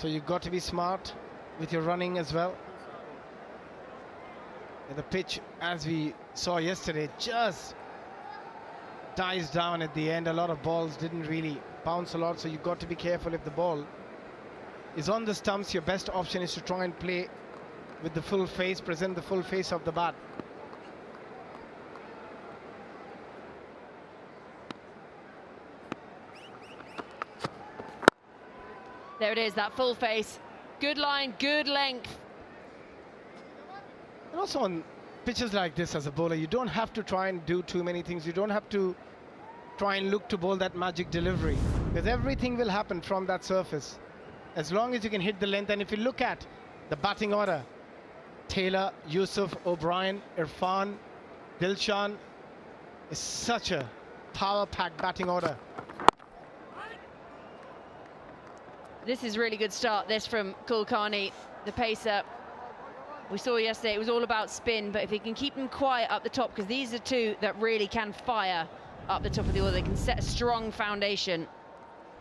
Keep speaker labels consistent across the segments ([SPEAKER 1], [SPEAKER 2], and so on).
[SPEAKER 1] So you've got to be smart with your running as well. And the pitch, as we saw yesterday, just dies down at the end. A lot of balls didn't really bounce a lot, so you've got to be careful. If the ball is on the stumps, your best option is to try and play with the full face, present the full face of the bat.
[SPEAKER 2] There it is, that full face. Good line, good length.
[SPEAKER 1] And also on pitches like this as a bowler, you don't have to try and do too many things. You don't have to try and look to bowl that magic delivery, because everything will happen from that surface as long as you can hit the length. And if you look at the batting order, Taylor, Yusuf, O'Brien, Irfan, Dilshan, is such a power-packed batting order.
[SPEAKER 2] This is really good start, this from Kulkarni, the pacer. We saw yesterday it was all about spin, but if he can keep them quiet up the top, because these are two that really can fire up the top of the order, they can set a strong foundation.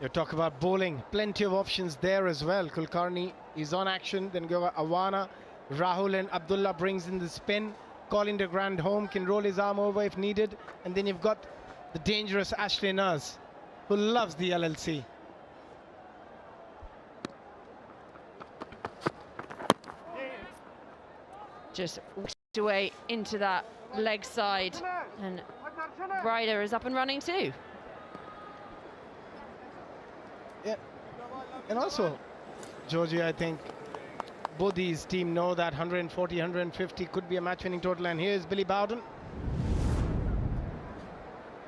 [SPEAKER 1] You talk about bowling, plenty of options there as well. Kulkarni is on action, then go Awana, Rahul and Abdulla brings in the spin. Calling the grand home, can roll his arm over if needed. And then you've got the dangerous Ashley Naz, who loves the LLC.
[SPEAKER 2] Just whisked away into that leg side, and Ryder is up and running too.
[SPEAKER 1] Yeah, and also, Georgie, I think both these teams know that 140, 150 could be a match-winning total. And here's Billy Bowden,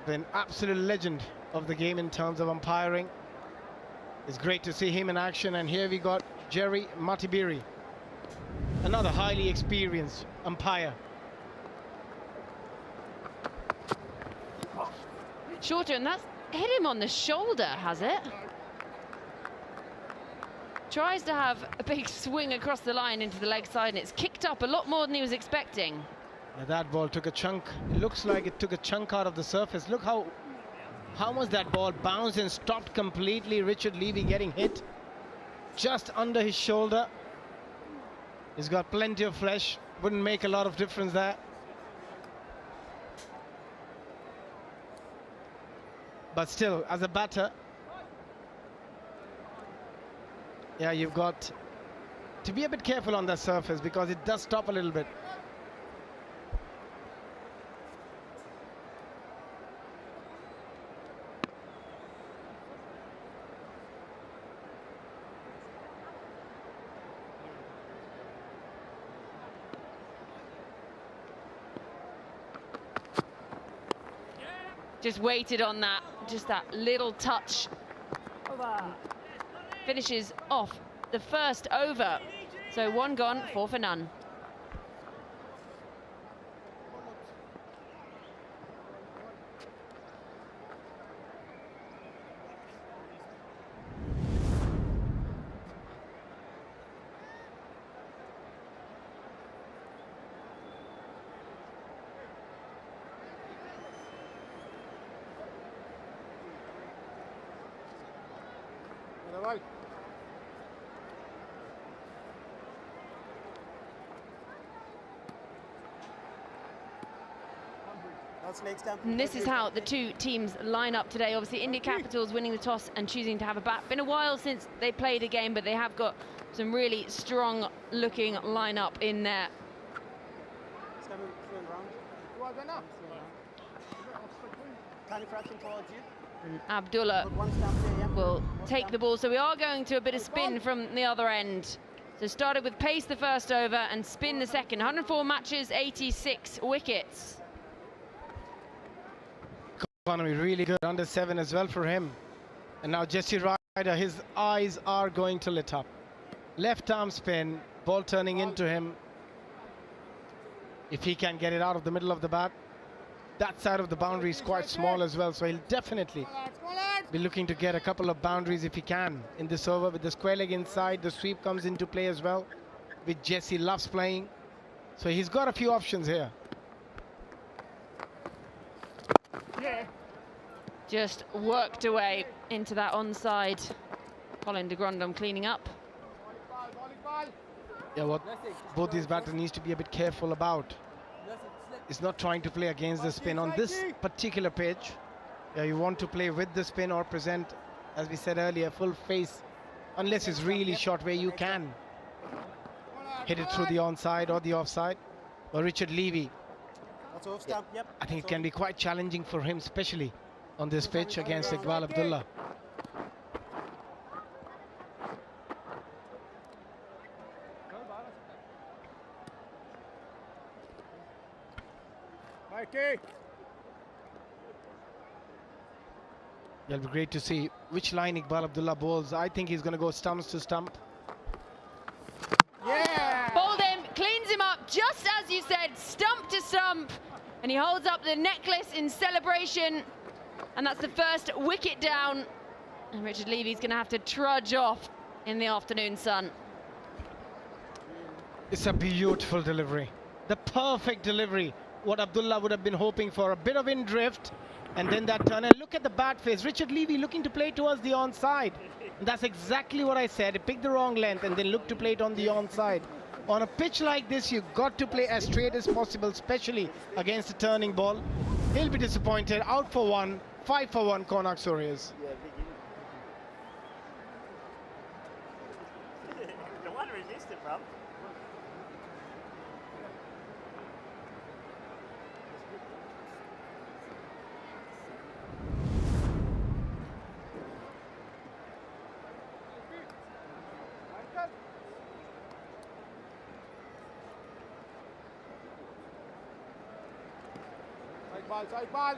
[SPEAKER 1] an absolute legend of the game in terms of umpiring. It's great to see him in action. And here we got Jerry Matibiri, another highly experienced umpire.
[SPEAKER 2] Shorter, and that's hit him on the shoulder, has it? Tries to have a big swing across the line into the leg side, and it's kicked up a lot more than he was expecting.
[SPEAKER 1] Yeah, that ball took a chunk. It looks like it took a chunk out of the surface. Look how much that ball bounced and stopped completely. Richard Levy getting hit just under his shoulder. He's got plenty of flesh. Wouldn't make a lot of difference there. But still, as a batter, yeah, you've got to be a bit careful on that surface, because it does stop a little bit.
[SPEAKER 2] Just waited on that, just that little touch. Finishes off the first over. So 1 gone, 4 for none. And this is how the two teams line up today. Obviously, India Capitals winning the toss and choosing to have a bat. Been a while since they played a game, but they have got some really strong-looking lineup in there. And Abdulla will take the ball. So we are going to a bit of spin from the other end. So started with pace the first over and spin the second. 104 matches, 86 wickets.
[SPEAKER 1] Economy really good, under 7 as well for him. And now Jesse Ryder, his eyes are going to lit up. Left arm spin, ball turning into him. If he can get it out of the middle of the bat, that side of the boundary is quite small as well, so he'll definitely be looking to get a couple of boundaries if he can in this over. With the square leg inside, the sweep comes into play as well, which Jesse loves playing. So he's got a few options here.
[SPEAKER 2] Just worked away into that onside. Colin de Grandom cleaning up.
[SPEAKER 1] Yeah, what both these batters needs to be a bit careful about is not trying to play against the spin on this particular pitch. Yeah, you want to play with the spin or present, as we said earlier, full face, unless it's really short where you can hit it through the onside or the offside. Or Richard Levy, I think it can be quite challenging for him, especially on this pitch against Iqbal Abdulla. It'll be great to see which line Iqbal Abdulla bowls. I think he's going to go stumps to stump.
[SPEAKER 2] Yeah! Bowled him, cleans him up, just as you said, stump to stump. And he holds up the necklace in celebration. And that's the first wicket down. And Richard Levy's going to have to trudge off in the afternoon sun.
[SPEAKER 1] It's a beautiful delivery. The perfect delivery. What Abdulla would have been hoping for. A bit of in drift. And then that turn. And look at the bat face. Richard Levy looking to play towards the onside. And that's exactly what I said. He picked the wrong length and then looked to play it on the onside. On a pitch like this, you've got to play as straight as possible, especially against a turning ball. He'll be disappointed. Out for one. 5 for 1, Konark Suryas.
[SPEAKER 3] No wonder he missed it, bro.
[SPEAKER 4] Side ball.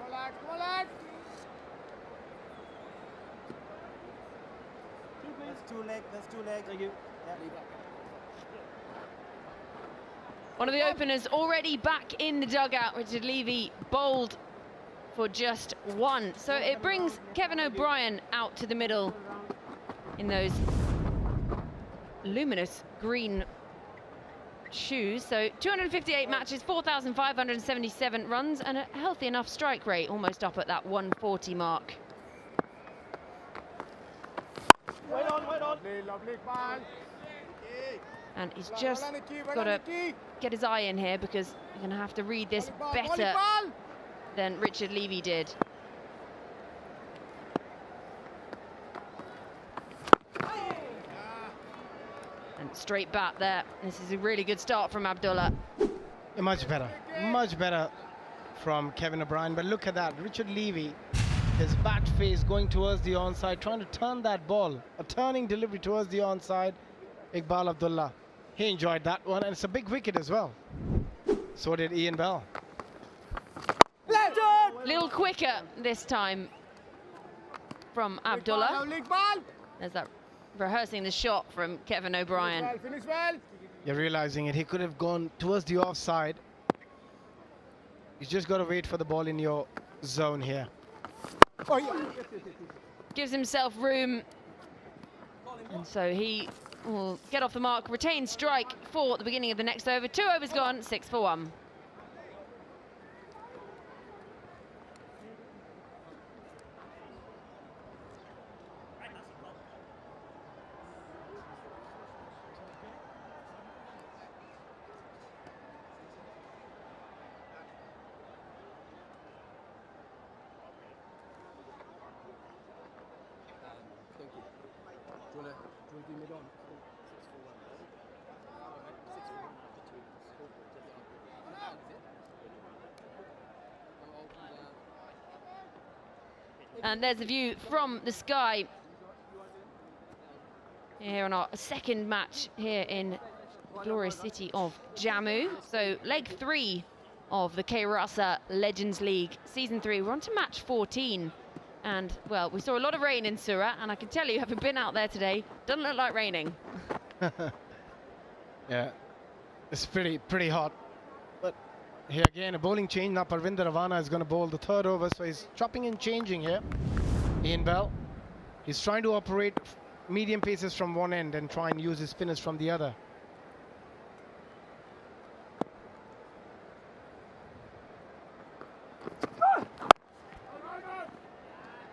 [SPEAKER 4] Come on, lad. That's two legs. Thank you. Yeah.
[SPEAKER 2] One of the openers already back in the dugout. Richard Levy bowled for just 1. So it brings Kevin O'Brien out to the middle in those luminous green shoes. So 258 matches, 4,577 runs, and a healthy enough strike rate, almost up at that 140 mark.
[SPEAKER 4] Wait on. Lovely ball.
[SPEAKER 2] And he's just got to get his eye in here, because you're going to have to read this better than Richard Levy did. And straight bat there. This is a really good start from Abdulla.
[SPEAKER 1] Much better from Kevin O'Brien. But look at that, Richard Levy, his bat face going towards the onside, trying to turn that ball, a turning delivery towards the onside. Iqbal Abdulla, he enjoyed that one, and it's a big wicket as well. So did Ian Bell.
[SPEAKER 2] A little quicker this time from Abdulla. There's that rehearsing the shot from Kevin O'Brien.
[SPEAKER 4] Finish well.
[SPEAKER 1] You're realizing it. He could have gone towards the offside. He's just got to wait for the ball in your zone here.
[SPEAKER 4] Oh, yeah.
[SPEAKER 2] Gives himself room. And so he will get off the mark, retain strike for the beginning of the next over. 2 overs gone, 6 for 1. And there's a view from the sky here on our second match here in the glorious city of Jammu. So leg 3 of the Kairasa Legends League Season 3. We're on to match 14. And, well, we saw a lot of rain in Surat, and I can tell you, having been out there today, doesn't look like raining.
[SPEAKER 1] Yeah, it's pretty hot. But here again, a bowling change. Now Parvinder Awana is going to bowl the 3rd over, so he's chopping and changing here. Ian Bell, he's trying to operate medium paces from one end and try and use his spinners from the other.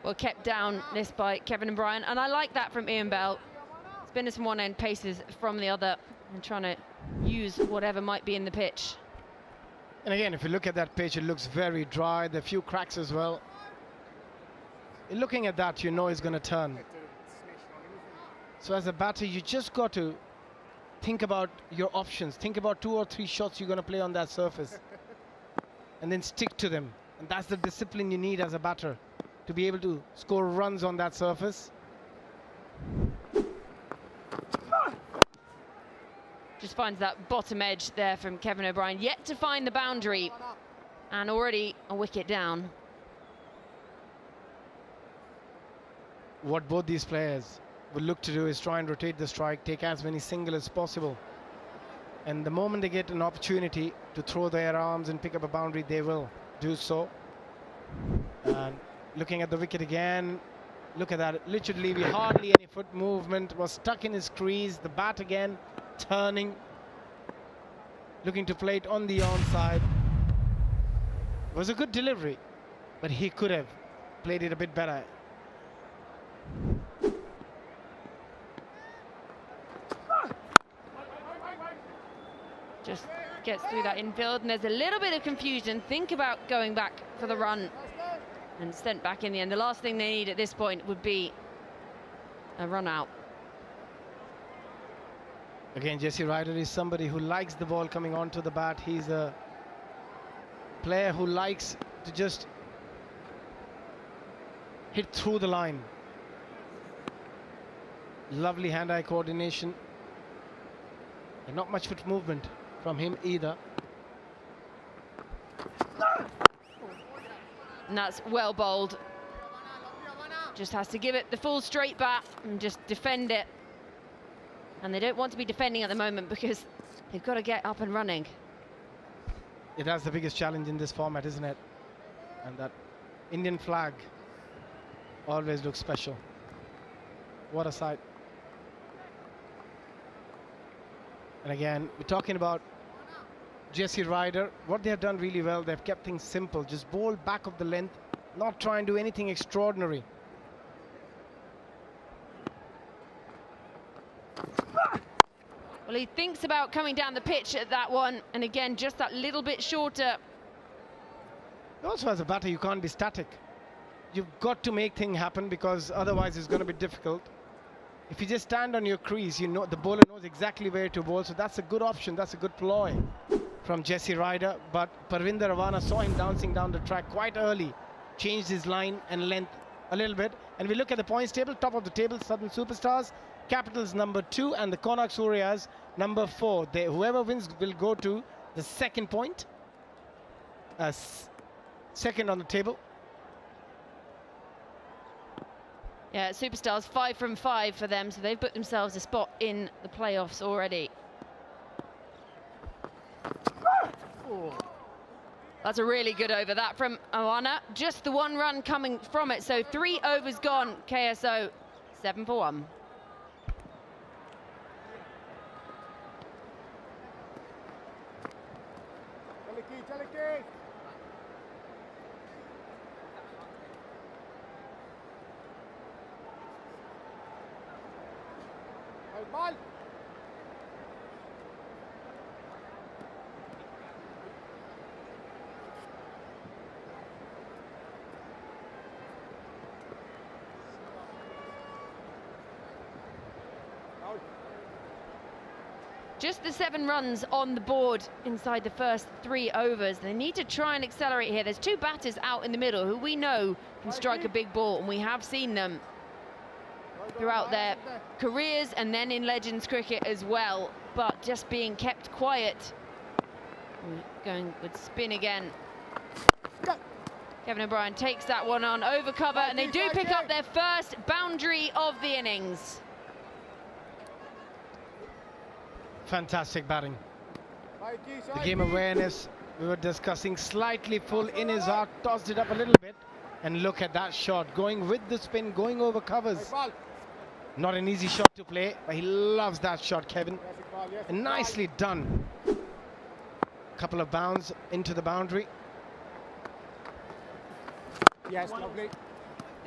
[SPEAKER 2] well, kept down this by Kevin and Brian. And I like that from Ian Bell. Spinners from one end, paces from the other, and trying to use whatever might be in the pitch.
[SPEAKER 1] And again, if you look at that pitch, it looks very dry. There are a few cracks as well. Looking at that, you know it's going to turn. So as a batter, you just got to think about your options. Think about 2 or 3 shots you're going to play on that surface. And then stick to them. And that's the discipline you need as a batter, to be able to score runs on that surface.
[SPEAKER 2] Just finds that bottom edge there from Kevin O'Brien. Yet to find the boundary. And already a wicket down.
[SPEAKER 1] What both these players will look to do is try and rotate the strike, take as many single as possible. And the moment they get an opportunity to throw their arms and pick up a boundary, they will do so. And looking at the wicket again, look at that. Literally, hardly any foot movement. Was stuck in his crease. The bat again turning, looking to play it on the onside. It was a good delivery, but he could have played it a bit better.
[SPEAKER 2] Just gets through that infield, and there's a little bit of confusion. Think about going back for the run, and sent back in the end. The last thing they need at this point would be a run out.
[SPEAKER 1] Again, Jesse Ryder is somebody who likes the ball coming onto the bat. He's a player who likes to just hit through the line. Lovely hand-eye coordination. And not much foot movement from him either.
[SPEAKER 2] And that's well bowled. Just has to give it the full straight bat and just defend it. And they don't want to be defending at the moment because they've got to get up and running.
[SPEAKER 1] That's the biggest challenge in this format, isn't it? And that Indian flag always looks special. What a sight. And again, we're talking about Jesse Ryder. What they have done really well, they've kept things simple. Just bowl back of the length, not try and do anything extraordinary.
[SPEAKER 2] Well, he thinks about coming down the pitch at that one, and again, just that little bit shorter.
[SPEAKER 1] Also, as a batter, you can't be static. You've got to make things happen, because otherwise it's going to be difficult. If you just stand on your crease, you know the bowler knows exactly where to bowl, so that's a good option. That's a good ploy from Jesse Ryder. But Parvinder Awana saw him bouncing down the track quite early, changed his line and length a little bit. And we look at the points table, top of the table, Southern Superstars, Capitals number 2, and the Konark Suryas number 4. Whoever wins will go to the second point, second on the table.
[SPEAKER 2] Yeah, Superstars 5 from 5 for them, so they've booked themselves a spot in the playoffs already. That's a really good over, that from Awana. Just the 1 run coming from it, so 3 overs gone. KSO 7 for 1.
[SPEAKER 4] Ball.
[SPEAKER 2] Just the 7 runs on the board inside the first 3 overs. They need to try and accelerate here. There's 2 batters out in the middle who we know can strike a big ball, and we have seen them throughout their careers and then in Legends cricket as well, but just being kept quiet. Going with spin again. Kevin O'Brien takes that one on over cover, and they do pick up their first boundary of the innings.
[SPEAKER 1] Fantastic batting. The game awareness we were discussing, slightly full in his heart, tossed it up a little bit, and look at that shot, going with the spin, going over covers. Not an easy shot to play, but he loves that shot, Kevin. And nicely done. Couple of bounds into the boundary.
[SPEAKER 4] Yes, lovely.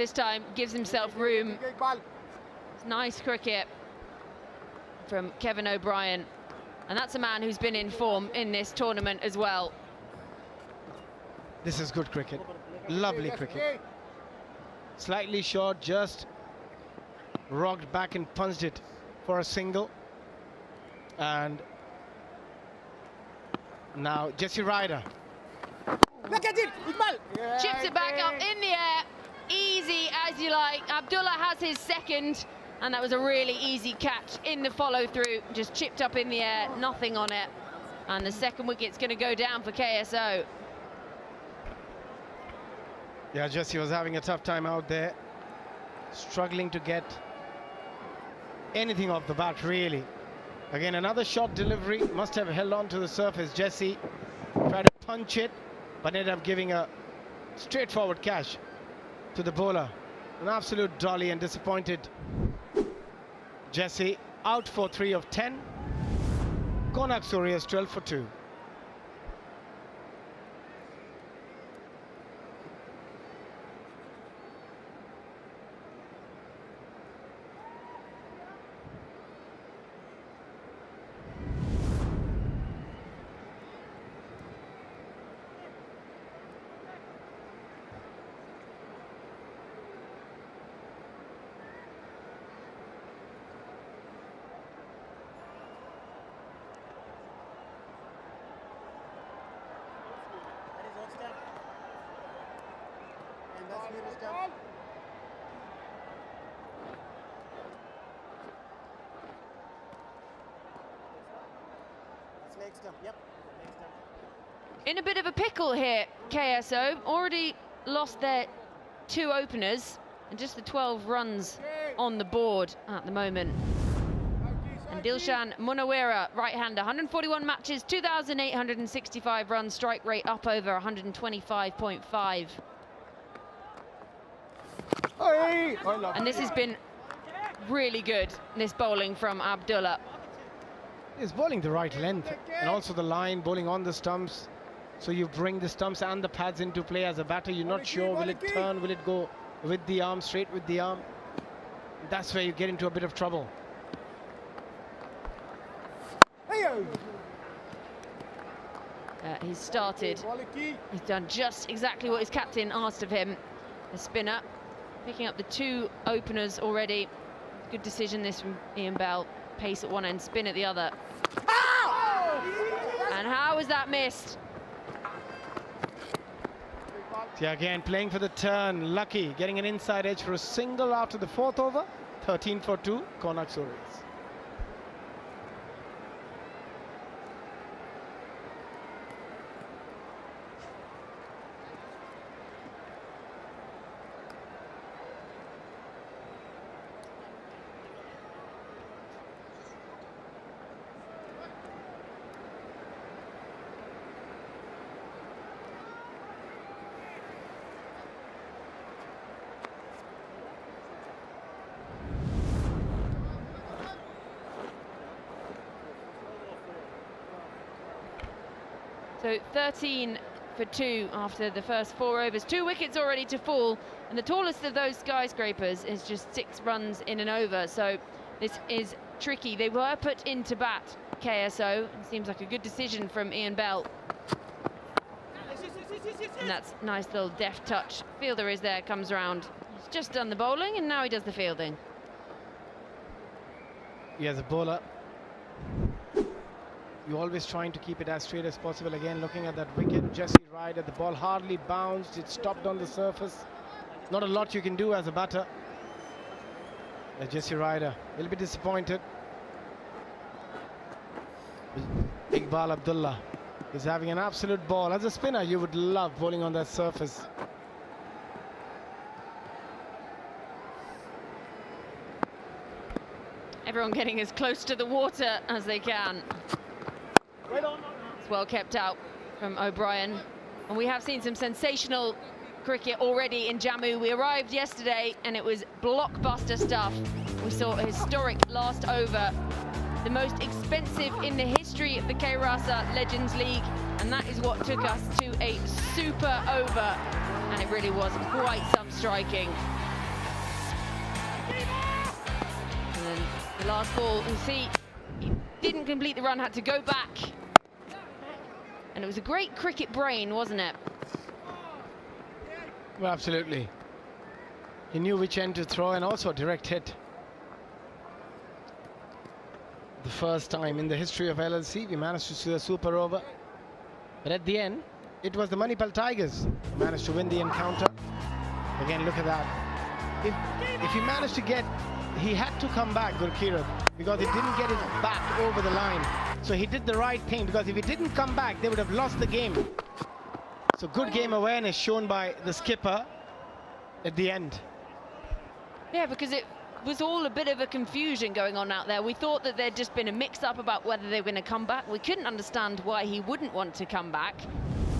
[SPEAKER 2] this time gives himself room.
[SPEAKER 4] Iqbal.
[SPEAKER 2] It's nice cricket from Kevin O'Brien. And that's a man who's been in form in this tournament as well.
[SPEAKER 1] This is good cricket. Lovely cricket. Slightly short, just rocked back and punched it for a single. And now Jesse Ryder.
[SPEAKER 4] Look at it, Iqbal.
[SPEAKER 2] Chips it back up in the air. Easy as you like. Abdulla has his second. And that was a really easy catch in the follow through. Just chipped up in the air, nothing on it. And the second wicket's going to go down for KSO.
[SPEAKER 1] Yeah, Jesse was having a tough time out there. Struggling to get anything off the bat, really. Again, another short delivery. Must have held on to the surface. Jesse tried to punch it, but ended up giving a straightforward catch to the bowler. An absolute dolly and disappointed. Jesse out for 3 of 10. Konark Suryas 12 for 2.
[SPEAKER 4] Yep.
[SPEAKER 2] In a bit of a pickle here, KSO. Already lost their 2 openers and just the 12 runs on the board at the moment. And Dilshan Munawira, right-hander, 141 matches, 2,865 runs, strike rate up over 125.5. And this has been really good, this bowling from Abdulla.
[SPEAKER 1] Is bowling the right length and also the line, bowling on the stumps. So you bring the stumps and the pads into play. As a batter, you're not sure, will it turn, will it go with the arm, straight with the arm? That's where you get into a bit of trouble.
[SPEAKER 2] He's started, he's done just exactly what his captain asked of him. The spinner, picking up the 2 openers already. Good decision this from Ian Bell. Pace at one end, spin at the other. And how was that missed?
[SPEAKER 1] Yeah, again, playing for the turn. Lucky, getting an inside edge for a single after the 4th over. 13 for 2, Konark Suryas.
[SPEAKER 2] So 13 for 2 after the first 4 overs. 2 wickets already to fall, and the tallest of those skyscrapers is just 6 runs in an over. So this is tricky. They were put into bat, KSO. It seems like a good decision from Ian Bell. And that's nice little deft touch. Fielder is there, comes round. He's just done the bowling, and now he does the fielding.
[SPEAKER 1] Yeah, the bowler. You're always trying to keep it as straight as possible. Again, looking at that wicket, Jesse Ryder, the ball hardly bounced, it stopped on the surface. Not a lot you can do as a batter. Jesse Ryder, a little bit disappointed. Iqbal Abdulla is having an absolute ball. As a spinner, you would love bowling on that surface.
[SPEAKER 2] Everyone getting as close to the water as they can. It's well kept out from O'Brien. And we have seen some sensational cricket already in Jammu. We arrived yesterday and it was blockbuster stuff. We saw a historic last over, the most expensive in the history of the K-Rasa Legends League. And that is what took us to a super over. And it really was quite some striking. And then the last ball, you see, he didn't complete the run, had to go back. And it was a great cricket brain, wasn't it?
[SPEAKER 1] Well, absolutely. He knew which end to throw, and also a direct hit. The first time in the history of LLC we managed to see a super over. But at the end, it was the Manipal Tigers who managed to win the encounter. Again, look at that. If he managed to get, he had to come back, Gurkirat, because he didn't get his back over the line. So he did the right thing, because if he didn't come back, they would have lost the game. So good game awareness shown by the skipper at the end.
[SPEAKER 2] Yeah, because it was all a bit of a confusion going on out there. We thought that there'd just been a mix-up about whether they were going to come back. We couldn't understand why he wouldn't want to come back.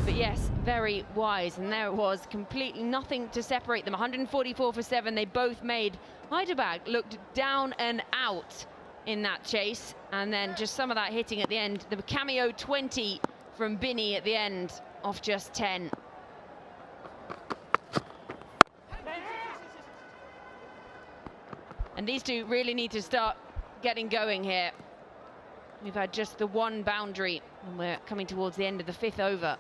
[SPEAKER 2] But yes, very wise. And there it was, completely nothing to separate them. 144 for 7. They both made. Hyderabad looked down and out in that chase. And then just some of that hitting at the end. The cameo 20 from Binny at the end off just 10. And these two really need to start getting going here. We've had just the one boundary, and we're coming towards the end of the 5th over.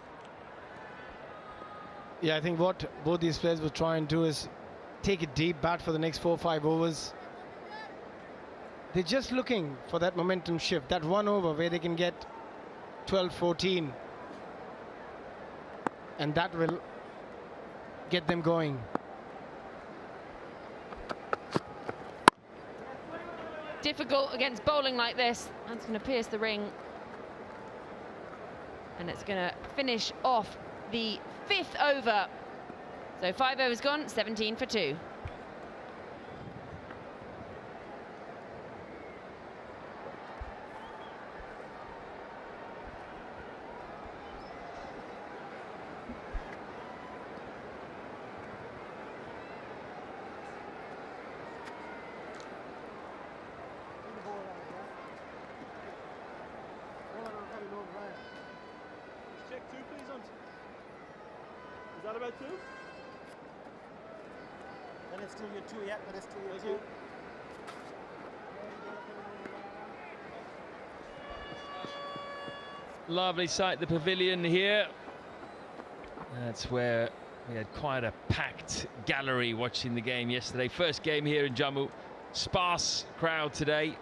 [SPEAKER 1] Yeah, I think what both these players will try and do is take it deep, bat for the next 4 or 5 overs. They're just looking for that momentum shift, that one over where they can get 12, 14. And that will get them going.
[SPEAKER 2] Difficult against bowling like this. That's going to pierce the ring. And it's going to finish off the 5th over. So 5 overs gone, 17 for 2.
[SPEAKER 3] Check 2, please, on. Is that about 2?
[SPEAKER 4] Then it's still your 2, yeah, that is still your
[SPEAKER 3] Thank
[SPEAKER 4] 2.
[SPEAKER 3] you.
[SPEAKER 5] Lovely sight, the pavilion here. That's where we had quite a packed gallery watching the game yesterday. First game here in Jammu. Sparse crowd today.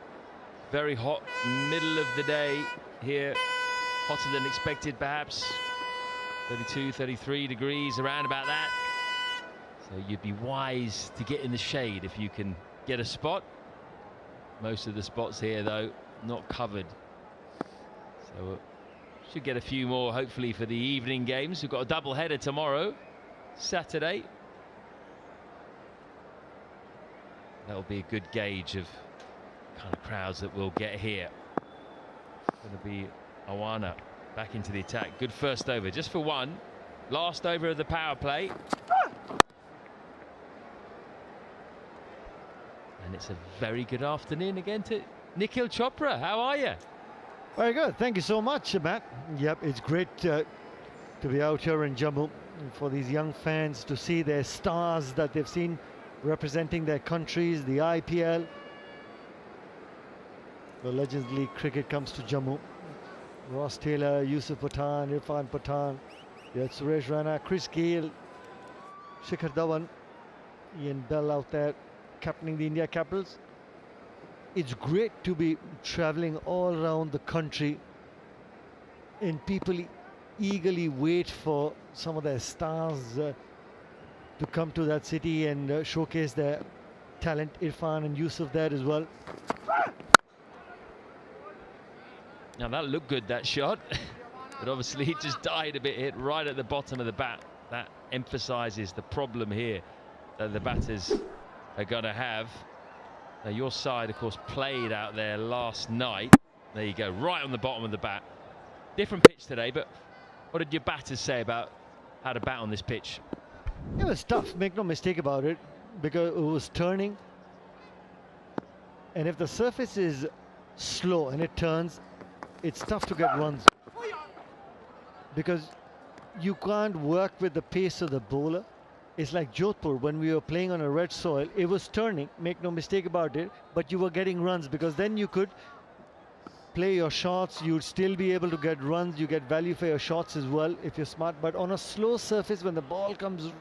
[SPEAKER 5] Very hot, middle of the day here. Hotter than expected, perhaps. 32, 33 degrees, around about that. So you'd be wise to get in the shade if you can get a spot. Most of the spots here, though, not covered. So should get a few more, hopefully, for the evening games. We've got a double header tomorrow, Saturday. That'll be a good gauge of kind of crowds that we'll get here. Going to be Awana back into the attack. Good first over, just for one. Last over of the power play. And it's a very good afternoon again to Nikhil Chopra. How are you?
[SPEAKER 6] Very good. Thank you so much, Matt. Yep, it's great to be out here in Jammu for these young fans to see their stars that they've seen representing their countries, the IPL. The Legends League cricket comes to Jammu. Ross Taylor, Yusuf Pathan, Irfan Pathan, you had Suresh Rana, Chris Gale, Shikhar Dhawan, Ian Bell out there captaining the India Capitals. It's great to be traveling all around the country, and people eagerly wait for some of their stars to come to that city and showcase their talent. Irfan and Yusuf there as well.
[SPEAKER 5] Now that looked good, that shot, but obviously it just died a bit, hit right at the bottom of the bat. That emphasises the problem here that the batters are going to have. Now your side, of course, played out there last night. There you go, right on the bottom of the bat. Different pitch today, but what did your batters say about how to bat on this pitch?
[SPEAKER 6] It was tough, make no mistake about it, because it was turning. And if the surface is slow and it turns, it's tough to get runs. Because you can't work with the pace of the bowler. It's like Jodhpur, when we were playing on a red soil, it was turning, make no mistake about it, but you were getting runs because then you could play your shots, you'd still be able to get runs, you get value for your shots as well if you're smart. But on a slow surface, when the ball comes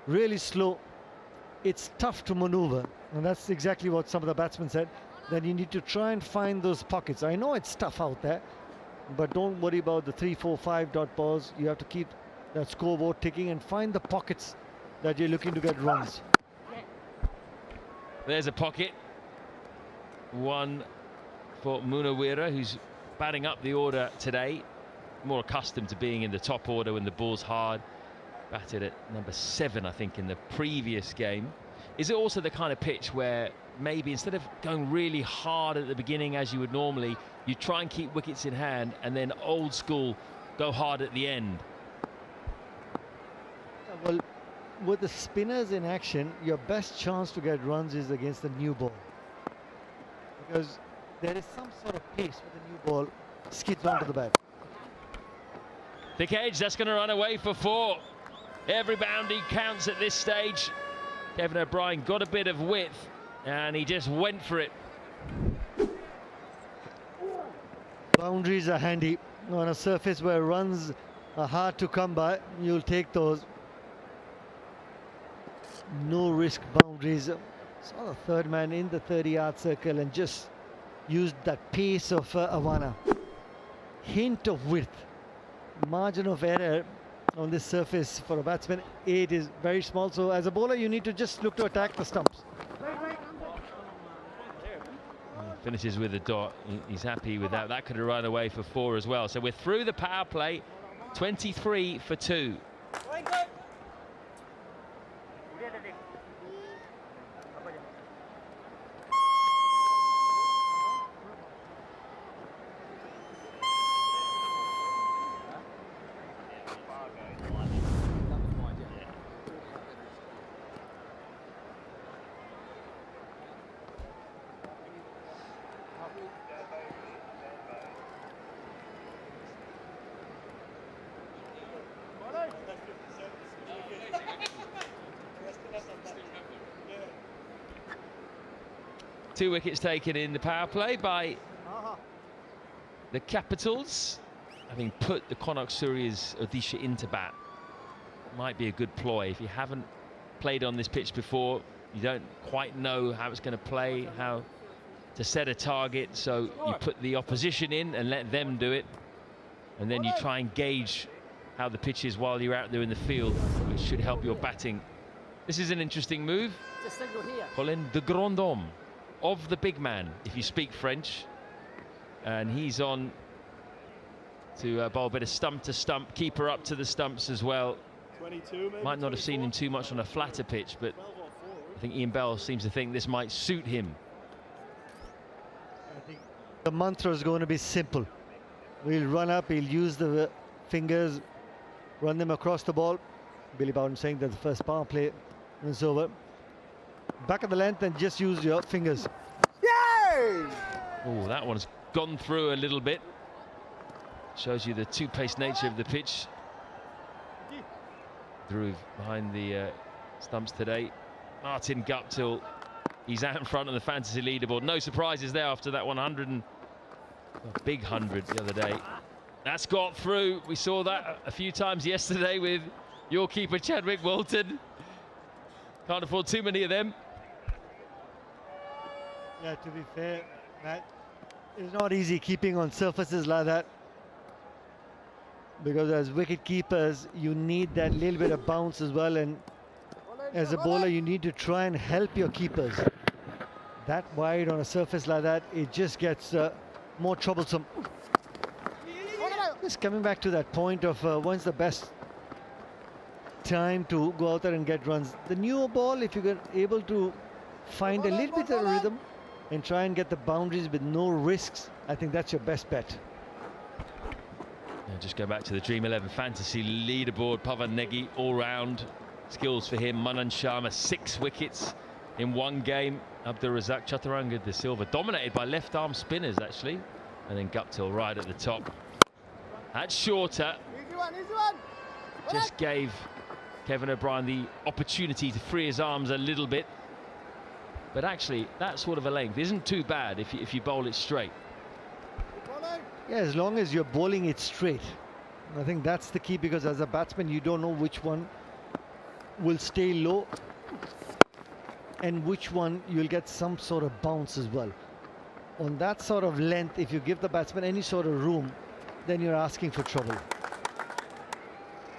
[SPEAKER 6] really slow, it's tough to maneuver. And that's exactly what some of the batsmen said. Then you need to try and find those pockets. I know it's tough out there, but don't worry about the 3, 4, 5 dot balls. You have to keep that scoreboard ticking and find the pockets that you're looking to get runs.
[SPEAKER 5] There's a pocket. One for Munawira, who's batting up the order today. More accustomed to being in the top order when the ball's hard. Batted at number 7, I think, in the previous game. Is it also the kind of pitch where maybe instead of going really hard at the beginning as you would normally, you try and keep wickets in hand and then old school go hard at the end?
[SPEAKER 6] Well, with the spinners in action, your best chance to get runs is against the new ball, because there is some sort of pace with the new ball skids onto the bat.
[SPEAKER 5] Thick edge, that's going to run away for 4. Every boundary counts at this stage. Kevin O'Brien got a bit of width and he just went for it.
[SPEAKER 6] Boundaries are handy on a surface where runs are hard to come by. You'll take those. No risk boundaries. Saw the third man in the 30-yard circle and just used that pace of Awana. Hint of width. Margin of error on this surface for a batsman, 8 is very small. So as a bowler, you need to just look to attack the stumps.
[SPEAKER 5] Finishes with a dot. He's happy with that. That could have run away for 4 as well. So we're through the power play. 23 for 2. Two wickets taken in the power play by the Capitals, having put the Konark Suryas Odisha into bat. Might be a good ploy. If you haven't played on this pitch before, you don't quite know how it's going to play, how to set a target, so you put the opposition in and let them do it, and then you try and gauge how the pitch is while you're out there in the field, which should help your batting. This is an interesting move. Colin de Grand Homme, of the big man, if you speak French, and he's on to bowl a bit of stump to stump, keeper up to the stumps as well.
[SPEAKER 3] 22, maybe.
[SPEAKER 5] Might not have seen him too much on a flatter pitch, but I think Ian Bell seems to think this might suit him.
[SPEAKER 6] I think the mantra is going to be simple. We'll run up, he'll use the fingers, run them across the ball. Billy Bowden saying that the first power play is over. Back of the length and just use your fingers.
[SPEAKER 3] Yay!
[SPEAKER 5] Oh, that one's gone through a little bit. Shows you the two-pace nature of the pitch. Dhruv behind the stumps today. Martin Guptill, he's out in front of the fantasy leaderboard. No surprises there after that 100 and a big 100 the other day. That's got through. We saw that a few times yesterday with your keeper Chadwick Walton. Can't afford too many of them.
[SPEAKER 6] Yeah, to be fair, Matt, it's not easy keeping on surfaces like that, because as wicket keepers you need that little bit of bounce as well, and as a bowler you need to try and help your keepers. That wide on a surface like that, it just gets more troublesome. Just coming back to that point of when's the best time to go out there and get runs. The newer ball, if you're able to find a little bit of rhythm and try and get the boundaries with no risks, I think that's your best bet.
[SPEAKER 5] Yeah, just go back to the Dream 11 fantasy leaderboard. Pawan Negi all round skills for him. Manan Sharma 6 wickets in one game. Abdur Razak Chaturanga de Silva dominated by left arm spinners actually, and then Guptill right at the top. That's shorter.
[SPEAKER 3] Easy one, easy one.
[SPEAKER 5] Just gave Kevin O'Brien the opportunity to free his arms a little bit. But actually, that sort of a length isn't too bad if you bowl it straight.
[SPEAKER 6] Yeah, as long as you're bowling it straight. I think that's the key, because as a batsman, you don't know which one will stay low and which one you'll get some sort of bounce as well. On that sort of length, if you give the batsman any sort of room, then you're asking for trouble.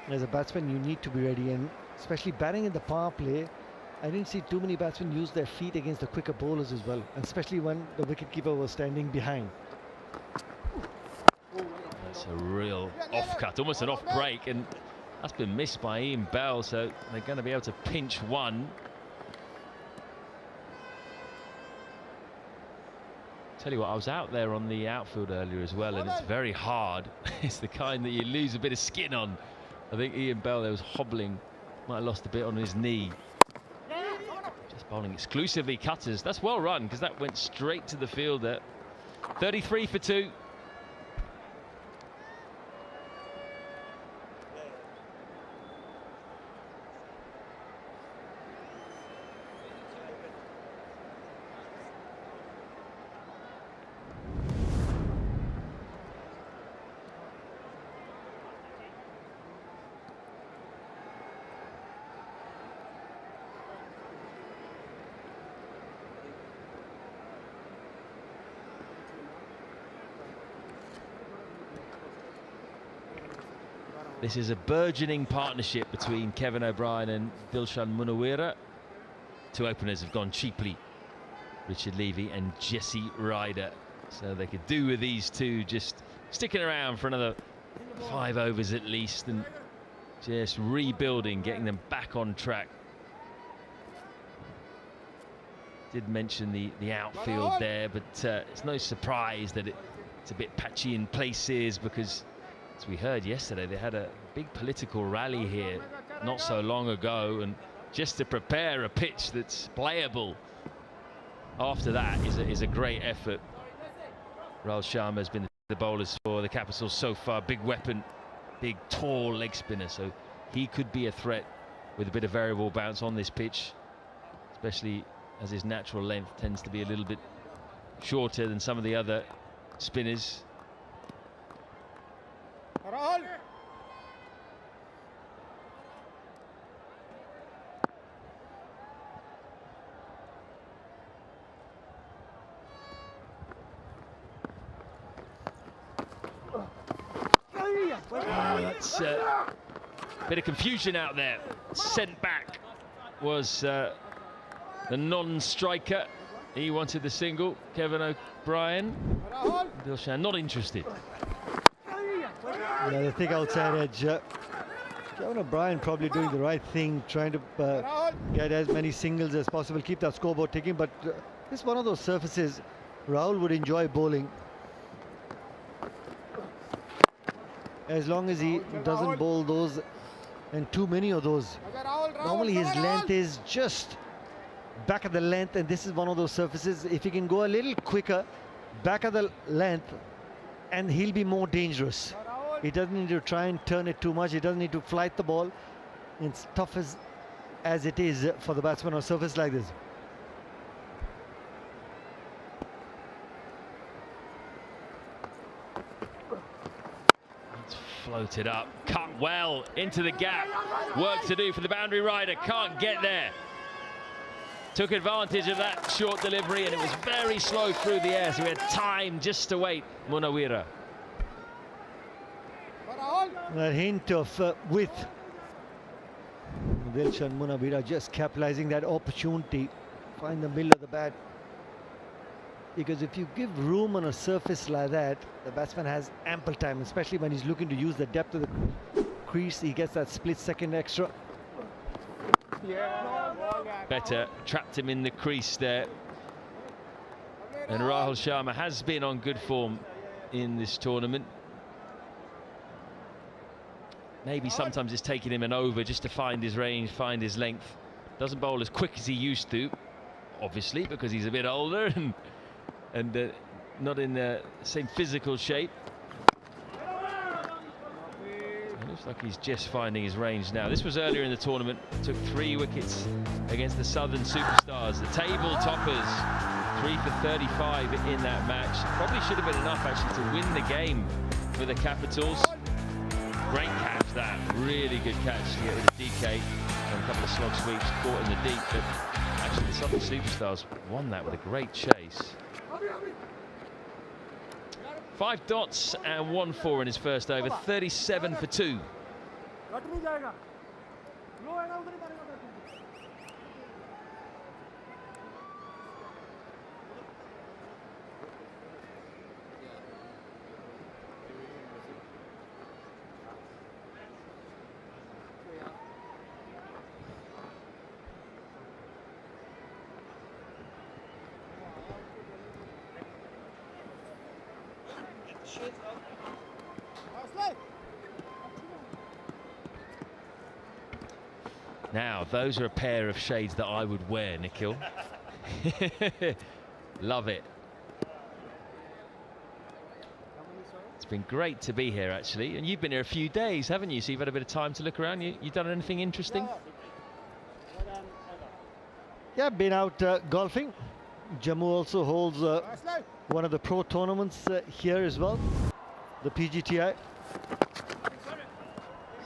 [SPEAKER 6] As a batsman, you need to be ready, and especially batting in the power play, I didn't see too many batsmen use their feet against the quicker bowlers as well, and especially when the wicketkeeper was standing behind.
[SPEAKER 5] That's a real off cut, almost an off break, and that's been missed by Iqbal, so they're going to be able to pinch one. Tell you what, I was out there on the outfield earlier as well, and it's very hard. It's the kind that you lose a bit of skin on. I think Iqbal there was hobbling, might have lost a bit on his knee. Just bowling exclusively cutters. That's well run, because that went straight to the fielder. 33 for 2. This is a burgeoning partnership between Kevin O'Brien and Dilshan Munawira. Two openers have gone cheaply, Richard Levy and Jesse Ryder. So they could do with these two just sticking around for another 5 overs at least, and just rebuilding, getting them back on track. Did mention the outfield there, but it's no surprise that it's a bit patchy in places, because as we heard yesterday, they had a big political rally here not so long ago, and just to prepare a pitch that's playable after that is a great effort. Rahul Sharma has been the bowlers for the Capitals so far. Big weapon, big tall leg spinner, so he could be a threat with a bit of variable bounce on this pitch, especially as his natural length tends to be a little bit shorter than some of the other spinners.
[SPEAKER 3] Rahul.
[SPEAKER 5] That's a bit of confusion out there. Sent back was the non-striker. He wanted the single. Kevin O'Brien. Dilshan not interested.
[SPEAKER 6] Yeah, the thick outside edge. Kevin O'Brien probably doing the right thing, trying to get as many singles as possible, keep that scoreboard ticking. But this is one of those surfaces Rahul would enjoy bowling, as long as he doesn't bowl those and too many of those. Normally his length is just back of the length, and this is one of those surfaces, if he can go a little quicker back of the length, and he'll be more dangerous. He doesn't need to try and turn it too much. He doesn't need to flight the ball. It's tough as it is for the batsman on a surface like this.
[SPEAKER 5] It's floated up, cut well into the gap. Work to do for the boundary rider, can't get there. Took advantage of that short delivery, and it was very slow through the air, so we had time just to wait. Munawira.
[SPEAKER 6] That hint of width. Dilshan Munawira just capitalizing that opportunity, find the middle of the bat. Because if you give room on a surface like that, the batsman has ample time, especially when he's looking to use the depth of the crease. He gets that split second extra.
[SPEAKER 5] Better trapped him in the crease there. And Rahul Sharma has been on good form in this tournament. Maybe sometimes it's taking him an over just to find his range, find his length. Doesn't bowl as quick as he used to, obviously, because he's a bit older and not in the same physical shape. And Looks like he's just finding his range now. This was earlier in the tournament. Took 3 wickets against the Southern Superstars, the table toppers. 3 for 35 in that match. Probably should have been enough actually to win the game for the Capitals. Great catch that. Really good catch to get rid of DK. And a couple of slog sweeps caught in the deep. But actually the Southern Superstars won that with a great chase. 5 dots and 1 4 in his first over, 37 for 2. Now, those are a pair of shades that I would wear, Nikhil. Love it. It's been great to be here, actually. And you've been here a few days, haven't you? So you've had a bit of time to look around. You done anything interesting?
[SPEAKER 6] Yeah, been out golfing. Jammu also holds one of the pro tournaments here as well, the PGTI.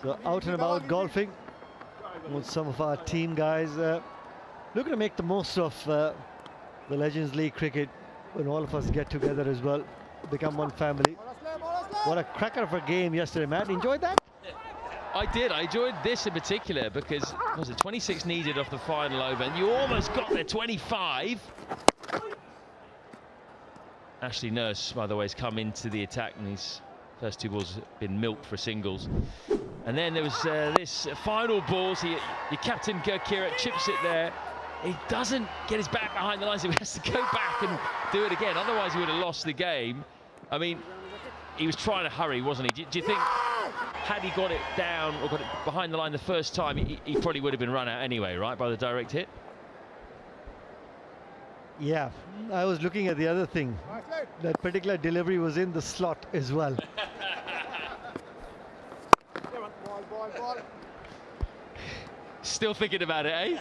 [SPEAKER 6] So out and about golfing with some of our team guys, looking to make the most of the Legends League cricket when all of us get together as well, become one family. What a cracker of a game yesterday, Matt. Enjoyed that?
[SPEAKER 5] I did. I enjoyed this in particular because what was it 26 needed off the final over, and you almost got there 25. Ashley Nurse, by the way, has come into the attack, and his first 2 balls have been milked for singles. And then there was this final ball. So your captain Kirk chips it there. He doesn't get his back behind the line, so he has to go back and do it again. Otherwise, he would have lost the game. I mean, he was trying to hurry, wasn't he? Do you think, had he got it down or got it behind the line the first time, he probably would have been run out anyway, right, by the direct hit?
[SPEAKER 6] Yeah, I was looking at the other thing. That particular delivery was in the slot as well.
[SPEAKER 5] Still thinking about it,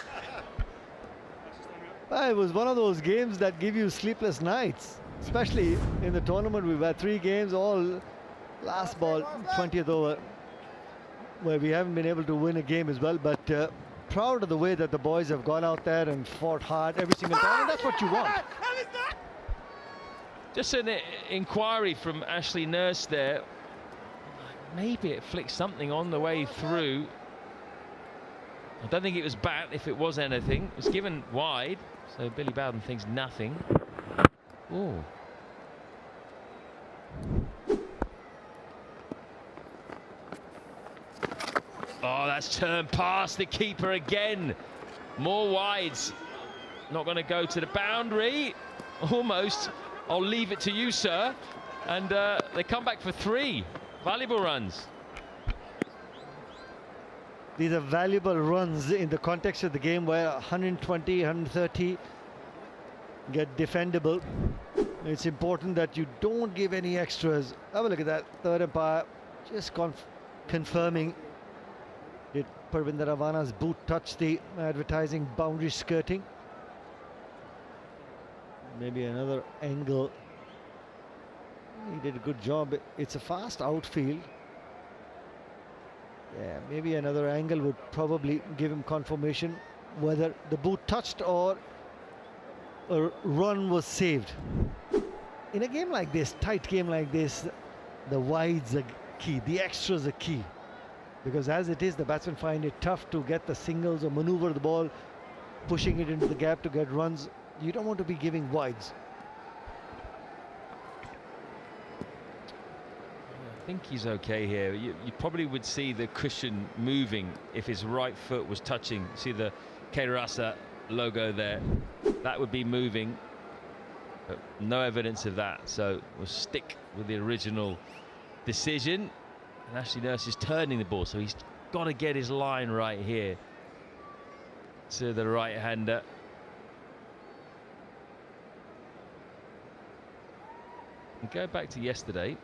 [SPEAKER 5] eh?
[SPEAKER 6] It was one of those games that give you sleepless nights, especially in the tournament. We've had 3 games, all last ball, 20th over, where we haven't been able to win a game as well. But proud of the way that the boys have gone out there and fought hard every single time, and that's what you want.
[SPEAKER 5] Just an inquiry from Ashley Nurse there. Maybe it flicked something on the way through. I don't think it was bat. If it was anything, it was given wide, so Billy Bowden thinks nothing. Oh. Oh, that's turned past the keeper again. More wides. Not going to go to the boundary. Almost. I'll leave it to you, sir. And they come back for 3 valuable runs.
[SPEAKER 6] These are valuable runs in the context of the game where 120, 130 get defendable. It's important that you don't give any extras. Have a look at that. Third umpire just confirming. Did Parvinder Awana's boot touch the advertising boundary skirting? Maybe another angle. He did a good job. It's a fast outfield. Yeah, maybe another angle would probably give him confirmation whether the boot touched or a run was saved. In a game like this, tight game like this, the wides are key, the extras are key. Because as it is, the batsmen find it tough to get the singles or maneuver the ball, pushing it into the gap to get runs. You don't want to be giving wides.
[SPEAKER 5] I think he's okay here. You probably would see the cushion moving if his right foot was touching. See the Kairasa logo there? That would be moving, but no evidence of that. So we'll stick with the original decision. And Ashley Nurse is turning the ball, so he's got to get his line right here to the right-hander. And go back to yesterday.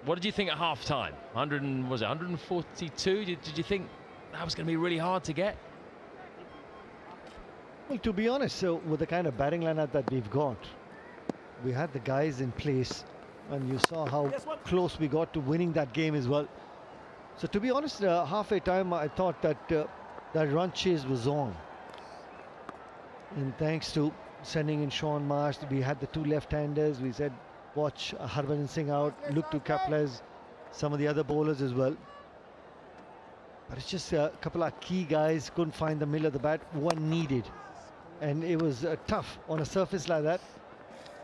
[SPEAKER 5] What did you think at half time? 142? Did you think that was going to be really hard to get?
[SPEAKER 6] Well, to be honest, so with the kind of batting lineup that we've got, we had the guys in place, and you saw how close we got to winning that game as well. So to be honest, halfway time, I thought that that run chase was on. And thanks to sending in Sean Marsh, we had the two left-handers. We said, watch Harbhajan Singh out, look to Kaplas, some of the other bowlers as well. But it's just a couple of key guys couldn't find the middle of the bat, one needed. And it was tough on a surface like that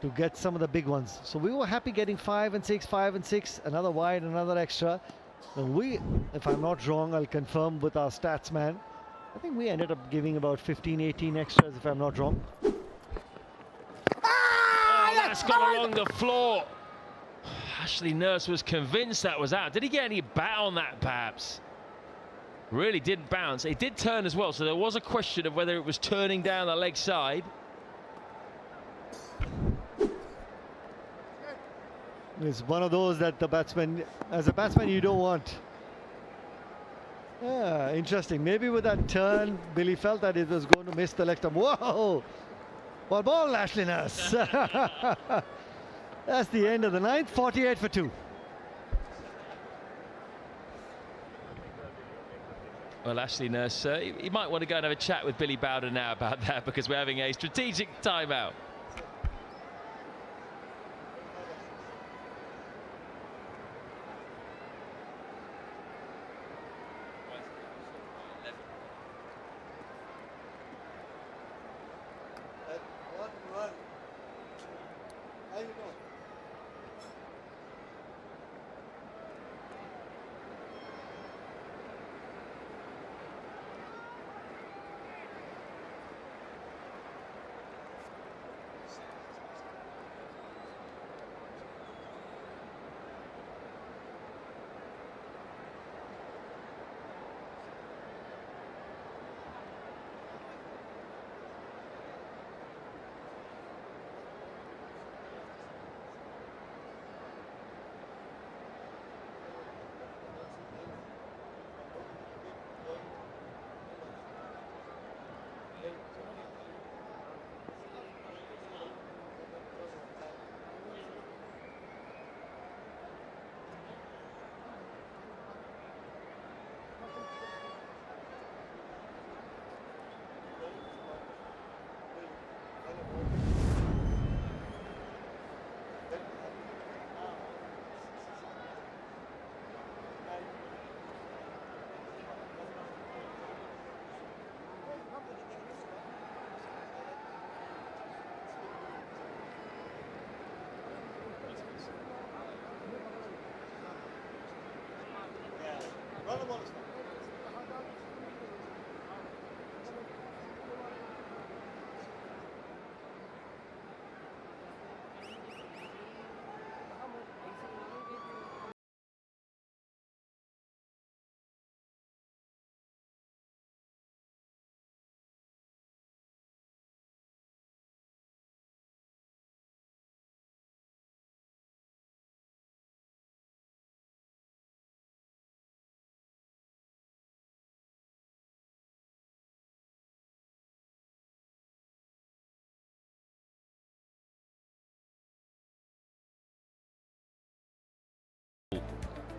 [SPEAKER 6] to get some of the big ones. So we were happy getting 5 and 6, 5 and 6, another wide, another extra. And we, if I'm not wrong, I'll confirm with our stats man, I think we ended up giving about 15, 18 extras, if I'm not wrong.
[SPEAKER 5] That's gone along the floor. Ashley Nurse was convinced that was out. Did he get any bat on that, perhaps? Really didn't bounce. It did turn as well, so there was a question of whether it was turning down the leg side.
[SPEAKER 6] It's one of those that the batsman, as a batsman, you don't want. Yeah, interesting. Maybe with that turn, Billy felt that it was going to miss the leg stump. Whoa! Well, ball, Ashley Nurse. That's the end of the ninth. 48 for 2.
[SPEAKER 5] Well, Ashley Nurse, you might want to go and have a chat with Billy Bowder now about that, because we're having a strategic timeout.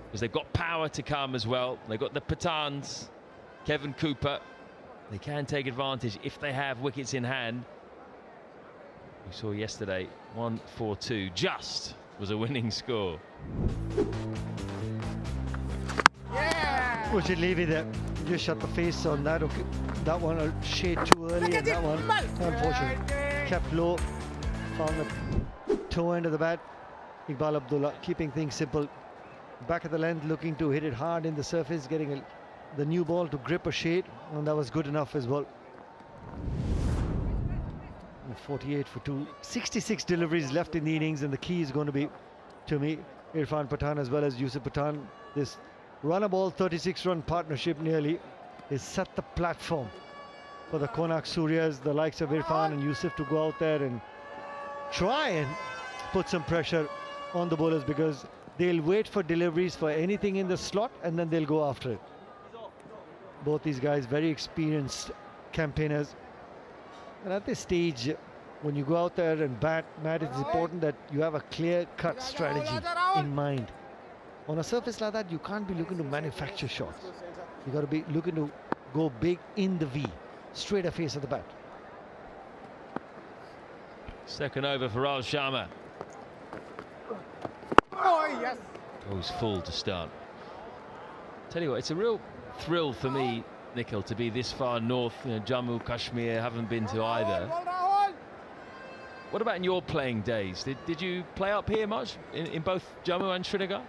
[SPEAKER 5] Because they've got power to come as well. They've got the Pathans, Kevin Cooper. They can take advantage if they have wickets in hand. We saw yesterday 142 just was a winning score.
[SPEAKER 6] Yeah! We should leave it there. Just shut the face on that. Okay. That one a shade too early, and that one, unfortunately, kept low. Found the toe end of the bat. Iqbal Abdulla keeping things simple. Back at the length, looking to hit it hard in the surface, getting the new ball to grip a shade, and that was good enough as well. 48 for 2, 66 deliveries left in the innings, and the key is going to be, to me, Irfan Pathan as well as Yusuf Pathan. This run-a-ball 36-run partnership nearly is set the platform for the Konark Suryas, the likes of Irfan and Yusuf, to go out there and try and put some pressure on the bowlers, because They'll wait for deliveries for anything in the slot and then they'll go after it. Both these guys very experienced campaigners. And at this stage, when you go out there and bat, Matt, it's important that you have a clear-cut strategy in mind. On a surface like that, you can't be looking to manufacture shots. You got to be looking to go big in the V, straight at face of the bat.
[SPEAKER 5] Second over for Rahul Sharma.
[SPEAKER 3] Oh, yes.
[SPEAKER 5] Goes full to start. Tell you what, it's a real thrill for me, Nikhil, to be this far north. You know, Jammu, Kashmir, haven't been to either. What about in your playing days? Did you play up here much in both Jammu and Srinagar?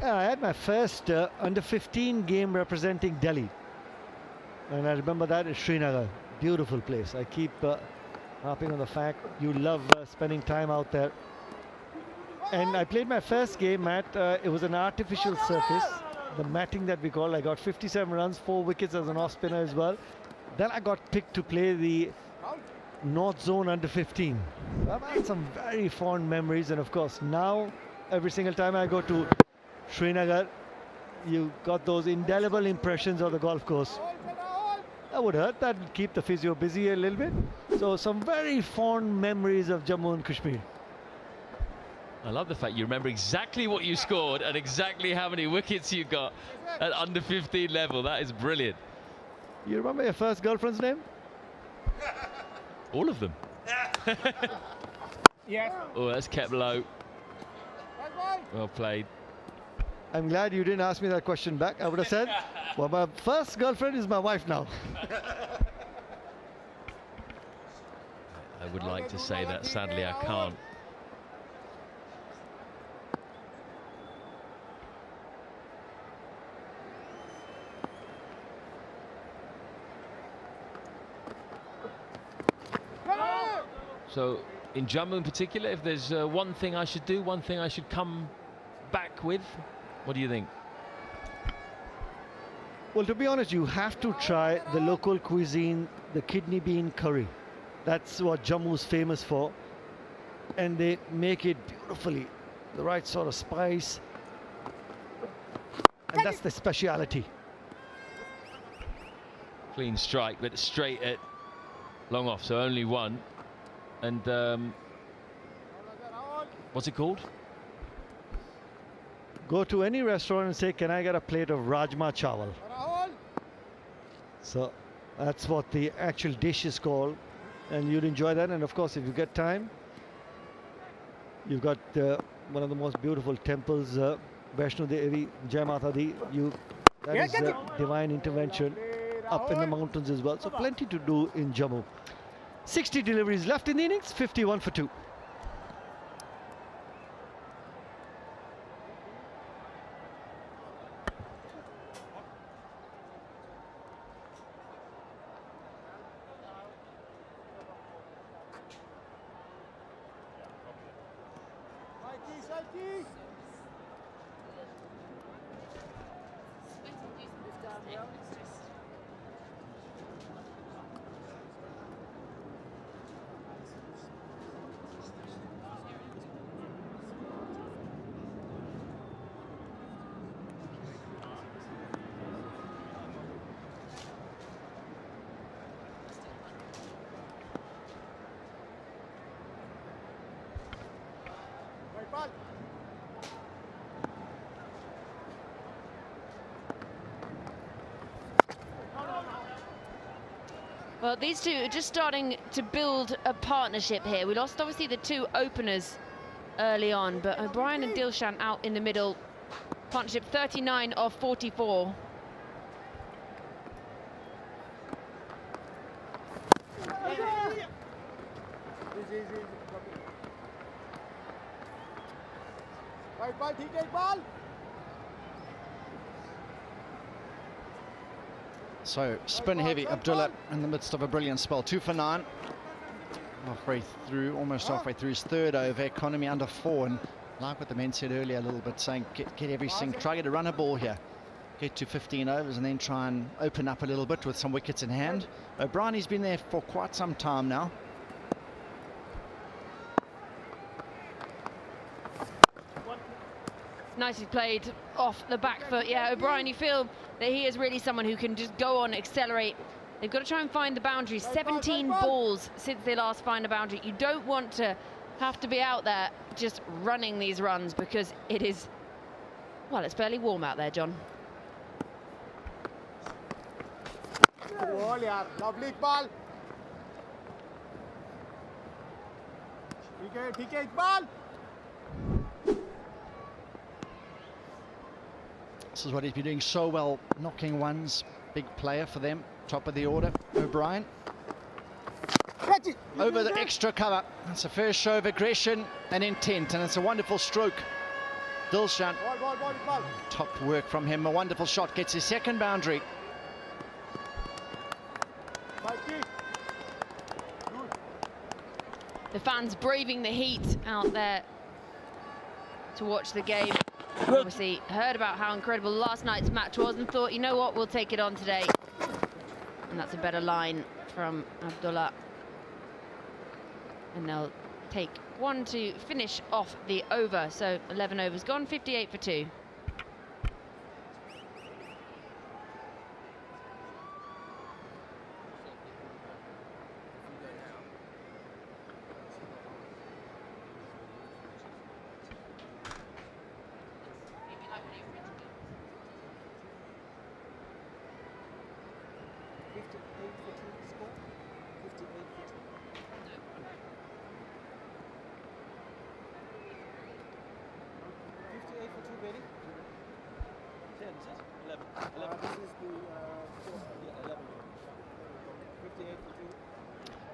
[SPEAKER 6] Yeah, I had my first under-15 game representing Delhi. And I remember that in Srinagar. Beautiful place. I keep harping on the fact you love spending time out there. And I played my first game, Matt. It was an artificial surface, the matting that we call. I got 57 runs, 4 wickets as an off spinner as well. Then I got picked to play the North Zone under 15. I've had some very fond memories, and of course now every single time I go to Srinagar, you got those indelible impressions of the golf course. That would hurt, that would keep the physio busy a little bit. So some very fond memories of Jammu and Kashmir.
[SPEAKER 5] I love the fact you remember exactly what you scored and exactly how many wickets you got at under 15 level. That is brilliant.
[SPEAKER 6] You remember your first girlfriend's name?
[SPEAKER 5] All of them.
[SPEAKER 3] Yes.
[SPEAKER 5] Oh, that's kept low. Well played.
[SPEAKER 6] I'm glad you didn't ask me that question back. I would have said, well, my first girlfriend is my wife now.
[SPEAKER 5] I would like to say that, sadly I can't. So in Jammu in particular, if there's one thing I should do, one thing I should come back with, what do you think?
[SPEAKER 6] Well, to be honest, you have to try the local cuisine, the kidney bean curry. That's what Jammu's famous for. And they make it beautifully, the right sort of spice. And that's the speciality.
[SPEAKER 5] Clean strike, but straight at long off, so only one. And what's it called?
[SPEAKER 6] Go to any restaurant and say, can I get a plate of Rajma Chawal? So that's what the actual dish is called. And you'd enjoy that. And of course, if you get time, you've got one of the most beautiful temples, Vaishno Devi, Jai Mata Di. That is divine intervention up in the mountains as well. So plenty to do in Jammu. 60 deliveries left in the innings, 51 for 2.
[SPEAKER 2] Well, these two are just starting to build a partnership here. We lost, obviously, the two openers early on, but O'Brien and Dilshan out in the middle. Partnership 39 of 44.
[SPEAKER 7] So spin heavy Abdulla in the midst of a brilliant spell. 2 for 9. Halfway through, almost halfway through his third over. Economy under 4, and like what the men said earlier a little bit, saying get everything, try to get a runner ball here. Get to 15 overs and then try and open up a little bit with some wickets in hand. O'Brien, he's been there for quite some time now.
[SPEAKER 2] nicely played off the back foot. Yeah, O'Brien, you feel that he is really someone who can just go on, accelerate. They've got to try and find the boundary. 17 balls since they last find a boundary. You don't want to have to be out there just running these runs because it is, well, it's fairly warm out there, John.
[SPEAKER 3] Lovely Iqbal. ठीक है Iqbal.
[SPEAKER 7] This is what he's been doing so well, knocking ones. Big player for them, top of the order, O'Brien. Over the extra cover. It's a first show of aggression and intent, and it's a wonderful stroke. Dilshan, top work from him, a wonderful shot, gets his second boundary.
[SPEAKER 2] The fans braving the heat out there to watch the game. Obviously heard about how incredible last night's match was and thought, you know what, we'll take it on today. And that's a better line from Abdulla. And they'll take one to finish off the over. So 11 overs gone, 58 for 2.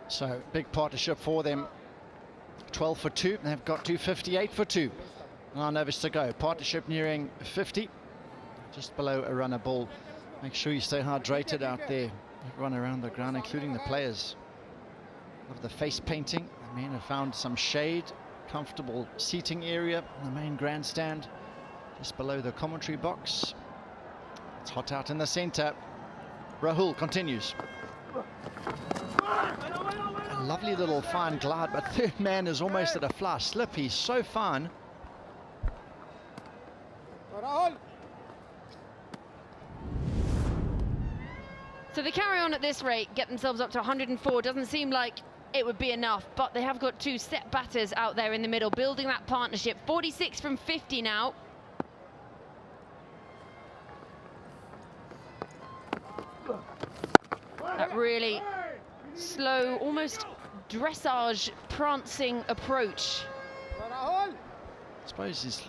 [SPEAKER 7] So big partnership for them. 12 for 2. They've got to 58 for 2. 9 overs to go. Partnership nearing 50. Just below a runner ball. Make sure you stay hydrated out there. Run around the ground, including the players. Of the face painting. The men have found some shade. Comfortable seating area in the main grandstand. Just below the commentary box. It's hot out in the center. Rahul continues. A lovely little fine glide, but third man is almost at a fly slip. He's so fine.
[SPEAKER 2] So they carry on at this rate, get themselves up to 104. Doesn't seem like it would be enough, but they have got 2 set batters out there in the middle, building that partnership. 46 from 50 now. That really slow, almost dressage, prancing approach.
[SPEAKER 7] I suppose his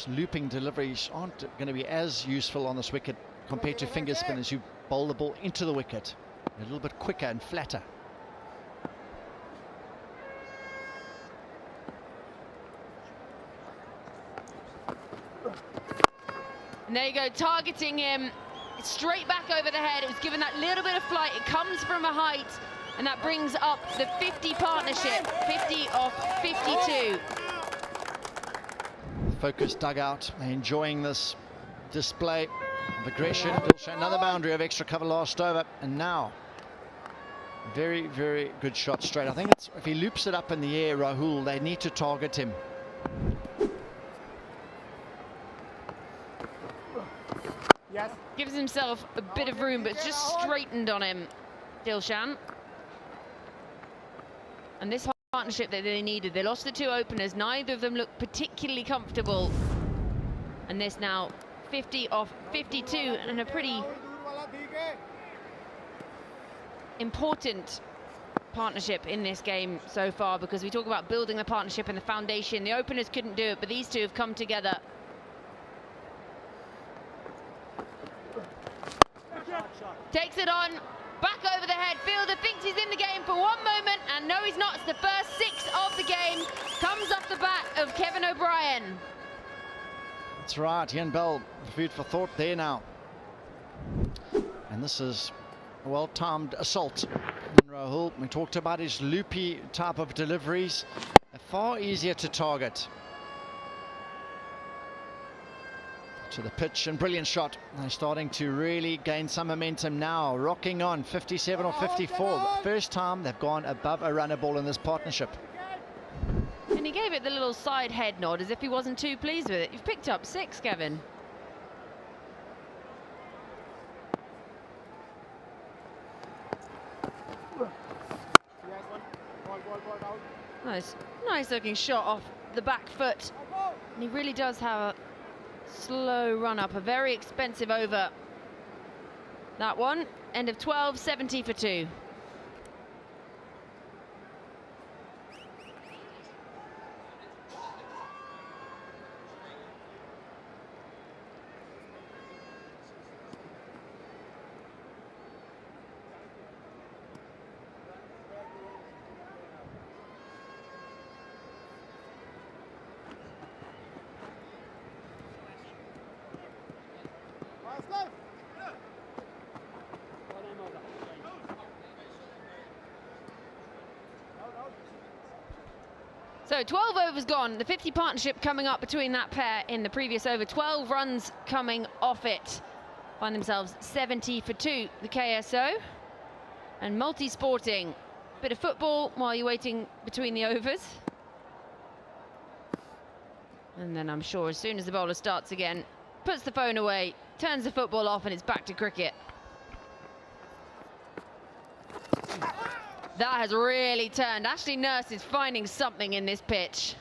[SPEAKER 7] looping deliveries aren't going to be as useful on this wicket compared to finger spin as you bowl the ball into the wicket. A little bit quicker and flatter.
[SPEAKER 2] And there you go, targeting him. Straight back over the head. It was given that little bit of flight. It comes from a height, and that brings up the 50 partnership. 50 off 52.
[SPEAKER 7] Focused dugout, enjoying this display of aggression. Another boundary of extra cover last over, and now very, very good shot straight. I think it's, if he loops it up in the air, Rahul, they need to target him.
[SPEAKER 3] Yes.
[SPEAKER 2] Gives himself a bit of room, but it's just straightened on him, Dilshan. And this partnership that they needed, they lost the 2 openers. Neither of them looked particularly comfortable. And this now 50 off 52, and a pretty important partnership in this game so far, because we talk about building the partnership and the foundation. The openers couldn't do it, but these 2 have come together. Takes it on, back over the head. Fielder thinks he's in the game for one moment, and no, he's not. It's the first 6 of the game. Comes off the bat of Kevin O'Brien.
[SPEAKER 7] That's right, Ian Bell, food for thought there now. And this is a well-timed assault. Rahul, we talked about his loopy type of deliveries. Far easier to target. To the pitch, and brilliant shot. They're starting to really gain some momentum now, rocking on 57 or 54. First time they've gone above a runner ball in this partnership.
[SPEAKER 2] And he gave it the little side head nod as if he wasn't too pleased with it. You've picked up 6, Kevin. Nice looking shot off the back foot. And he really does have a slow run up, a very expensive over. That one, end of 12, 70 for 2. So 12 overs gone, the 50 partnership coming up between that pair in the previous over. 12 runs coming off it. Find themselves 70 for 2, the KSO. And multi-sporting, bit of football while you're waiting between the overs. And then I'm sure as soon as the bowler starts again, puts the phone away, turns the football off, and it's back to cricket. That has really turned. Ashley Nurse is finding something in this pitch.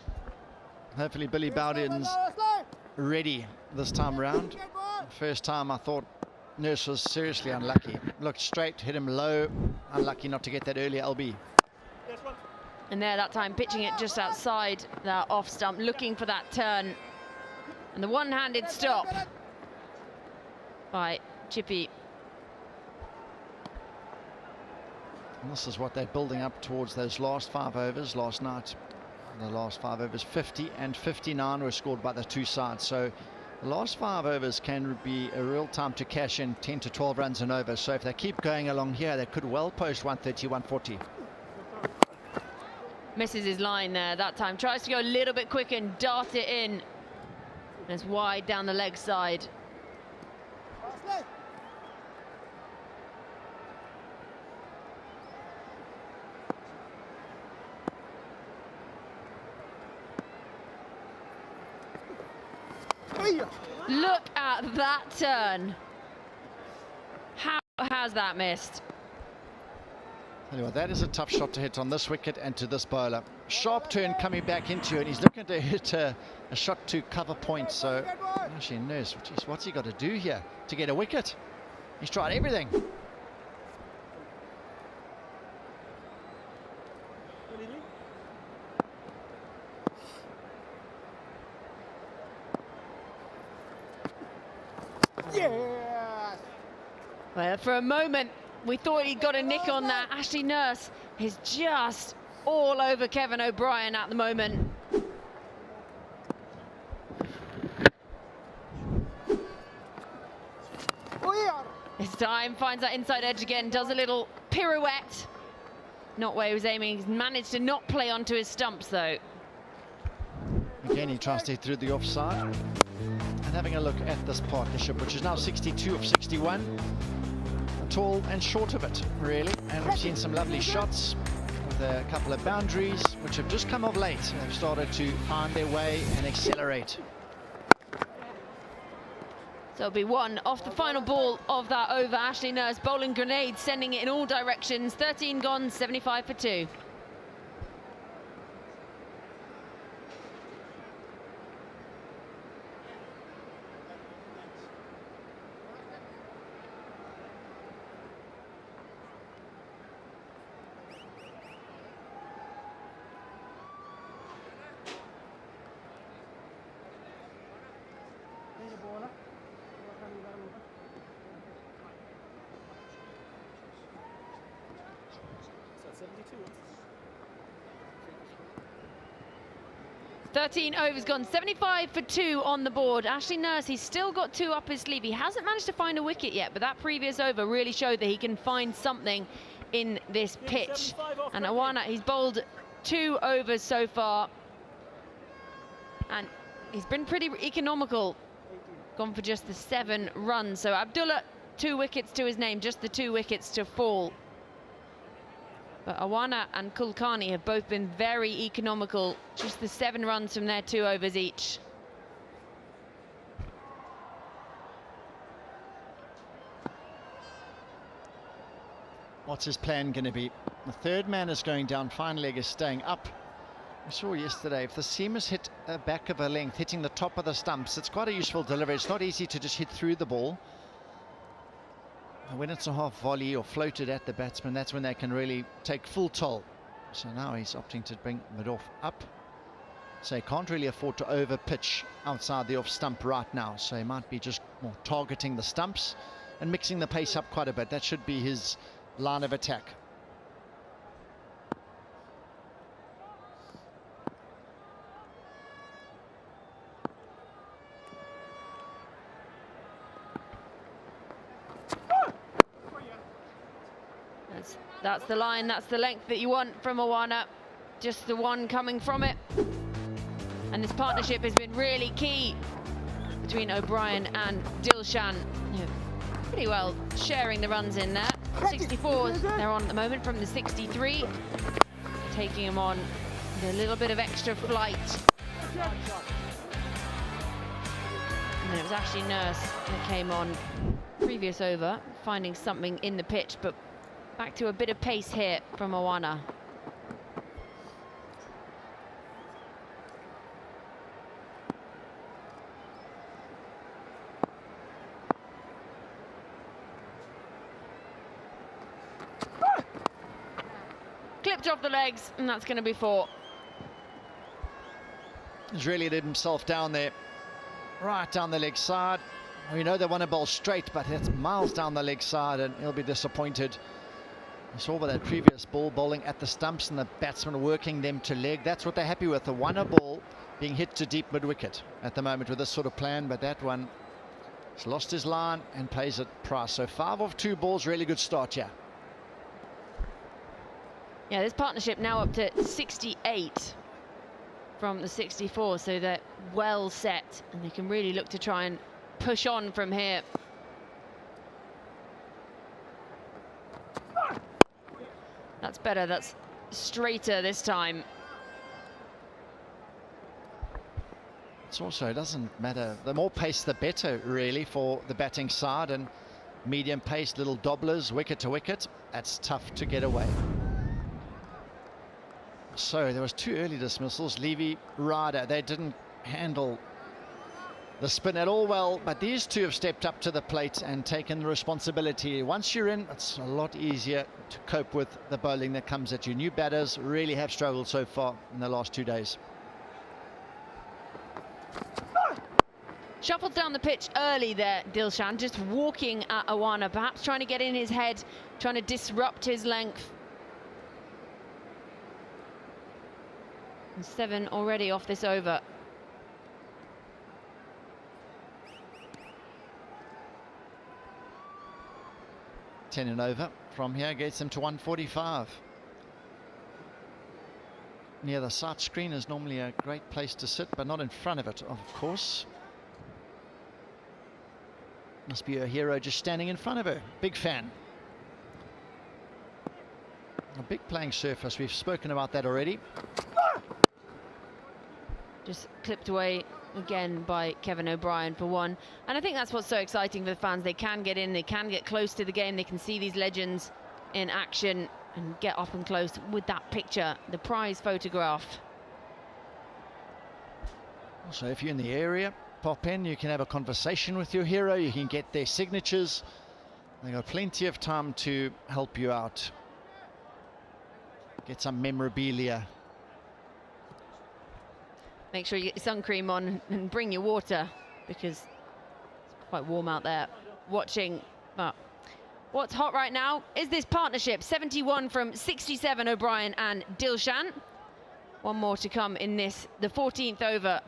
[SPEAKER 7] Hopefully Billy Bowden's ready this time round. First time I thought Nurse was seriously unlucky. Looked straight, hit him low. Unlucky not to get that early LB.
[SPEAKER 2] And there that time pitching it just outside the off stump, looking for that turn. And the one-handed stop by Chippy.
[SPEAKER 7] And this is what they're building up towards those last 5 overs. Last night, the last 5 overs, 50 and 59 were scored by the two sides. So the last 5 overs can be a real time to cash in 10 to 12 runs and over. So if they keep going along here, they could well post 130, 140.
[SPEAKER 2] Misses his line there that time. Tries to go a little bit quick and dart it in. And it's wide down the leg side. Look at that turn. How has that missed?
[SPEAKER 7] Tell you what, that is a tough shot to hit on this wicket and to this bowler. Sharp turn coming back into it. He's looking to hit a shot to cover point. So actually, Nurse, geez, what's he got to do here to get a wicket? He's tried everything.
[SPEAKER 3] Yes!
[SPEAKER 2] Well, for a moment, we thought he'd got a nick on that. Ashley Nurse is just all over Kevin O'Brien at the moment. This time finds that inside edge again, does a little pirouette. Not where he was aiming. He's managed to not play onto his stumps though.
[SPEAKER 7] Again, he tries to hit through the offside. And having a look at this partnership, which is now 62 of 61. Tall and short of it, really. And we've seen some lovely shots with a couple of boundaries, which have just come of late. They've started to find their way and accelerate.
[SPEAKER 2] So it'll be one off the final ball of that over. Ashley Nurse bowling grenades, sending it in all directions. 13 gone, 75 for 2.
[SPEAKER 3] That's 72.
[SPEAKER 2] 13 overs gone, 75 for 2 on the board. Ashley Nurse, he's still got 2 up his sleeve. He hasn't managed to find a wicket yet, but that previous over really showed that he can find something in this pitch. And Awana, he's bowled 2 overs so far. And he's been pretty economical. Gone for just the 7 runs. So Abdulla, 2 wickets to his name, just the 2 wickets to fall. But Awana and Kulkarni have both been very economical, just the 7 runs from their 2 overs each.
[SPEAKER 7] What's his plan going to be? The third man is going down, final leg is staying up. We saw yesterday, if the seam is hit back of a length, hitting the top of the stumps, it's quite a useful delivery. It's not easy to just hit through the ball. And when it's a half volley or floated at the batsman, that's when they can really take full toll. So now he's opting to bring mid-off up. So he can't really afford to over pitch outside the off stump right now. So he might be just more targeting the stumps and mixing the pace up quite a bit. That should be his line of attack.
[SPEAKER 2] That's the line, that's the length that you want from Awana. Just the one coming from it. And this partnership has been really key between O'Brien and Dilshan. Pretty well sharing the runs in there. 64s they're on at the moment from the 63. Taking them on with a little bit of extra flight. And then it was actually Nurse that came on previous over, finding something in the pitch, but back to a bit of pace here from Awana. Clipped off the legs, and that's going to be 4.
[SPEAKER 7] He's really let himself down there, right down the leg side. We know they want to bowl straight, but it's miles down the leg side, and he'll be disappointed. You saw with that previous ball bowling at the stumps and the batsman working them to leg. That's what they're happy with, the one ball being hit to deep mid-wicket at the moment with this sort of plan, but that one has lost his line and pays it price. So 5 of 2 balls, really good start here.
[SPEAKER 2] Yeah, this partnership now up to 68 from the 64, so they're well set and they can really look to try and push on from here. That's better, that's straighter this time.
[SPEAKER 7] It also doesn't matter, the more pace the better really for the batting side, and medium pace, little dobblers, wicket to wicket, that's tough to get away. So there was 2 early dismissals. Levy, Ryder, they didn't handle the spin at all well, but these 2 have stepped up to the plate and taken the responsibility. Once you're in, it's a lot easier to cope with the bowling that comes at you. New batters really have struggled so far in the last 2 days.
[SPEAKER 2] Shuffled down the pitch early there, Dilshan, just walking at Awana, perhaps trying to get in his head, trying to disrupt his length. And 7 already off this over.
[SPEAKER 7] Ten and over from here gets them to 145. Near the side screen is normally a great place to sit, but not in front of it, of course. Must be a hero just standing in front of her. Big fan. A big playing surface, we've spoken about that already.
[SPEAKER 2] Just clipped away again by Kevin O'Brien for 1. And I think that's what's so exciting for the fans. They can get in, they can get close to the game, they can see these legends in action and get up and close with that picture, the prize photograph.
[SPEAKER 7] So if you're in the area, pop in, you can have a conversation with your hero, you can get their signatures. They've got plenty of time to help you out. Get some memorabilia.
[SPEAKER 2] Make sure you get your sun cream on and bring your water, because it's quite warm out there watching. But what's hot right now is this partnership. 71 from 67, O'Brien and Dilshan. 1 more to come in this, the 14th over.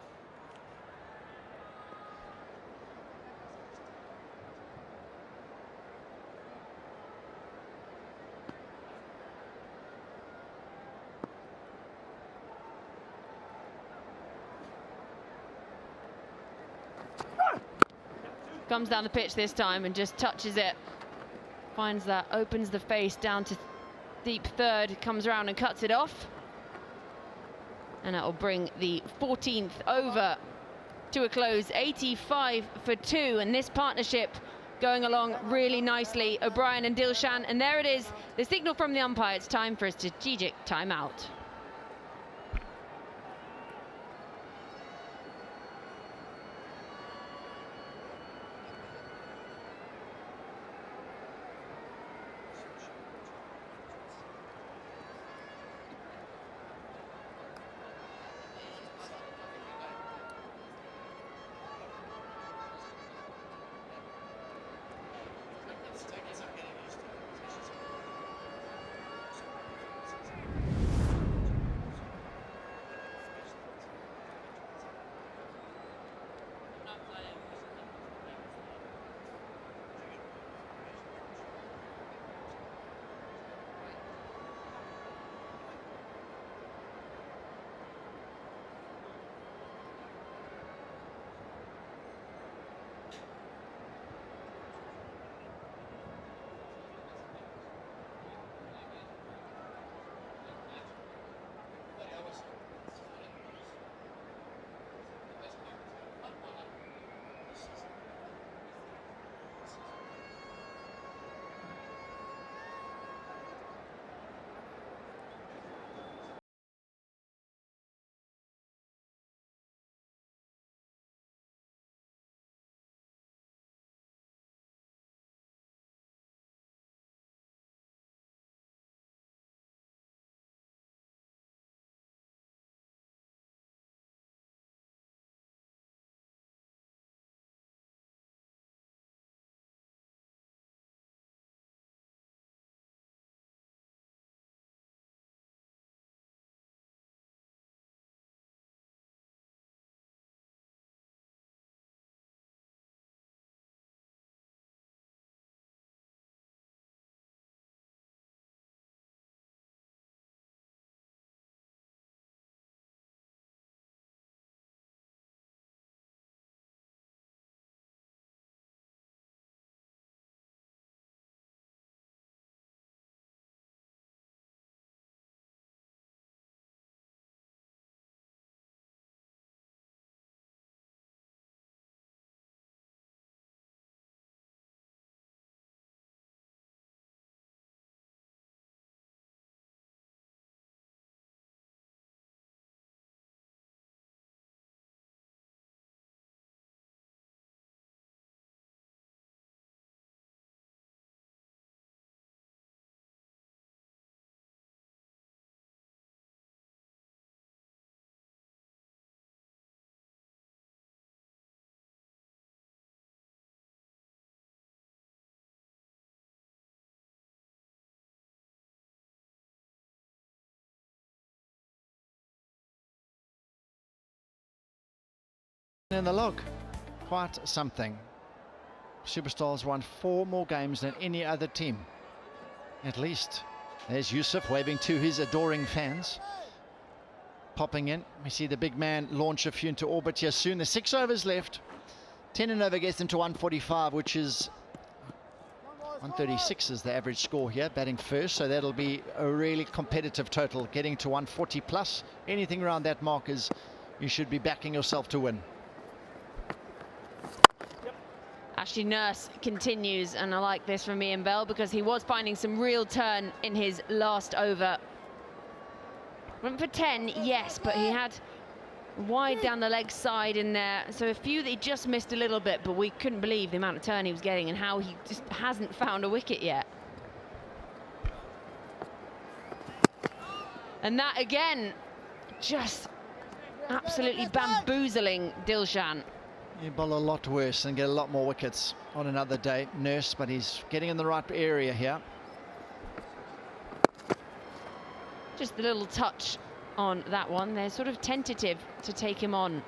[SPEAKER 2] Comes down the pitch this time and just touches it. Finds that, opens the face down to deep third comes around and cuts it off. And that will bring the 14th over to a close, 85 for 2. And this partnership going along really nicely, O'Brien and Dilshan. And there it is, the signal from the umpire. It's time for a strategic timeout.
[SPEAKER 7] In the log, quite something. Superstars won 4 more games than any other team, at least. There's Yusuf waving to his adoring fans. Popping in, we see the big man launch a few into orbit here soon. There's 6 overs left. 10 and over gets them to 145, which is 136 is the average score here, batting first, so that'll be a really competitive total, getting to 140 plus. Anything around that mark is you should be backing yourself to win.
[SPEAKER 2] Ashley Nurse continues, and I like this from Ian Bell because he was finding some real turn in his last over. Went for 10, yes, but he had wide down the leg side in there, so a few that he just missed a little bit, but we couldn't believe the amount of turn he was getting and how he just hasn't found a wicket yet. And that again, just absolutely bamboozling Dilshan.
[SPEAKER 7] You bowl a lot worse and get a lot more wickets on another day, Nurse, but he's getting in the right area here.
[SPEAKER 2] Just a little touch on that one. They're sort of tentative to take him on.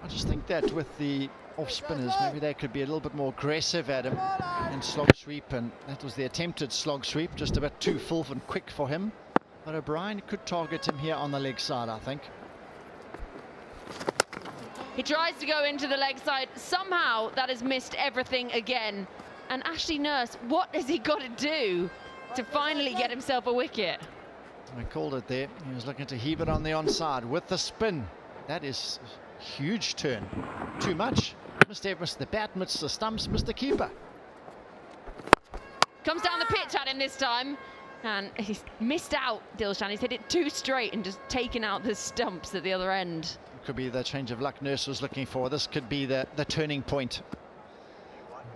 [SPEAKER 7] I just think that with the off spinners, maybe they could be a little bit more aggressive at him and slog sweep, and that was the attempted slog sweep, just a bit too full and quick for him. But O'Brien could target him here on the leg side, I think.
[SPEAKER 2] He tries to go into the leg side. Somehow that has missed everything again. And Ashley Nurse, what has he got to do? to finally get himself a wicket.
[SPEAKER 7] I called it there. He was looking to heave it on the onside with the spin. That is a huge turn. Too much. Missed Edwarks the bat, missed the stumps, missed the keeper.
[SPEAKER 2] Comes down the pitch at him this time. And he's missed out, Dilshan. He's hit it too straight and just taken out the stumps at the other end.
[SPEAKER 7] Could be the change of luck Nurse was looking for. This could be the turning point.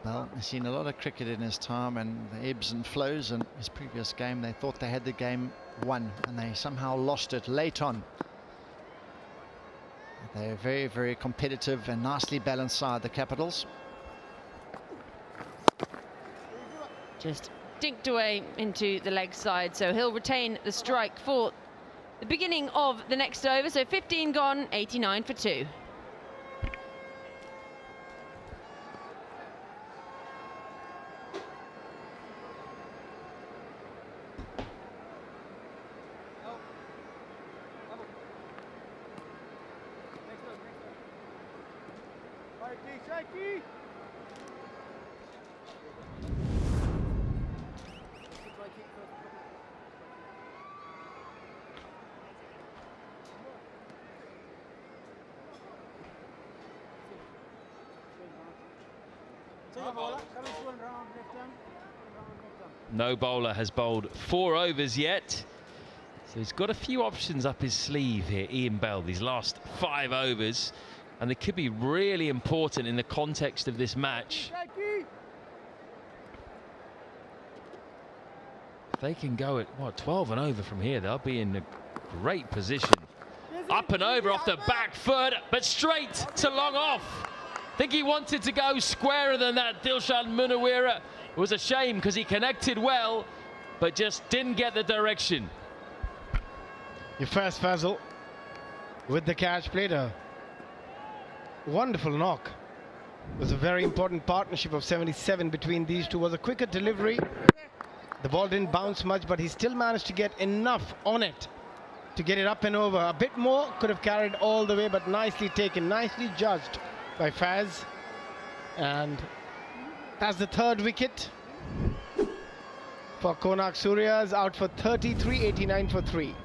[SPEAKER 7] Well, he's seen a lot of cricket in his time and the ebbs and flows. In his previous game, they thought they had the game won and they somehow lost it late on. They're very, very competitive and nicely balanced side, the Capitals.
[SPEAKER 2] Just dinked away into the leg side, so he'll retain the strike for the beginning of the next over. So 15 gone, 89 for 2.
[SPEAKER 3] Shaky.
[SPEAKER 5] No bowler has bowled 4 overs yet. So he's got a few options up his sleeve here, Ian Bell, these last 5 overs. And they could be really important in the context of this match. If they can go at, what, 12 and over from here, they'll be in a great position. Up and over off the back foot, but straight to long off. I think he wanted to go squarer than that, Dilshan Munawira. It was a shame because he connected well, but just didn't get the direction.
[SPEAKER 1] Your first Fazal with the catch, played a wonderful knock. It was a very important partnership of 77 between these two. It was a quicker delivery. The ball didn't bounce much, but he still managed to get enough on it to get it up and over. A bit more, could have carried all the way, but nicely taken, nicely judged by Faiz. And that's the 3rd wicket for Konark. Suryas out for 33, 89 for 3.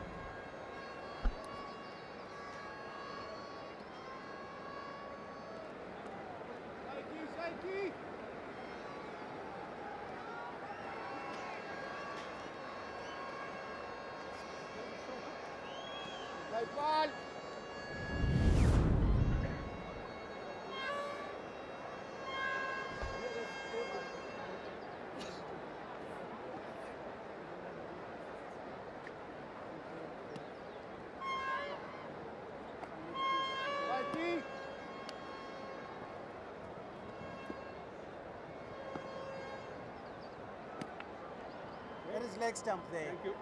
[SPEAKER 4] Where is leg stump there?
[SPEAKER 3] Thank you.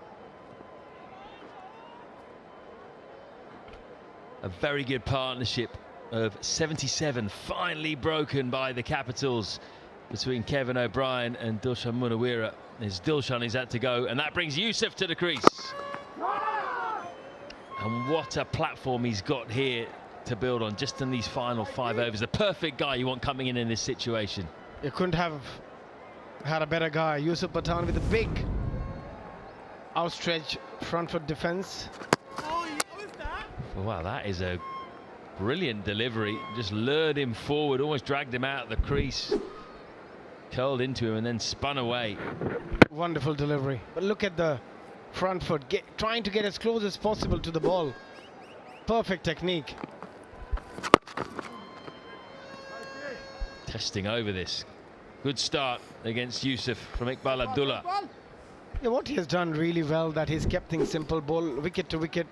[SPEAKER 5] A very good partnership of 77 finally broken by the Capitals between Kevin O'Brien and Dilshan Munawira. As Dilshan is had to go, and that brings Yusuf to the crease. And what a platform he's got here to build on just in these final 5 overs. The perfect guy you want coming in this situation.
[SPEAKER 1] You couldn't have had a better guy. Yusuf Pathan with a big outstretched front foot defense.
[SPEAKER 5] Oh, wow, that is a brilliant delivery. Just lured him forward, almost dragged him out of the crease, curled into him and then spun away.
[SPEAKER 1] Wonderful delivery. But look at the front foot, trying to get as close as possible to the ball. Perfect technique.
[SPEAKER 5] Testing over this. Good start against Yusuf from Iqbal Abdulla.
[SPEAKER 1] Yeah, what he has done really well, that he's kept things simple, ball wicket to wicket.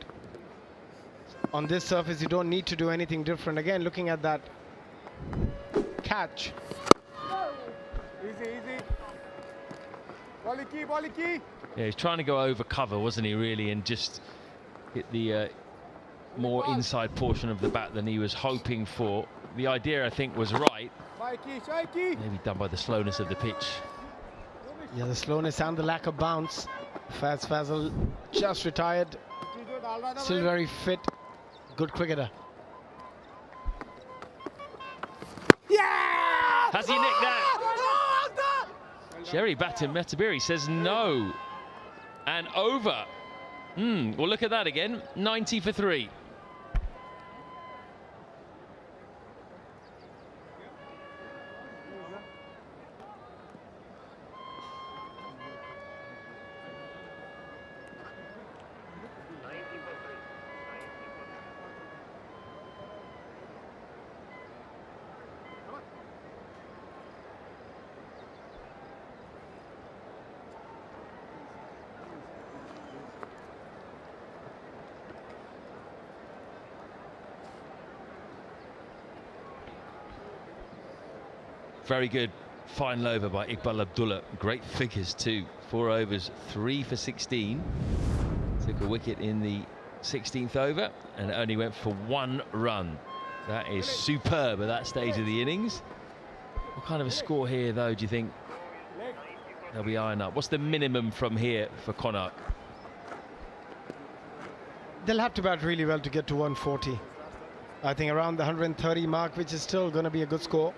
[SPEAKER 1] On this surface, you don't need to do anything different. Again, looking at that catch.
[SPEAKER 3] Easy, easy. Bolly key.
[SPEAKER 5] Yeah, he's trying to go over cover, wasn't he, really, and just hit the more inside portion of the bat than he was hoping for. The idea, I think, was right.
[SPEAKER 3] Shaky.
[SPEAKER 5] Maybe done by the slowness of the pitch.
[SPEAKER 1] Yeah, the slowness and the lack of bounce. Fazal just retired, still very fit, good cricketer.
[SPEAKER 3] Yeah!
[SPEAKER 5] Has he nicked that? Jerry Batten Metabiri says no. and over. Well, look at that again. 90 for 3. Very good final over by Iqbal Abdulla. Great figures too. 4 overs, 3 for 16. Took a wicket in the 16th over and only went for 1 run. That is superb at that stage of the innings. What kind of a score here though do you think they'll be eyeing up? What's the minimum from here for Konark?
[SPEAKER 1] They'll have to bat really well to get to 140. I think around the 130 mark, which is still going to be a good score.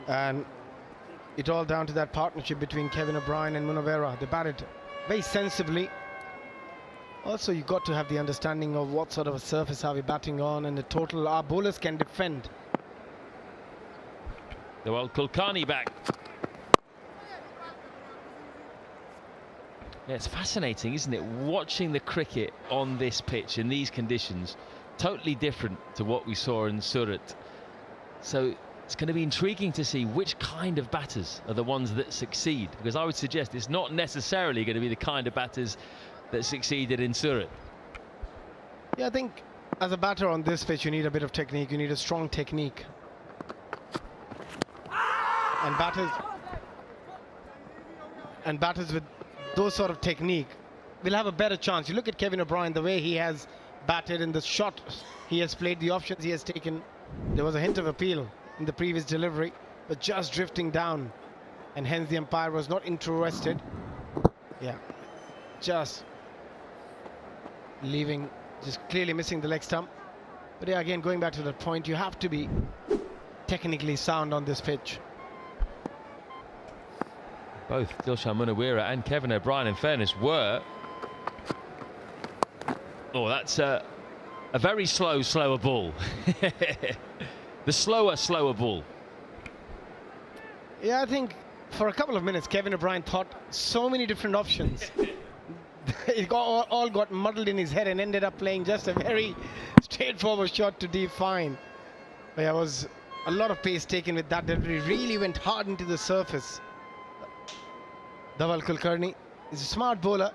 [SPEAKER 1] And it all down to that partnership between Kevin O'Brien and Munawara. They batted very sensibly. Also, you've got to have the understanding of what sort of a surface are we batting on, and the total our bowlers can defend.
[SPEAKER 5] Well, Kulkarni back. Yeah, it's fascinating, isn't it? Watching the cricket on this pitch in these conditions, totally different to what we saw in Surat. So it's going to be intriguing to see which kind of batters are the ones that succeed, because I would suggest it's not necessarily going to be the kind of batters that succeeded in Surat.
[SPEAKER 1] Yeah, I think as a batter on this pitch, you need a bit of technique. You need a strong technique. And batters with those sort of technique will have a better chance. You look at Kevin O'Brien, the way he has batted in the shot he has played, the options he has taken. There was a hint of appeal in the previous delivery, but just drifting down, and hence the umpire was not interested. Yeah, just leaving, just clearly missing the leg stump. But yeah, again, going back to that point, you have to be technically sound on this pitch.
[SPEAKER 5] Both Dilshan Munawara and Kevin O'Brien, in fairness, were. Oh, that's a very slower ball. The slower ball.
[SPEAKER 1] Yeah, I think for a couple of minutes, Kevin O'Brien thought so many different options. It all got muddled in his head and ended up playing just a very straightforward shot to deep fine. There was a lot of pace taken with that delivery. Really went hard into the surface. Dhawal Kulkarni is a smart bowler.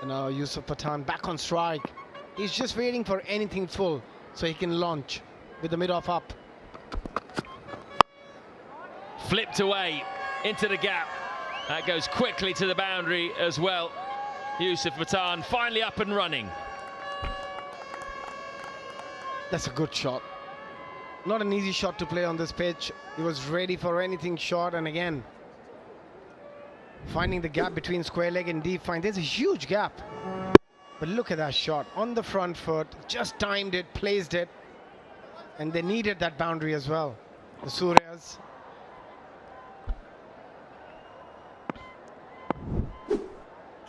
[SPEAKER 1] And now Yusuf Pathan back on strike. He's just waiting for anything full so he can launch with the mid-off up.
[SPEAKER 5] Flipped away into the gap. That goes quickly to the boundary as well. Yusuf Pathan finally up and running.
[SPEAKER 1] That's a good shot. Not an easy shot to play on this pitch. He was ready for anything short, and again, finding the gap between square leg and deep fine. There's a huge gap. But look at that shot on the front foot. Just timed it, placed it. And they needed that boundary as well. The Suryas.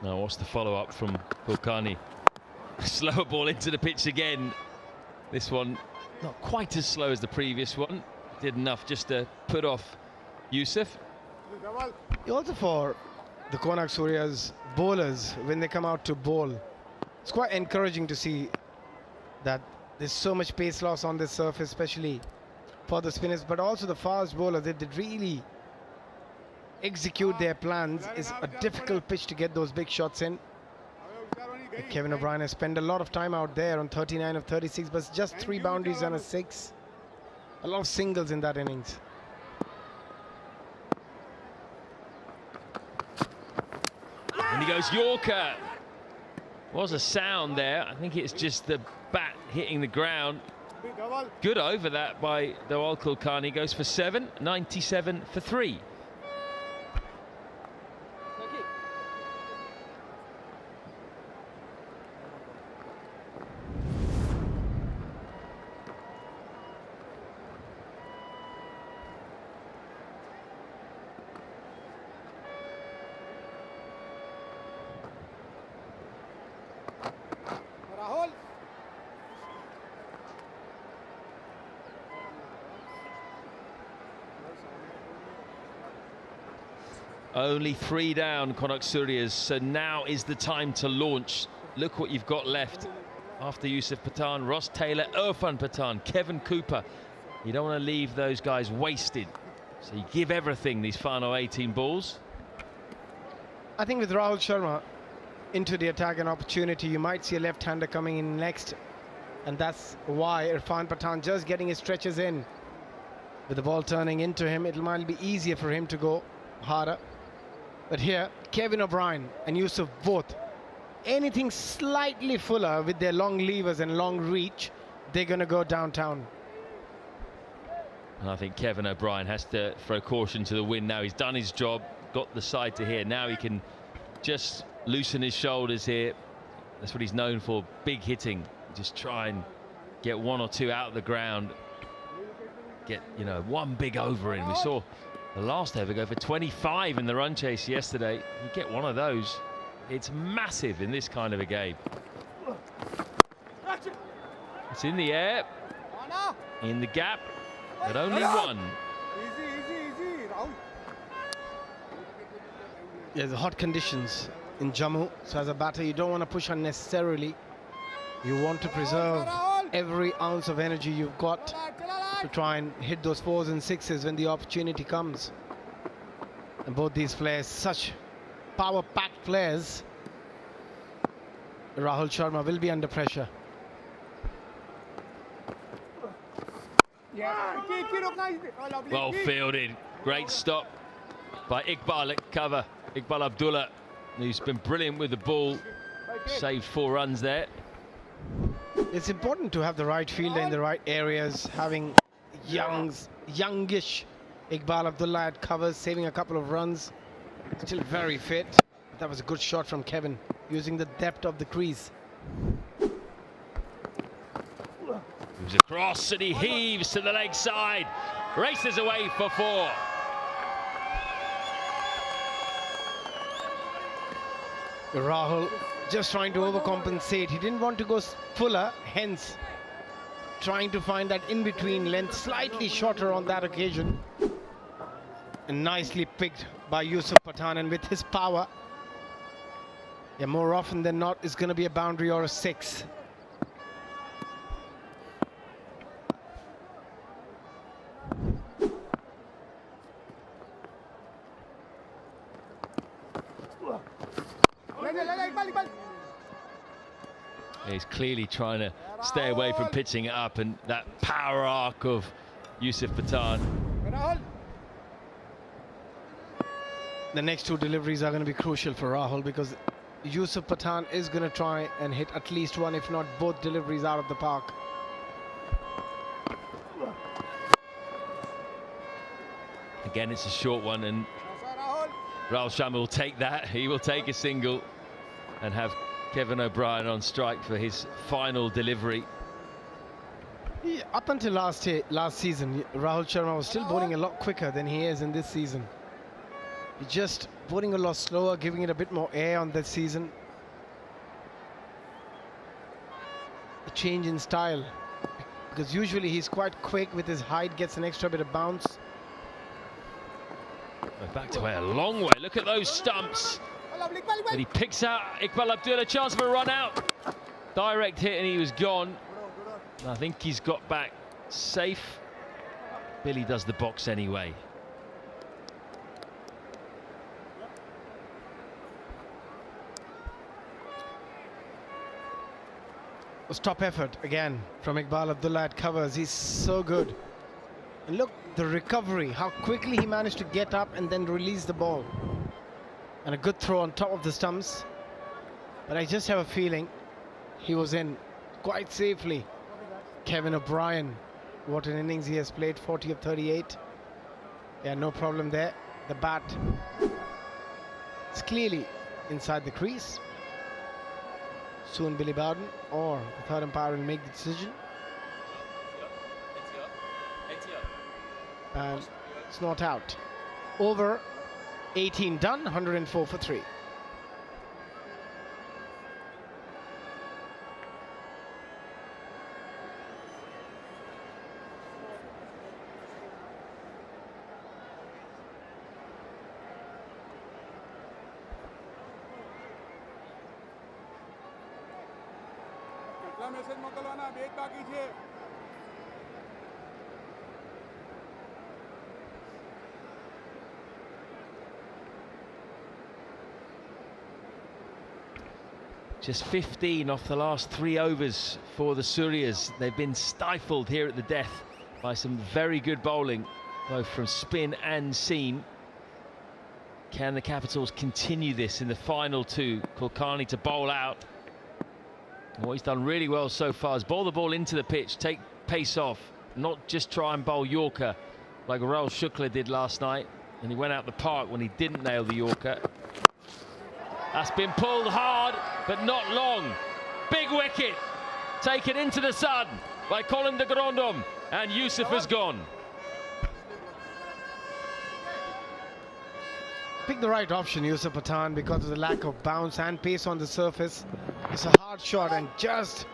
[SPEAKER 5] Now, what's the follow-up from Kulkarni? Slower ball into the pitch again. This one not quite as slow as the previous one. Did enough just to put off Yusuf.
[SPEAKER 1] Also for the Konark Suryas bowlers, when they come out to bowl, it's quite encouraging to see that there's so much pace loss on this surface, especially for the spinners, but also the fast bowlers. They did really execute their plans. It's a difficult pitch to get those big shots in. But Kevin O'Brien has spent a lot of time out there on 39 of 36, but just 3 boundaries and a 6. A lot of singles in that innings.
[SPEAKER 5] And he goes Yorker. Was a sound there. I think it's just the bat hitting the ground. Good over that by Dhawal Kulkarni. Goes for 7, 97 for 3. Only 3 down, Konark Suryas, so now is the time to launch. Look what you've got left after Yusuf Pathan, Ross Taylor, Irfan Pathan, Kevin Cooper. You don't want to leave those guys wasted, so you give everything these final 18 balls.
[SPEAKER 1] I think with Rahul Sharma into the attack and opportunity, you might see a left-hander coming in next, and that's why Irfan Pathan just getting his stretches in. With the ball turning into him, it might be easier for him to go harder. But here, Kevin O'Brien and Yusuf both, anything slightly fuller with their long levers and long reach, they're going to go downtown.
[SPEAKER 5] And I think Kevin O'Brien has to throw caution to the wind now. He's done his job, got the side to here. Now he can just loosen his shoulders here. That's what he's known for, big hitting. Just try and get 1 or 2 out of the ground. Get, you know, 1 big over in. We saw the last over go for 25 in the run chase yesterday. You get 1 of those, it's massive in this kind of a game. It's in the air, in the gap, but only 1.
[SPEAKER 3] Easy, Rahul.
[SPEAKER 1] There's hot conditions in Jammu, so as a batter you don't want to push unnecessarily. You want to preserve every ounce of energy you've got to try and hit those 4s and 6s when the opportunity comes. And both these players, such power-packed players. Rahul Sharma will be under pressure.
[SPEAKER 5] Well fielded, great stop by Iqbal at cover. Iqbal Abdulla, who's been brilliant with the ball, saved 4 runs there.
[SPEAKER 1] It's important to have the right fielder in the right areas. Having youngish Iqbal Abdulla at covers, saving a couple of runs. Still very fit. That was a good shot from Kevin, using the depth of the crease.
[SPEAKER 5] Moves across and he heaves to the leg side. Races away for 4.
[SPEAKER 1] Rahul just trying to overcompensate. He didn't want to go fuller, hence trying to find that in-between length, slightly shorter on that occasion. And nicely picked by Yusuf Pathan, and with his power, yeah, more often than not, it's going to be a boundary or a 6.
[SPEAKER 5] He's clearly trying to stay away from pitching it up, and that power arc of Yusuf Pathan.
[SPEAKER 1] The next 2 deliveries are going to be crucial for Rahul, because Yusuf Pathan is going to try and hit at least 1, if not both deliveries out of the park.
[SPEAKER 5] Again, it's a short one, and Rahul Sharma will take that. He will take a single and have Kevin O'Brien on strike for his final delivery.
[SPEAKER 1] Yeah, up until last season, Rahul Sharma was still bowling a lot quicker than he is in this season. He's just bowling a lot slower, giving it a bit more air on this season. A change in style, because usually he's quite quick with his height, gets an extra bit of bounce.
[SPEAKER 5] We're back to a long way. Look at those stumps. But he picks out Iqbal Abdulla, chance of a run out. Direct hit and he was gone. I think he's got back safe. Billy does the box anyway.
[SPEAKER 1] A top effort again from Iqbal Abdulla at covers. He's so good. And look, the recovery, how quickly he managed to get up and then release the ball. And a good throw on top of the stumps. But I just have a feeling he was in quite safely. Kevin O'Brien, what an innings he has played, 40 of 38. Yeah, no problem there. The bat is clearly inside the crease. Soon Billy Bowden or the third umpire will make the decision. And it's not out. Over 18 done, 104 for 3.
[SPEAKER 5] Just 15 off the last 3 overs for the Suryas. They've been stifled here at the death by some very good bowling, both from spin and seam. Can the Capitals continue this in the final 2? Kulkarni to bowl out. What he's done really well so far is bowl the ball into the pitch, take pace off, not just try and bowl Yorker like Rahul Shukla did last night. And he went out the park when he didn't nail the Yorker. That's been pulled hard, but not long. Big wicket, taken into the sun by Colin de Grandhomme, and Yusuf has gone.
[SPEAKER 1] Pick the right option, Yusuf Pathan, because of the lack of bounce and pace on the surface. It's a hard shot and just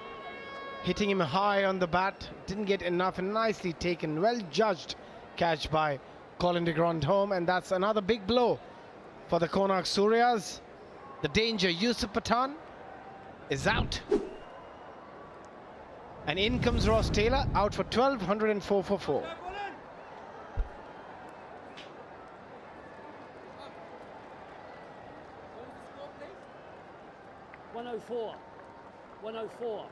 [SPEAKER 1] hitting him high on the bat. Didn't get enough, and nicely taken, well judged catch by Colin de Grandhomme, and that's another big blow for the Konark Suryas. The danger, Yusuf Pathan is out. And in comes Ross Taylor, out for 12, 104 for 4.
[SPEAKER 3] 104. 104.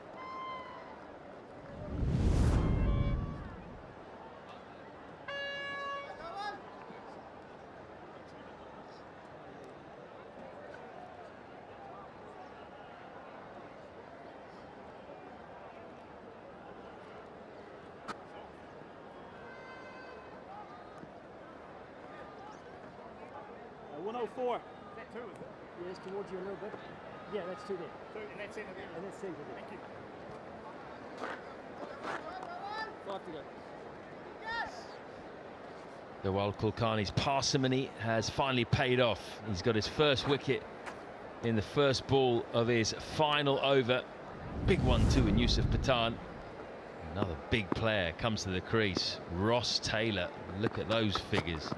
[SPEAKER 3] Four. Is that 2, is it? Yeah, it's towards you a little bit. Yeah, that's 2 there. 2, and that's in there. And that's centre there. Thank you. 5 to go.
[SPEAKER 5] Dhawal Kulkarni's parsimony has finally paid off. He's got his first wicket in the first ball of his final over. Big one too in Yusuf Pathan. Another big player comes to the crease. Ross Taylor. Look at those figures.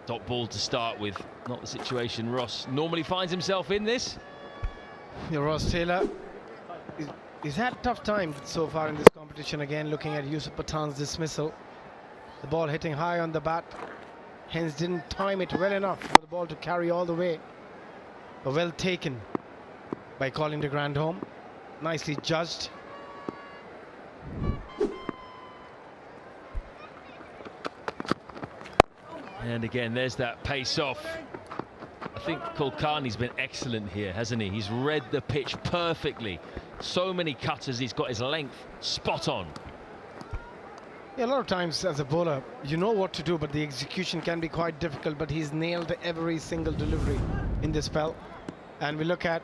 [SPEAKER 5] Dot ball to start with, not the situation Ross normally finds himself in this.
[SPEAKER 1] Yeah, Ross Taylor, he's had a tough time so far in this competition. Again, looking at Yusuf Pathan's dismissal. The ball hitting high on the bat, hence didn't time it well enough for the ball to carry all the way. But well taken by Colin de Grandhomme, nicely judged.
[SPEAKER 5] And again, there's that pace off. I think Kulkarni's been excellent here, hasn't he? He's read the pitch perfectly. So many cutters, he's got his length spot on.
[SPEAKER 1] Yeah, a lot of times as a bowler, you know what to do, but the execution can be quite difficult. But he's nailed every single delivery in this spell. And we look at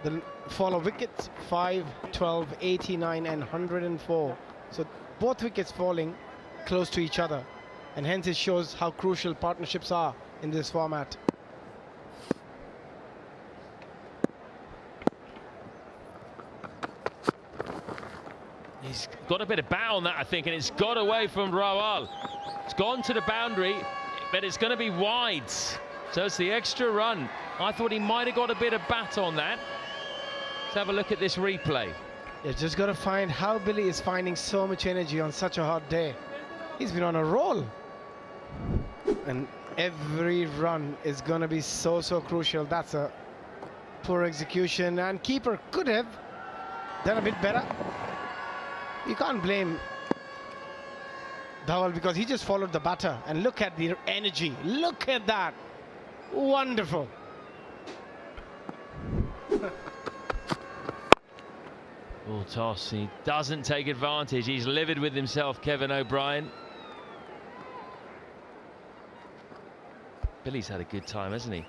[SPEAKER 1] the fall of wickets, 5, 12, 89 and 104. So both wickets falling close to each other. And hence it shows how crucial partnerships are in this format.
[SPEAKER 5] He's got a bit of bow on that, I think, and it's got away from Rawal. It's gone to the boundary, but it's going to be wide. So it's the extra run. I thought he might have got a bit of bat on that. Let's have a look at this replay.
[SPEAKER 1] You just got to find how Billy is finding so much energy on such a hot day. He's been on a roll. And every run is going to be so crucial. That's a poor execution, and keeper could have done a bit better. You can't blame Dhawal because he just followed the batter, and look at the energy. Look at that. Wonderful.
[SPEAKER 5] Ball toss. He doesn't take advantage. He's livid with himself, Kevin O'Brien. Billy's had a good time, hasn't he?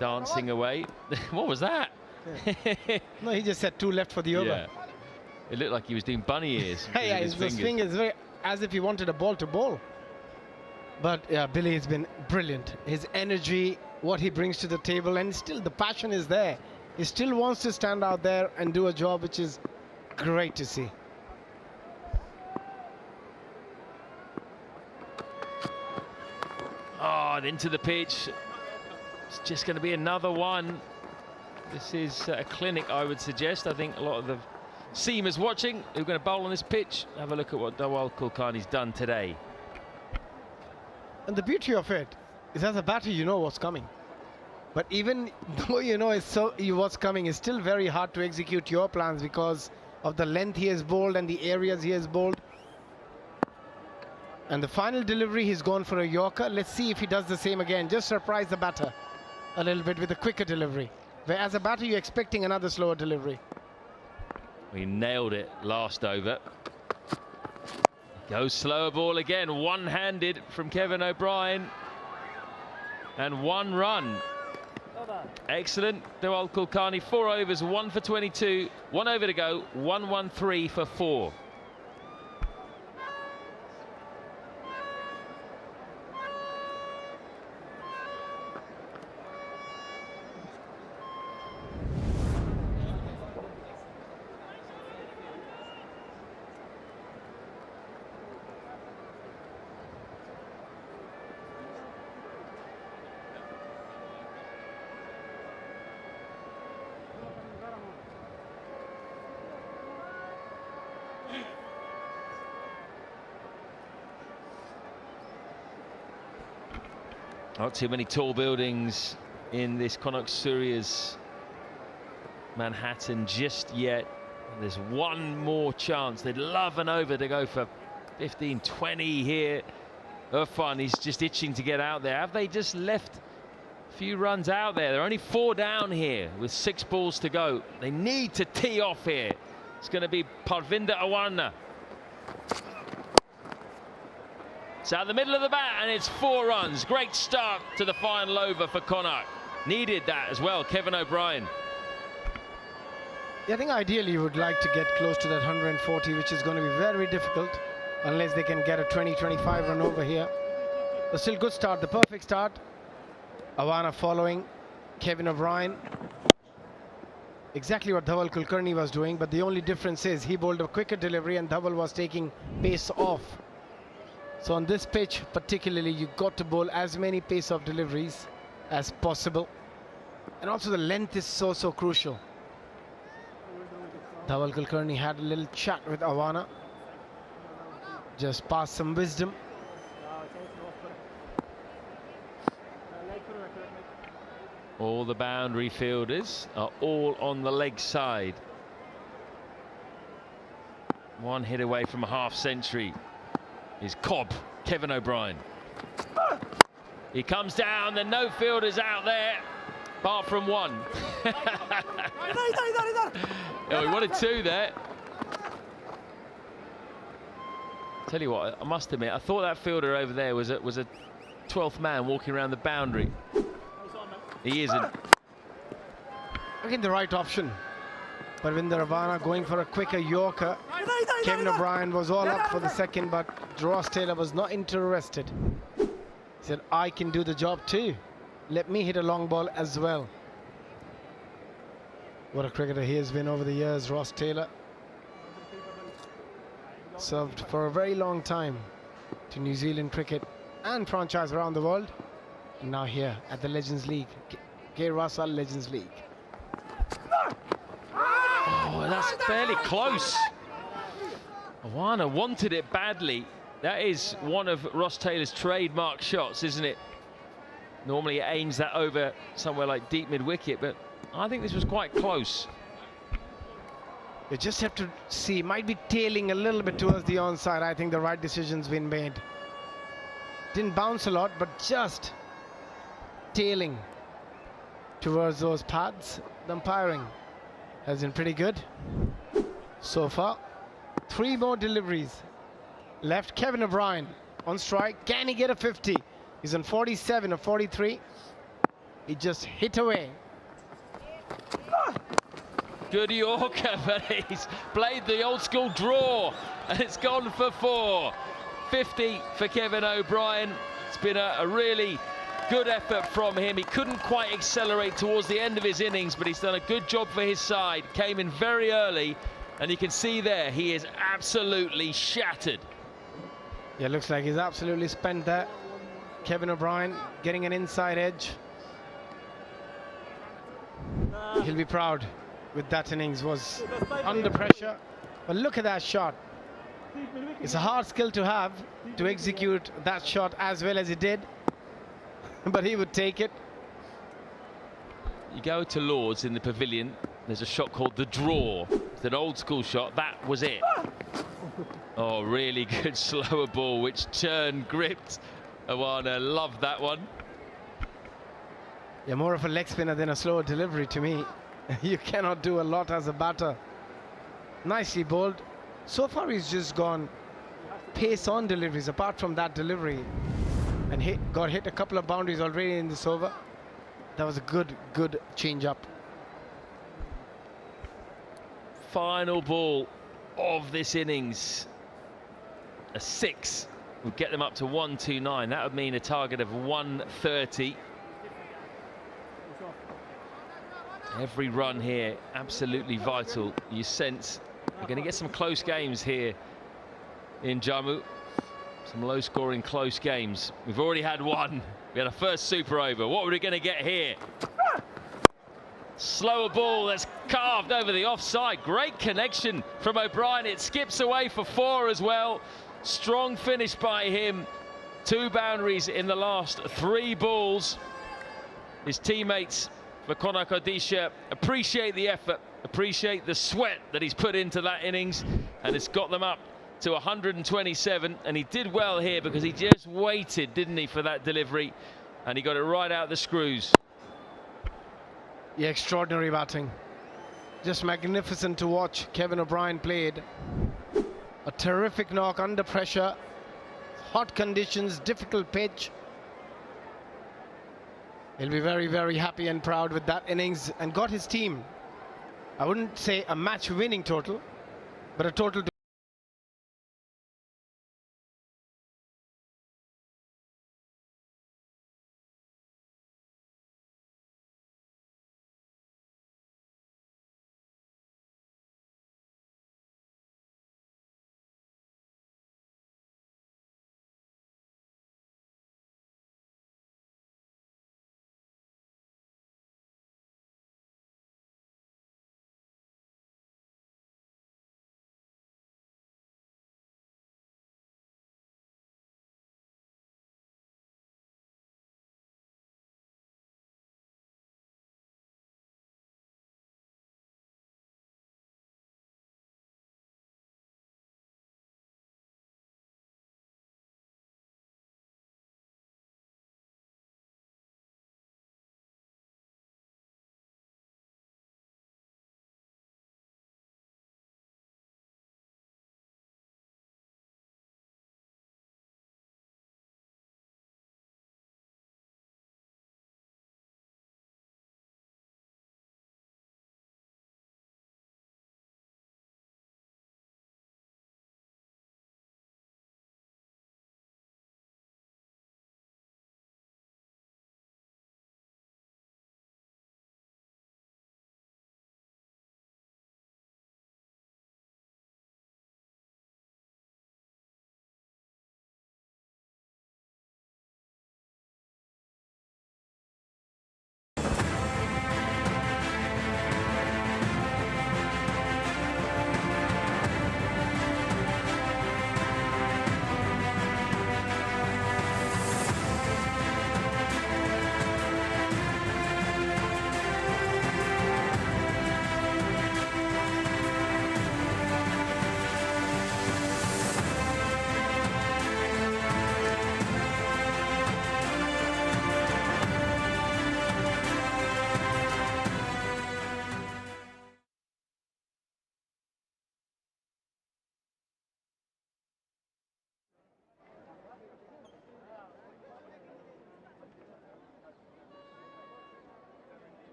[SPEAKER 5] Dancing away. What was that?
[SPEAKER 1] Yeah. No, he just said 2 left for the over.
[SPEAKER 5] Yeah. It looked like he was doing bunny ears.
[SPEAKER 1] Yeah,
[SPEAKER 5] his
[SPEAKER 1] fingers very, as if he wanted a ball to bowl. But yeah, Billy has been brilliant. His energy, what he brings to the table, and still the passion is there. He still wants to stand out there and do a job, which is great to see.
[SPEAKER 5] Oh, into the pitch. It's just going to be another one. This is a clinic, I would suggest. I think a lot of the seamers watching who are going to bowl on this pitch, have a look at what Dhawal Kulkarni's done today.
[SPEAKER 1] And the beauty of it is, as a batter, you know what's coming. But even though you know what's coming, it's still very hard to execute your plans because of the length he has bowled and the areas he has bowled. And the final delivery, he's gone for a Yorker. Let's see if he does the same again. Just surprise the batter a little bit with a quicker delivery. Where as a batter, you're expecting another slower delivery.
[SPEAKER 5] We nailed it last over. Goes slower ball again, one-handed from Kevin O'Brien. And 1 run. Excellent. Dhawal Kulkarni, 4 overs, 1 for 22. 1 over to go, 113 for 4. Not too many tall buildings in this Konark Suryas Manhattan just yet. There's one more chance. They'd love an over to go for 15, 20 here. Irfan, he's just itching to get out there. Have they just left a few runs out there? They're only 4 down here with 6 balls to go. They need to tee off here. It's going to be Parvinder Awana. It's out the middle of the bat and it's 4 runs. Great start to the final over for Konark. Needed that as well, Kevin O'Brien.
[SPEAKER 1] Yeah, I think ideally you would like to get close to that 140, which is going to be very difficult unless they can get a 20-25 run over here. But still good start, the perfect start. Awana following Kevin O'Brien. Exactly what Dhawal Kulkarni was doing, but the only difference is he bowled a quicker delivery and Dhawal was taking pace off. So on this pitch particularly, you got to bowl as many pace off deliveries as possible. And also the length is so crucial. Dhawal Kulkarni had a little chat with Awana. Just passed some wisdom.
[SPEAKER 5] All the boundary fielders are all on the leg side. 1 hit away from a half century is Cobb, Kevin O'Brien. He comes down, the no fielders out there, apart from 1. Oh, he wanted 2 there. Tell you what, I must admit, I thought that fielder over there was a 12th man walking around the boundary. He isn't.
[SPEAKER 1] Again, the right option. Parvinder Awana going for a quicker Yorker. Kevin O'Brien was all up for the second, but Ross Taylor was not interested. He said, I can do the job too. Let me hit a long ball as well. What a cricketer he has been over the years, Ross Taylor. Served for a very long time to New Zealand cricket and franchise around the world. And now here at the Legends League, K. Russell Legends League.
[SPEAKER 5] Oh, that's fairly close. Awana wanted it badly. That is one of Ross Taylor's trademark shots, isn't it? Normally he aims that over somewhere like deep mid-wicket, but I think this was quite close.
[SPEAKER 1] You just have to see, might be tailing a little bit towards the onside. I think the right decision's been made. Didn't bounce a lot, but just tailing towards those pads. The umpiring has been pretty good so far. 3 more deliveries left. Kevin O'Brien on strike. Can he get a 50? He's on 47 or 43. He just hit away.
[SPEAKER 5] Good Yorker, but he's played the old school draw and it's gone for 4. 50 for Kevin O'Brien. It's been a really good effort from him. He couldn't quite accelerate towards the end of his innings, but he's done a good job for his side. Came in very early, and you can see there he is absolutely shattered.
[SPEAKER 1] Yeah, looks like he's absolutely spent there. Kevin O'Brien getting an inside edge. He'll be proud with that innings. Was under pressure, but look at that shot. It's a hard skill to have to execute that shot as well as he did, but he would take it.
[SPEAKER 5] You go to Lord's in the pavilion, there's a shot called the draw. It's an old school shot, that was it. Oh, really good slower ball which turned, gripped. Awana loved that one.
[SPEAKER 1] Yeah, more of a leg spinner than a slower delivery to me. You cannot do a lot as a batter. Nicely bowled. So far he's just gone pace on deliveries apart from that delivery, and got hit a couple of boundaries already in this over. That was a good change up.
[SPEAKER 5] Final ball of this innings. A 6 would get them up to 129. That would mean a target of 130. Every run here absolutely vital. You sense we're going to get some close games here in Jammu. Some low scoring close games. We've already had one. We had a first super over. What are we going to get here? Slower ball that's carved over the offside. Great connection from O'Brien. It skips away for 4 as well. Strong finish by him. 2 boundaries in the last 3 balls. His teammates for Konark Odisha appreciate the effort, appreciate the sweat that he's put into that innings, and it's got them up to 127. And he did well here because he just waited, didn't he, for that delivery, and he got it right out the screws.
[SPEAKER 1] Yeah, extraordinary batting. Just magnificent to watch. Kevin O'Brien played a terrific knock under pressure, hot conditions, difficult pitch. He'll be very happy and proud with that innings, and got his team, I wouldn't say a match winning total, but a total to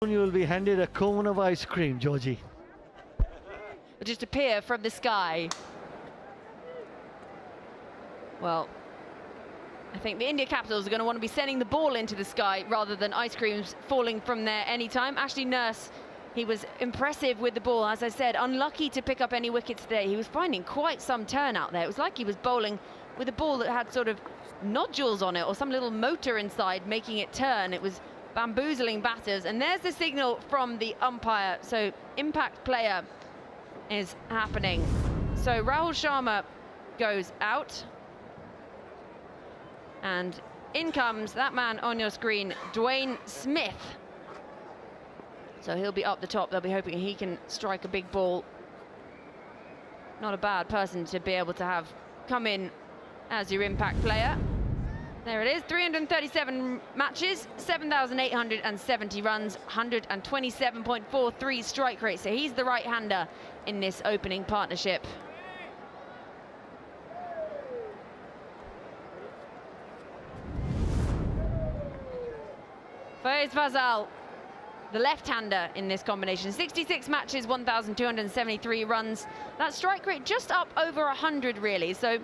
[SPEAKER 6] you will be handed a cone of ice cream, Georgie.
[SPEAKER 2] It'll just appear from the sky. Well, I think the India Capitals are going to want to be sending the ball into the sky rather than ice creams falling from there anytime. Ashley Nurse, he was impressive with the ball, as I said, unlucky to pick up any wickets today. He was finding quite some turn out there. It was like he was bowling with a ball that had sort of nodules on it or some little motor inside making it turn. It was bamboozling batters, and there's the signal from the umpire. So impact player is happening. So Rahul Sharma goes out, and in comes that man on your screen, Dwayne Smith. So he'll be up the top. They'll be hoping he can strike a big ball. Not a bad person to be able to have come in as your impact player. There it is, 337 matches, 7,870 runs, 127.43 strike rate. So he's the right-hander in this opening partnership. Faiz Fazal, the left-hander in this combination. 66 matches, 1,273 runs. That strike rate just up over 100, really. So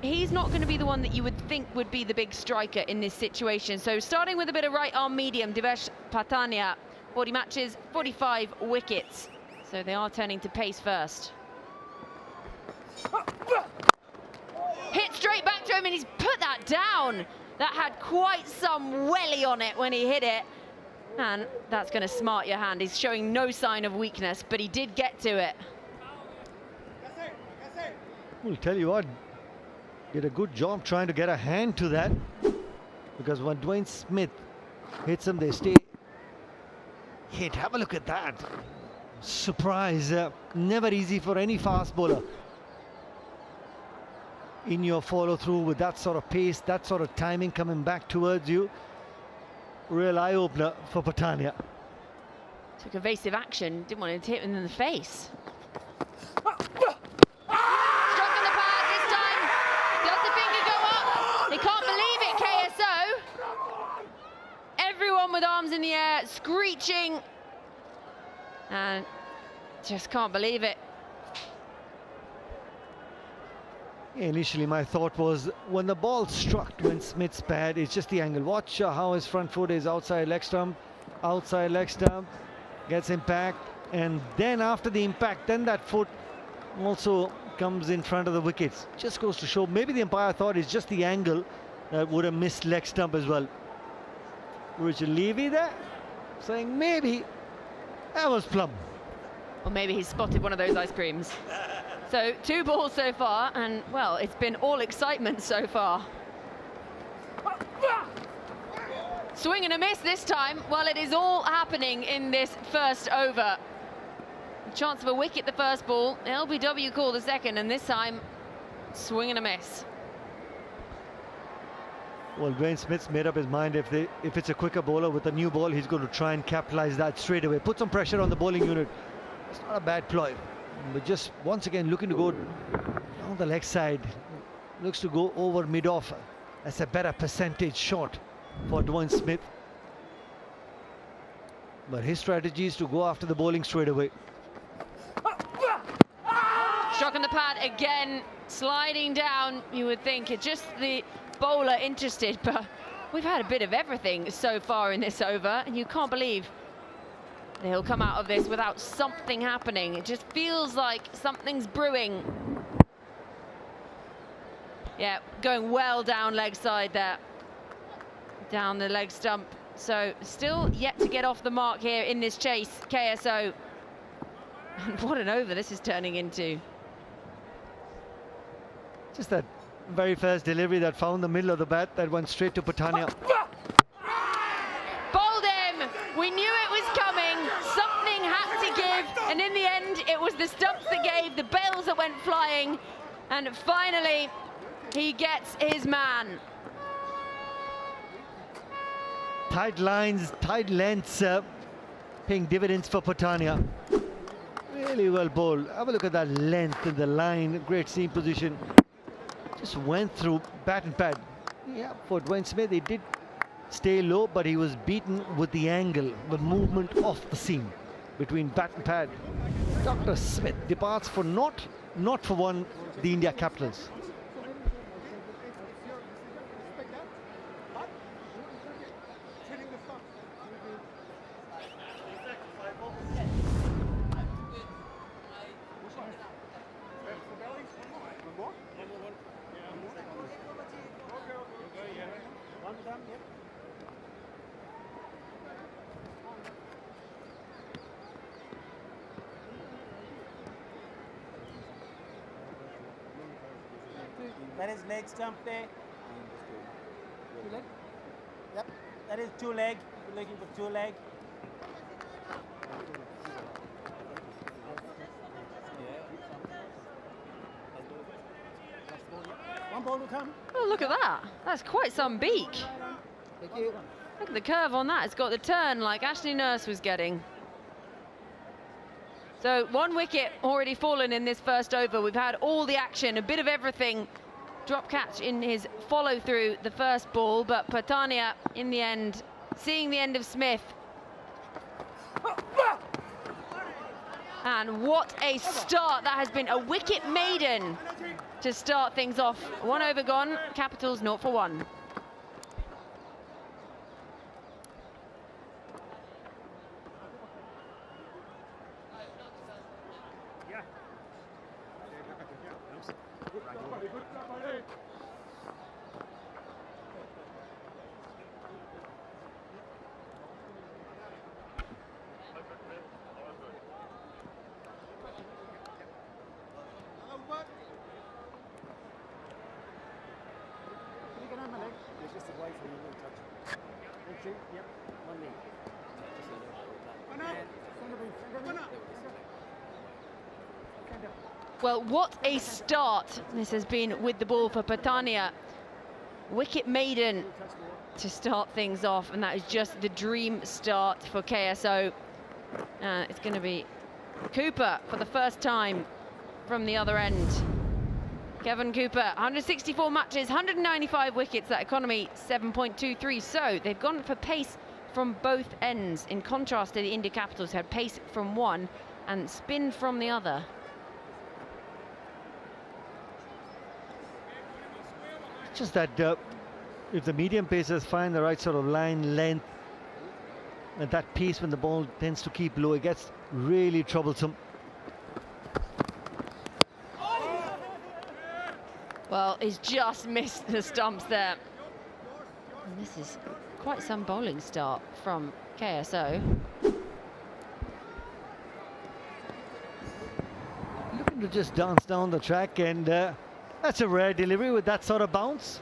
[SPEAKER 2] he's not going to be the one that you would think would be the big striker in this situation. So starting with a bit of right-arm medium, Divesh Patania, 40 matches, 45 wickets. So they are turning to pace first. Hit straight back to him, and he's put that down. That had quite some welly on it when he hit it. And that's going to smart your hand. He's showing no sign of weakness, but he did get to it.
[SPEAKER 6] I'll tell you what, did a good job trying to get a hand to that, because when Dwayne Smith hits them, they stay hit. Have a look at that. Surprise. Never easy for any fast bowler in your follow-through with that sort of pace, that sort of timing coming back towards you. Real eye-opener for Patania.
[SPEAKER 2] Took evasive action, didn't want to hit him in the face. Struck on the pad this time. Does the finger go up? They can't believe it, KSO. Everyone with arms in the air, screeching. And just can't believe it.
[SPEAKER 6] Initially, my thought was when the ball struck Dwayne Smith's pad, it's just the angle. Watch how his front foot is outside leg stump, gets impact, and then after the impact, then that foot also comes in front of the wickets. Just goes to show, maybe the umpire thought it's just the angle that would have missed leg stump as well. Richard Levy there saying maybe that was plumb.
[SPEAKER 2] Or maybe he spotted one of those ice creams. So 2 balls so far, and well, it's been all excitement so far. Swing and a miss this time. Well, it is all happening in this first over. Chance of a wicket the first ball, LBW call the second, and this time, swing and a miss.
[SPEAKER 6] Well, Dwayne Smith's made up his mind if it's a quicker bowler with a new ball, he's going to try and capitalize that straight away. Put some pressure on the bowling unit. It's not a bad ploy. But just once again looking to go down the leg side, looks to go over mid-off. That's a better percentage shot for Dwayne Smith. But his strategy is to go after the bowling straight away.
[SPEAKER 2] Struck on the pad again, sliding down. You would think it's just the bowler interested, but we've had a bit of everything so far in this over, and you can't believe he'll come out of this without something happening. It just feels like something's brewing. Yeah, going well down leg side there. Down the leg stump. So still yet to get off the mark here in this chase, KSO. And what an over this is turning into.
[SPEAKER 6] Just that very first delivery that found the middle of the bat, that went straight to Patania.
[SPEAKER 2] Bowled him! We knew it was coming. Something had to give, and in the end, it was the stumps that gave, the bails that went flying, and finally, he gets his man.
[SPEAKER 6] Tight lines, tight lengths, paying dividends for Patania. Really well bowled. Have a look at that length in the line, great seam position. Just went through bat and pad. Yeah, for Dwayne Smith, he did stay low, but he was beaten with the angle, the movement of the seam between bat and pad. Dr. Smith departs for not for one, the India Capitals.
[SPEAKER 4] That is leg stump there. Two leg? Yep. That is two leg. You're looking for two leg. One ball to come.
[SPEAKER 2] Oh, look at that. That's quite some beak.
[SPEAKER 4] Thank you.
[SPEAKER 2] Look at the curve on that. It's got the turn like Ashley Nurse was getting. So 1 wicket already fallen in this first over. We've had all the action, a bit of everything. Drop catch in his follow through the first ball, but Patania in the end, seeing the end of Smith. And what a start that has been, a wicket maiden to start things off. 1 over gone, Capitals 0 for 1. Well, what a start this has been with the ball for Patania. Wicket maiden to start things off, and that is just the dream start for KSO. It's going to be Cooper for the first time from the other end. Kevin Cooper, 164 matches, 195 wickets, that economy 7.23. So they've gone for pace from both ends, in contrast to the India Capitals, who had pace from one and spin from the other.
[SPEAKER 6] Just that if the medium pacers find the right sort of line length at that pace, when the ball tends to keep low, it gets really troublesome.
[SPEAKER 2] Well, he's just missed the stumps there. And this is quite some bowling start from KSO.
[SPEAKER 6] Looking to just dance down the track, and that's a rare delivery with that sort of bounce.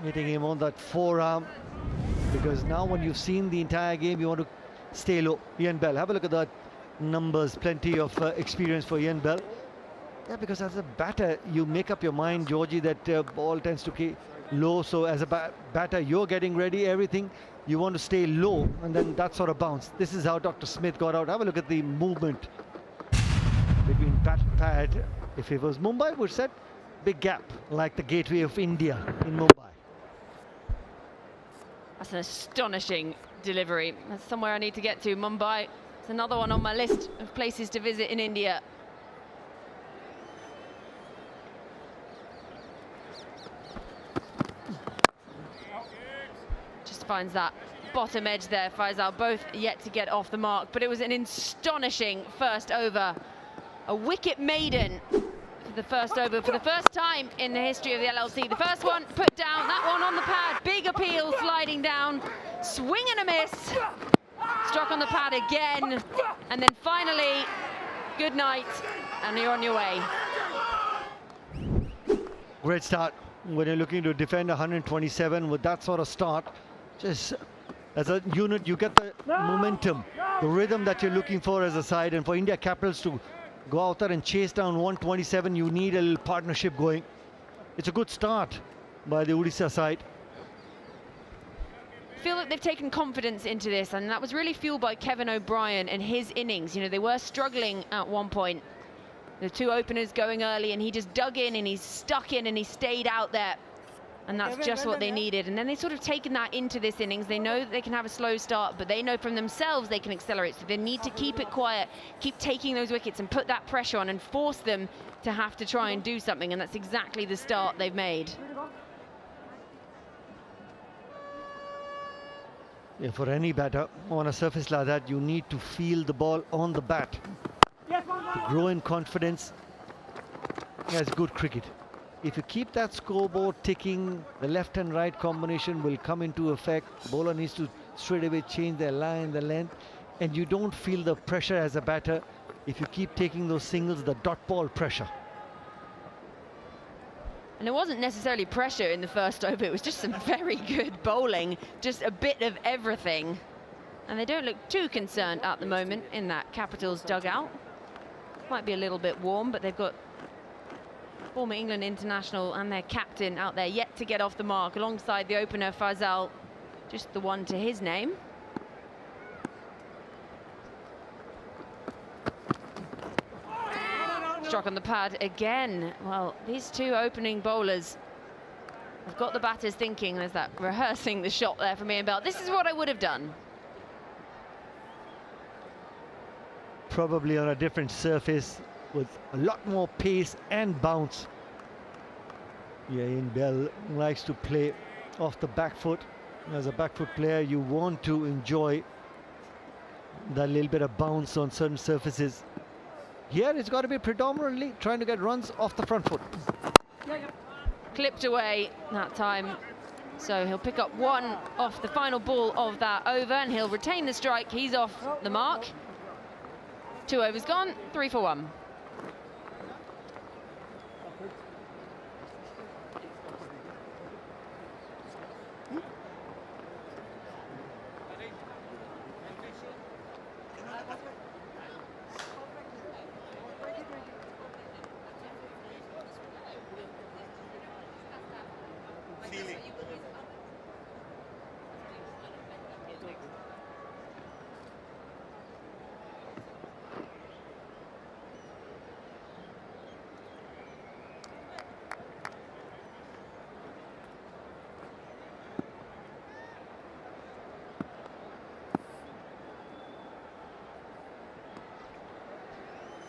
[SPEAKER 6] Hitting him on that forearm, because now when you've seen the entire game, you want to stay low. Ian Bell, have a look at that numbers, plenty of experience for Ian Bell. Yeah, because as a batter, you make up your mind, Georgie, that ball tends to keep low. So as a batter, you're getting ready, everything. You want to stay low, and then that sort of bounce. This is how Dr. Smith got out. Have a look at the movement between bat and pad. If it was Mumbai, would set big gap, like the gateway of India in Mumbai.
[SPEAKER 2] That's an astonishing delivery. That's somewhere I need to get to. Mumbai, it's another one on my list of places to visit in India. Just finds that bottom edge there, Faisal, both yet to get off the mark, but it was an astonishing first over. A wicket maiden for the first over for the first time in the history of the LLC. The first one put down, that one on the pad, big appeal sliding down, swing and a miss, struck on the pad again, and then finally, good night, and you're on your way.
[SPEAKER 6] Great start when you're looking to defend 127 with that sort of start. Just as a unit, you get the momentum, the rhythm that you're looking for as a side, and for India Capitals to go out there and chase down 127, you need a little partnership going. It's a good start by the Odisha side.
[SPEAKER 2] I feel like they've taken confidence into this, and that was really fueled by Kevin O'Brien and his innings. You know, they were struggling at one point. The two openers going early, and he just dug in and he's stuck in and he stayed out there. And that's just what they needed. And then they've sort of taken that into this innings. They know that they can have a slow start, but they know from themselves they can accelerate. So they need to keep it quiet, keep taking those wickets and put that pressure on and force them to have to try and do something. And that's exactly the start they've made.
[SPEAKER 6] Yeah, for any batter on a surface like that, you need to feel the ball on the bat. To grow in confidence, that's good cricket. If you keep that scoreboard ticking, the left and right combination will come into effect. The bowler needs to straight away change their line, the length, and you don't feel the pressure as a batter if you keep taking those singles, the dot ball pressure.
[SPEAKER 2] And it wasn't necessarily pressure in the first over, it was just some very good bowling, just a bit of everything. And they don't look too concerned at the moment in that Capitals dugout. Might be a little bit warm, but they've got former England international and their captain out there yet to get off the mark, alongside the opener Faisal, just the one to his name. Struck on the pad again. Well, these two opening bowlers have got the batters thinking. There's that rehearsing the shot there from Iqbal. This is what I would have done.
[SPEAKER 6] Probably on a different surface with a lot more pace and bounce. Yeah, Iqbal likes to play off the back foot. As a back foot player, you want to enjoy that little bit of bounce on certain surfaces. Here it's got to be predominantly trying to get runs off the front foot.
[SPEAKER 2] Clipped away that time. So he'll pick up one off the final ball of that over and he'll retain the strike. He's off the mark. 2 overs gone, 3 for 1.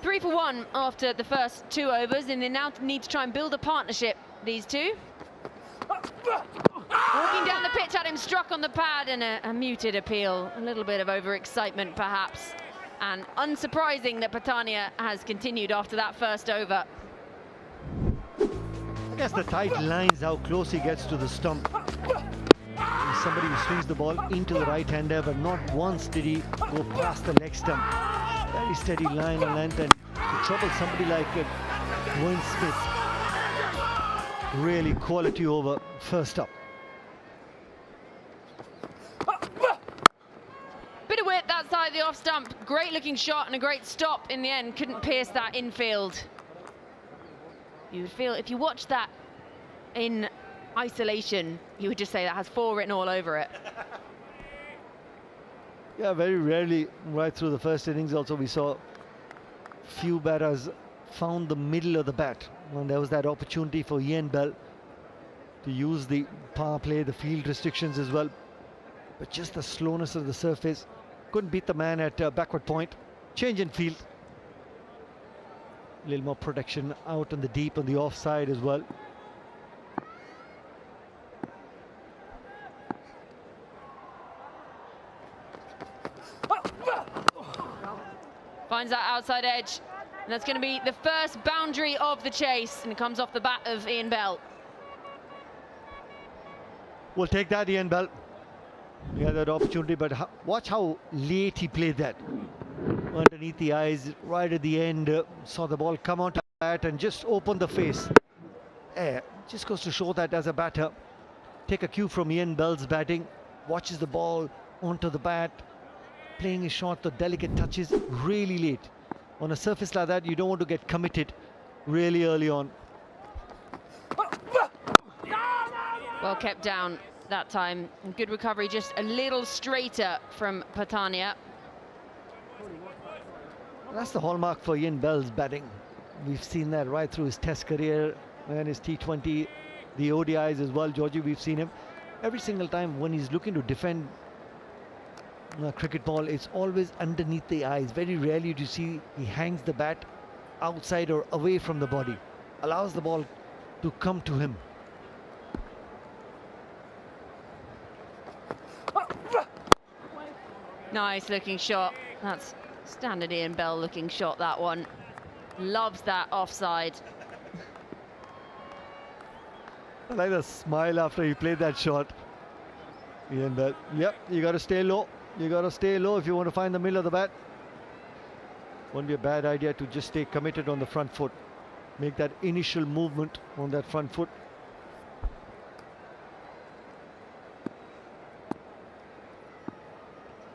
[SPEAKER 2] Three for 1 after the first 2 overs, and they now need to try and build a partnership, these two. Walking down the pitch at him, struck on the pad, and a muted appeal. A little bit of overexcitement, perhaps. And unsurprising that Patania has continued after that first over.
[SPEAKER 6] I guess the tight lines how close he gets to the stump. He's somebody who swings the ball into the right-hander, but not once did he go past the leg stump. Very steady line and length, and to trouble somebody like Dwayne Smith. Really quality over first up.
[SPEAKER 2] Bit of width outside the off stump. Great looking shot and a great stop in the end. Couldn't pierce that infield. You would feel, if you watch that in isolation, you would just say that has 4 written all over it.
[SPEAKER 6] Yeah, very rarely right through the first innings also we saw few batters found the middle of the bat, and there was that opportunity for Iqbal to use the power play, the field restrictions as well, but just the slowness of the surface, couldn't beat the man at backward point. Change in field, a little more protection out on the deep on the offside as well.
[SPEAKER 2] Finds that outside edge, and that's going to be the first boundary of the chase, and it comes off the bat of Iqbal.
[SPEAKER 6] We'll take that, Iqbal. He had that opportunity, but watch how late he played that. Underneath the eyes, right at the end, saw the ball come onto the bat and just open the face. Just goes to show that as a batter, take a cue from Iqbal's batting, watches the ball onto the bat, playing his shot, the delicate touches really late. On a surface like that, you don't want to get committed really early on.
[SPEAKER 2] Well kept down that time. Good recovery, just a little straighter from Patania.
[SPEAKER 6] That's the hallmark for Iqbal's batting. We've seen that right through his Test career and his T20 the ODIs as well, Georgie. We've seen him every single time when he's looking to defend a cricket ball, it's always underneath the eyes. Very rarely do you see he hangs the bat outside or away from the body, allows the ball to come to him.
[SPEAKER 2] Nice looking shot. That's standard Ian Bell looking shot, that one. Loves that offside.
[SPEAKER 6] I like the smile after he played that shot. Ian Bell, yep, you got to stay low. You got to stay low if you want to find the middle of the bat. Won't be a bad idea to just stay committed on the front foot. Make that initial movement on that front foot.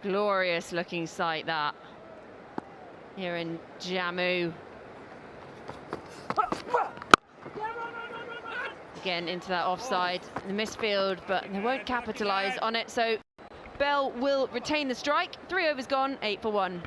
[SPEAKER 2] Glorious looking sight, that. Here in Jammu. Again into that offside in the misfield, but they won't capitalise on it. So Bell will retain the strike. 3 overs gone, 8 for 1.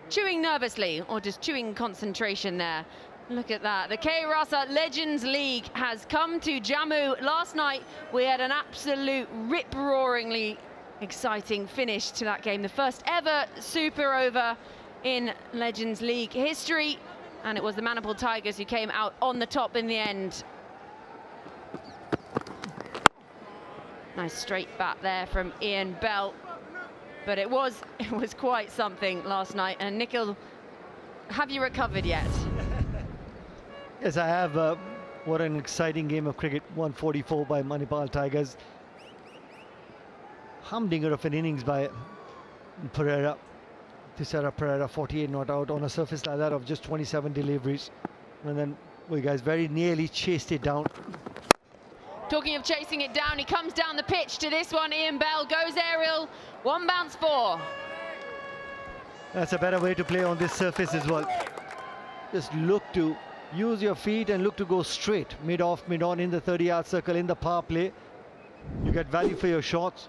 [SPEAKER 2] Chewing nervously, or just chewing concentration there. Look at that. The K Rasa Legends League has come to Jammu. Last night we had an absolute rip-roaringly exciting finish to that game. The first ever super over in Legends League history. And it was the Manipur Tigers who came out on the top in the end. Nice straight bat there from Ian Bell. But it was quite something last night. And Nikhil, have you recovered yet?
[SPEAKER 6] Yes, I have. What an exciting game of cricket. 144 by Manipal Tigers. Humdinger of an innings by Pereira. Thisara Pereira, 48 not out on a surface like that of just 27 deliveries. And then we guys very nearly chased it down.
[SPEAKER 2] Talking of chasing it down, he comes down the pitch to this one. Ian Bell goes aerial. 1 bounce 4.
[SPEAKER 6] That's a better way to play on this surface as well. Just look to use your feet and look to go straight. Mid-off, mid-on in the 30-yard circle in the power play. You get value for your shots.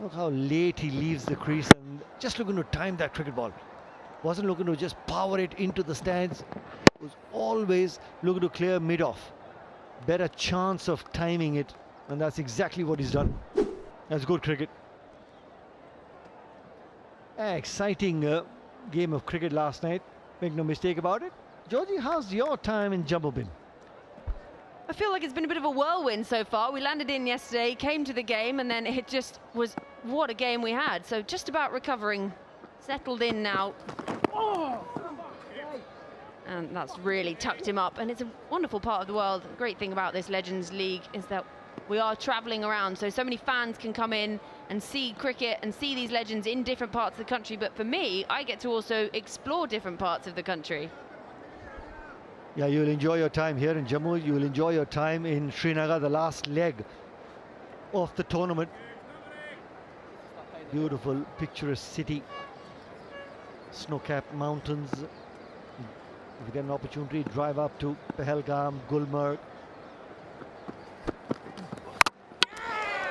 [SPEAKER 6] Look how late he leaves the crease and just looking to time that cricket ball. Wasn't looking to just power it into the stands. Was always looking to clear mid-off. Better chance of timing it, and that's exactly what he's done. That's good cricket. Exciting game of cricket last night. Make no mistake about it. Georgie, how's your time in Jammu been?
[SPEAKER 2] I feel like it's been a bit of a whirlwind so far. We landed in yesterday, came to the game, and then it just was what a game we had. So just about recovering, settled in now. And that's really tucked him up. And it's a wonderful part of the world. The great thing about this Legends League is that we are traveling around. So many fans can come in and see cricket and see these legends in different parts of the country. But for me, I get to also explore different parts of the country.
[SPEAKER 6] Yeah, you'll enjoy your time here in Jammu. You'll enjoy your time in Srinagar, the last leg of the tournament. Beautiful, picturesque city. Snow-capped mountains. If you get an opportunity, drive up to Pahalgam, Gulmarg.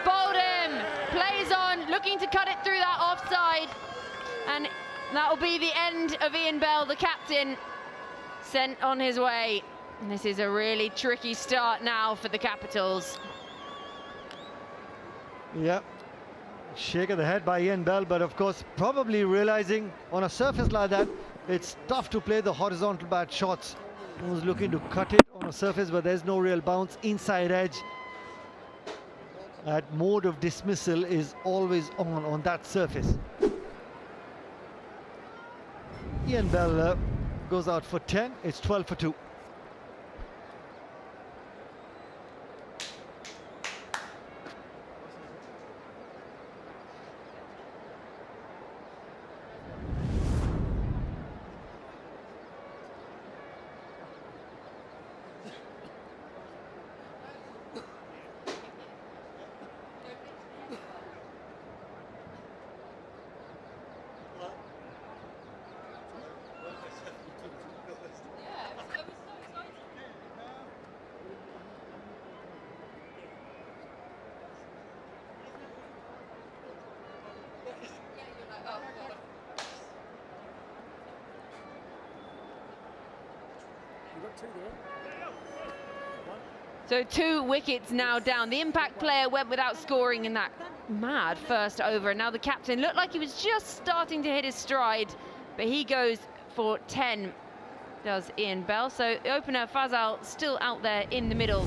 [SPEAKER 2] Bowled him, plays on, looking to cut it through that offside. And that will be the end of Ian Bell, the captain, sent on his way. And this is a really tricky start now for the Capitals.
[SPEAKER 6] Yeah, shake of the head by Ian Bell, but of course probably realizing on a surface like that it's tough to play the horizontal bat shots. He was looking to cut it on a surface but there's no real bounce. Inside edge, that mode of dismissal is always on that surface. Ian Bell goes out for 10. It's 12 for 2.
[SPEAKER 3] You've got 2 there.
[SPEAKER 2] So 2 wickets now down. The impact player went without scoring in that mad first over. And now the captain looked like he was just starting to hit his stride, but he goes for 10, does Ian Bell. So the opener, Fazal, still out there in the middle,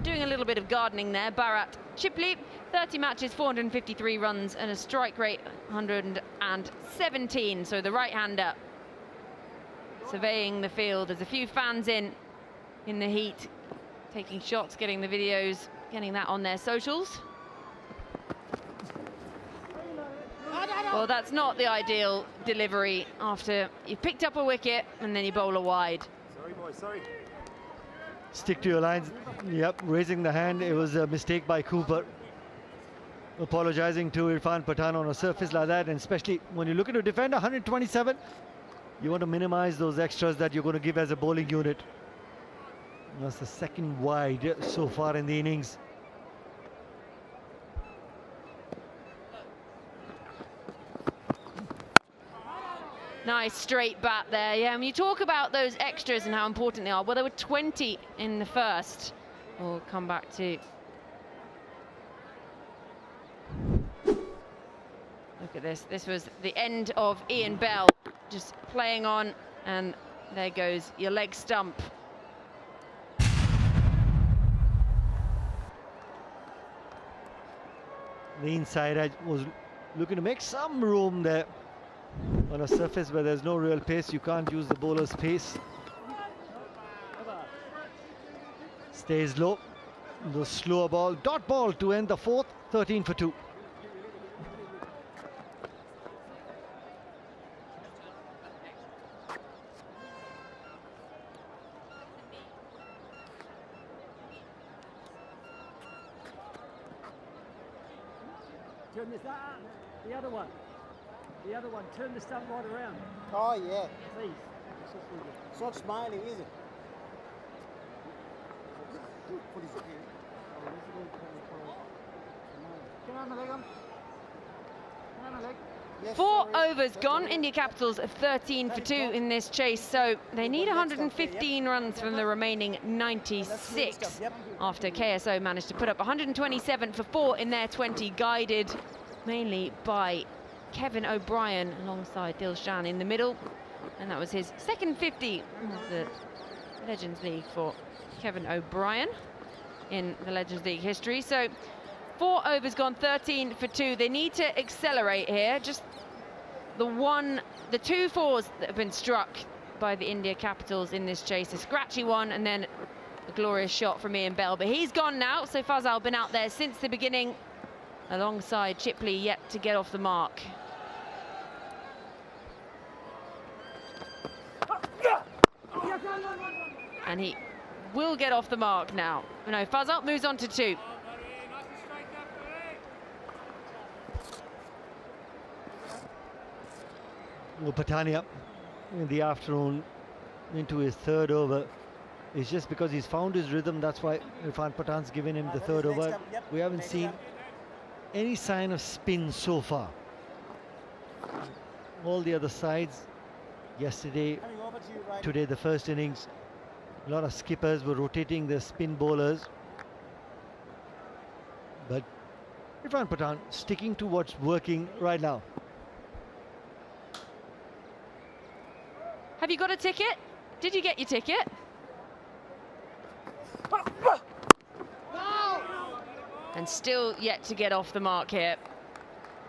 [SPEAKER 2] doing a little bit of gardening there. Bharat Chipley, 30 matches, 453 runs, and a strike rate 117. So the right-hander surveying the field. There's a few fans in the heat, taking shots, getting the videos, getting that on their socials. Well, that's not the ideal delivery after you picked up a wicket and then you bowl a wide.
[SPEAKER 3] Sorry, boys, sorry.
[SPEAKER 6] Stick to your lines. Yep, raising the hand. It was a mistake by Cooper. Apologizing to Irfan Pathan on a surface like that, and especially when you look at a defender, 127, you want to minimize those extras that you're going to give as a bowling unit. That's the second wide so far in the innings.
[SPEAKER 2] Nice straight bat there. Yeah, when you talk about those extras and how important they are, well, there were 20 in the first. We'll come back to. Look at this. This was the end of Ian Bell, just playing on, and there goes your leg stump.
[SPEAKER 6] The inside edge was looking to make some room there. On a surface where there's no real pace, you can't use the bowler's pace. Stays low. The slower ball, dot ball to end the 4th, 13 for 2.
[SPEAKER 3] Turn this the other one. The other one, turn the stump right around.
[SPEAKER 4] Oh, yeah.
[SPEAKER 3] Please.
[SPEAKER 4] It's not smiling, is it? Yes,
[SPEAKER 2] 4
[SPEAKER 4] sorry.
[SPEAKER 2] overs gone. India Capitals 13 for 2 in this chase, so they need 115 runs from the remaining 96 after KSO managed to put up 127 for 4 in their 20, guided mainly by Kevin O'Brien alongside Dilshan in the middle, and that was his second 50 of the Legends League for Kevin O'Brien in the Legends League history. So 4 overs gone, 13 for 2. They need to accelerate here. Just the 2 fours that have been struck by the India Capitals in this chase, a scratchy one and then a glorious shot from Ian Bell, but he's gone now. So Fazal been out there since the beginning alongside Chipley, yet to get off the mark. And he will get off the mark now. No, Fazal moves on to 2.
[SPEAKER 6] Well, Patania in the afternoon into his 3rd over. It's just because he's found his rhythm. That's why Irfan Pathan's given him the 3rd over. We haven't seen any sign of spin so far. All the other sides, yesterday, today, the first innings, a lot of skippers were rotating their spin bowlers. But Irfan Pathan sticking to what's working right now.
[SPEAKER 2] Have you got a ticket? Did you get your ticket? And still yet to get off the mark here.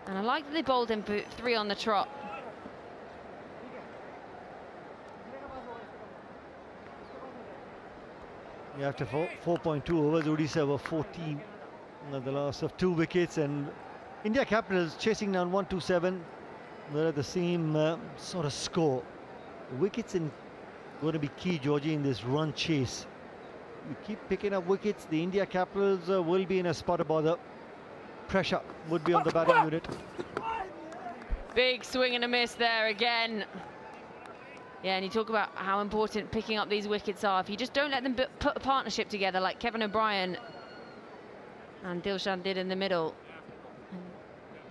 [SPEAKER 2] And I like that they bowled him for 3 on the trot.
[SPEAKER 6] After 4.2 overs, Odisha were 14 at the loss of 2 wickets, and India Capitals chasing down 127. They're at the same sort of score. The wickets in going to be key, Georgie, in this run chase. You keep picking up wickets, the India Capitals will be in a spot of bother. Pressure would be on the batting unit.
[SPEAKER 2] Big swing and a miss there again. Yeah, and you talk about how important picking up these wickets are. If you just don't let them put a partnership together like Kevin O'Brien and Dilshan did in the middle,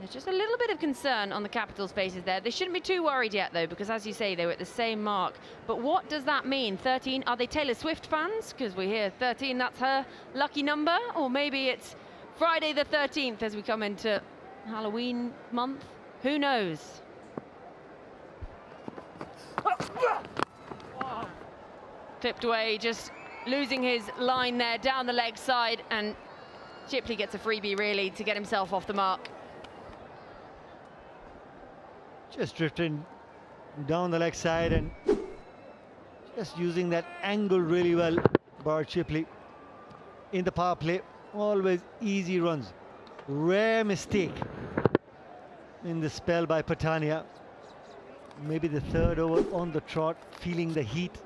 [SPEAKER 2] and There's just a little bit of concern on the capital spaces there. They shouldn't be too worried yet, though, because as you say, they were at the same mark. But what does that mean? 13, are they Taylor Swift fans? Because we hear 13, that's her lucky number. Or maybe it's Friday the 13th as we come into Halloween month. Who knows? Clipped away, just losing his line there down the leg side, and Chipley gets a freebie really to get himself off the mark.
[SPEAKER 6] Just drifting down the leg side and just using that angle really well. Bar Chipley in the power play, always easy runs. Rare mistake in the spell by Patania. Maybe the third over on the trot, feeling the heat.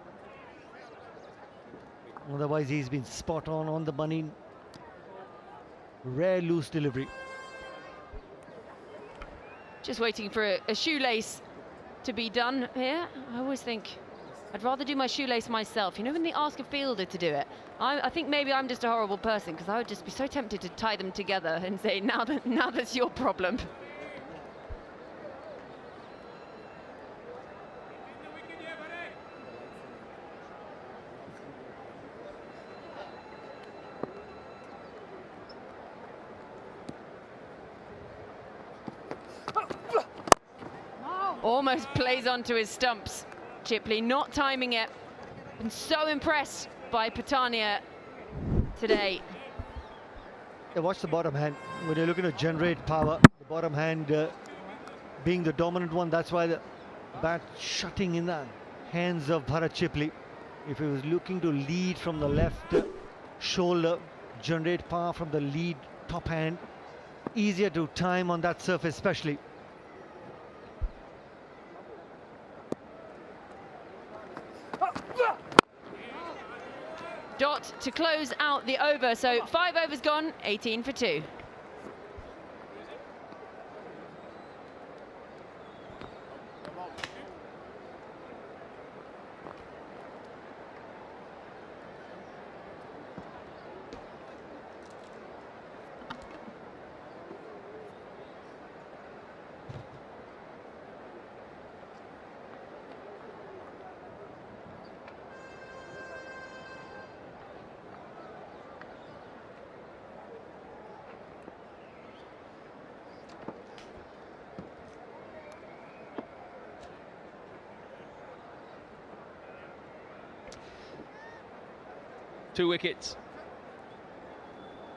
[SPEAKER 6] Otherwise, he's been spot on the money. Rare loose delivery.
[SPEAKER 2] Just waiting for a shoelace to be done here. I always think I'd rather do my shoelace myself. You know, when they ask a fielder to do it, I think maybe I'm just a horrible person, because I would just be so tempted to tie them together and say, now that's your problem. Almost plays onto his stumps. Chipley not timing it. Been so impressed by Patania today.
[SPEAKER 6] Yeah, watch the bottom hand. When you're looking to generate power, the bottom hand being the dominant one, that's why the bat shutting in the hands of Bharat Chipley. If he was looking to lead from the left shoulder, generate power from the lead top hand, easier to time on that surface especially.
[SPEAKER 2] Dot to close out the over, so 5 overs gone, 18 for 2.
[SPEAKER 5] Two wickets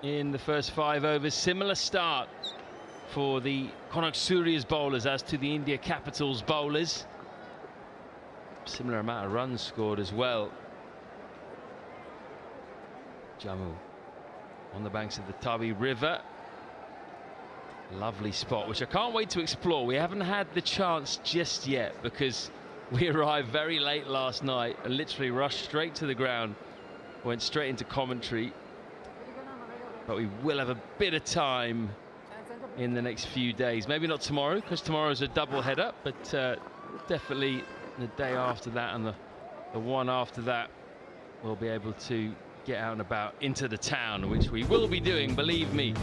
[SPEAKER 5] in the first 5 overs. Similar start for the Konark Suryas bowlers as to the India Capitals bowlers. Similar amount of runs scored as well. Jammu on the banks of the Tavi River. Lovely spot, which I can't wait to explore. We haven't had the chance just yet because we arrived very late last night and literally rushed straight to the ground. Went straight into commentary, but we will have a bit of time in the next few days. Maybe not tomorrow, because tomorrow's a double header, but definitely the day after that and the one after that, we'll be able to get out and about into the town, which we will be doing, believe me.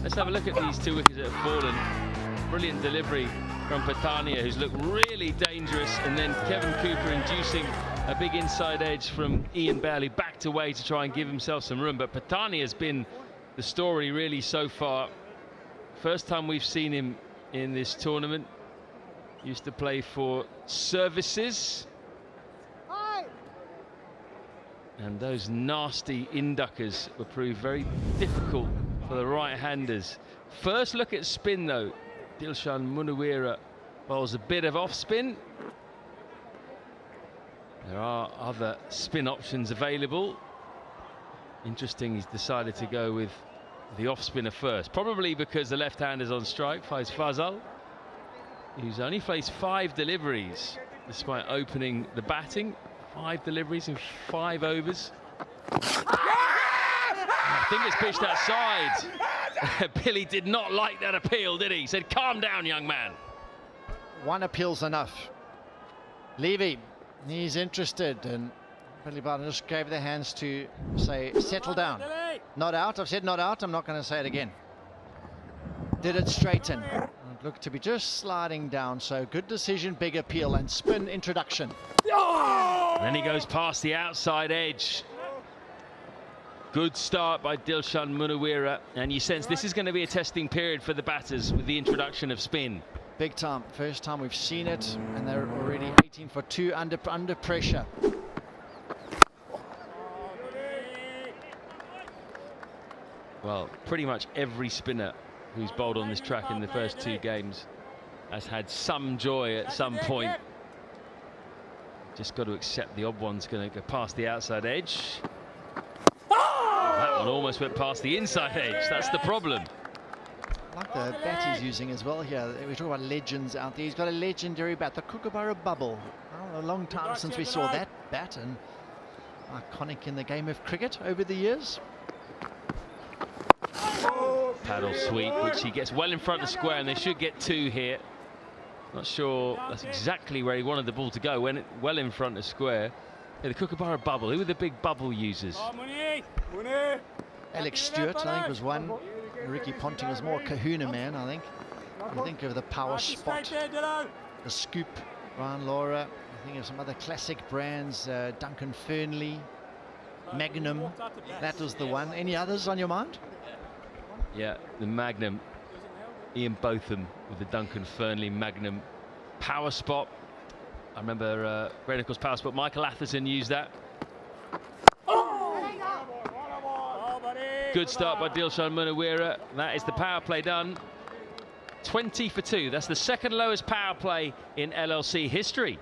[SPEAKER 5] Let's have a look at these 2 wickets that have fallen. Brilliant delivery from Patania, who's looked really dangerous, and then Kevin Cooper inducing a big inside edge from Ian Bailey, backed away to try and give himself some room. But Patania has been the story really so far. First time we've seen him in this tournament. Used to play for Services. And those nasty induckers were proved very difficult for the right-handers. First look at spin though. Dilshan Munawira bowls a bit of off spin. There are other spin options available. Interesting, he's decided to go with the off spinner first, probably because the left hand is on strike. Faiz Fazal, who's only faced 5 deliveries despite opening the batting. 5 deliveries in 5 overs. I think it's pitched outside. Billy did not like that appeal, did he? He said, calm down, young man.
[SPEAKER 7] One appeal's enough. Levy, he's interested, and Billy Barinder just gave the hands to say, settle down. Not out, I've said not out, I'm not going to say it again. Did it straighten? It looked to be just sliding down, so good decision, big appeal, and spin introduction.
[SPEAKER 5] And then he goes past the outside edge. Good start by Dilshan Munawira, and you sense this is going to be a testing period for the batters with the introduction of spin.
[SPEAKER 7] Big time, first time we've seen it, and they're already 18 for 2 under pressure.
[SPEAKER 5] Well, pretty much every spinner who's bowled on this track in the first 2 games has had some joy at some point. Just got to accept the odd one's going to go past the outside edge. That one almost went past the inside edge. That's the problem.
[SPEAKER 7] I like the bat he's using as well here. We talk about legends out there. He's got a legendary bat, the Kookaburra Bubble. Well, a long time since we saw that bat, and iconic in the game of cricket over the years.
[SPEAKER 5] Paddle sweep, which he gets well in front of square, and they should get 2 here. Not sure that's exactly where he wanted the ball to go, when well in front of square. Yeah, the Kookaburra Bubble, who were the big bubble users?
[SPEAKER 7] Alex Stewart, I think, was one. Ricky Ponting was more Kahuna man, I think. I think of the power spot, the scoop, Ryan Laura. I think of some other classic brands, Duncan Fernley, Magnum. That was the one. Any others on your mind?
[SPEAKER 5] Yeah, the Magnum. Ian Botham with the Duncan Fernley Magnum power spot. I remember Renical's power spot. Michael Atherton used that. Good start by Dilshan Munawira. That is the power play done. 20 for 2. That's the second lowest power play in LLC history.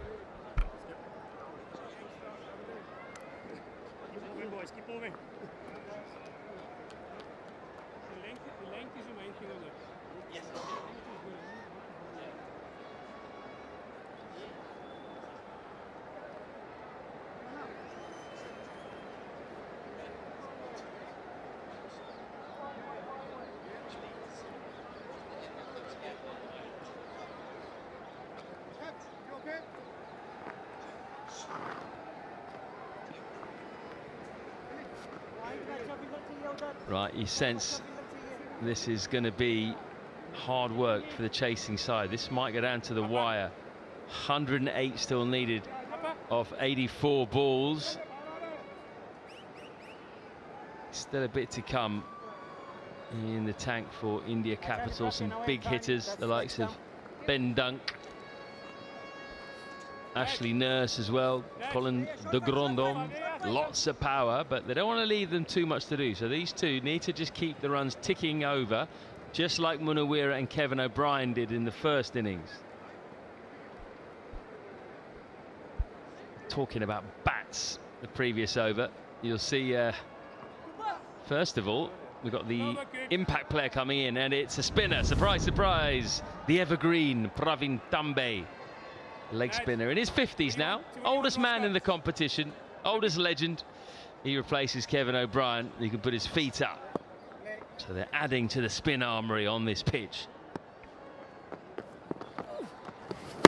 [SPEAKER 5] Right, you sense this is going to be hard work for the chasing side. This might go down to the wire. 108 still needed off 84 balls. Still a bit to come in the tank for India Capital. Some big hitters, the likes of Ben Dunk, Ashley Nurse as well, Colin de Grandhomme. Lots of power, but they don't want to leave them too much to do. So these two need to just keep the runs ticking over, just like Munawira and Kevin O'Brien did in the first innings. Talking about bats, the previous over, you'll see, first of all, we've got the impact player coming in, and it's a spinner. Surprise, surprise. The evergreen Pravin Tambe, leg spinner in his 50s now, oldest man in the competition. Oldest legend. He replaces Kevin O'Brien. He can put his feet up. So they're adding to the spin armory on this pitch.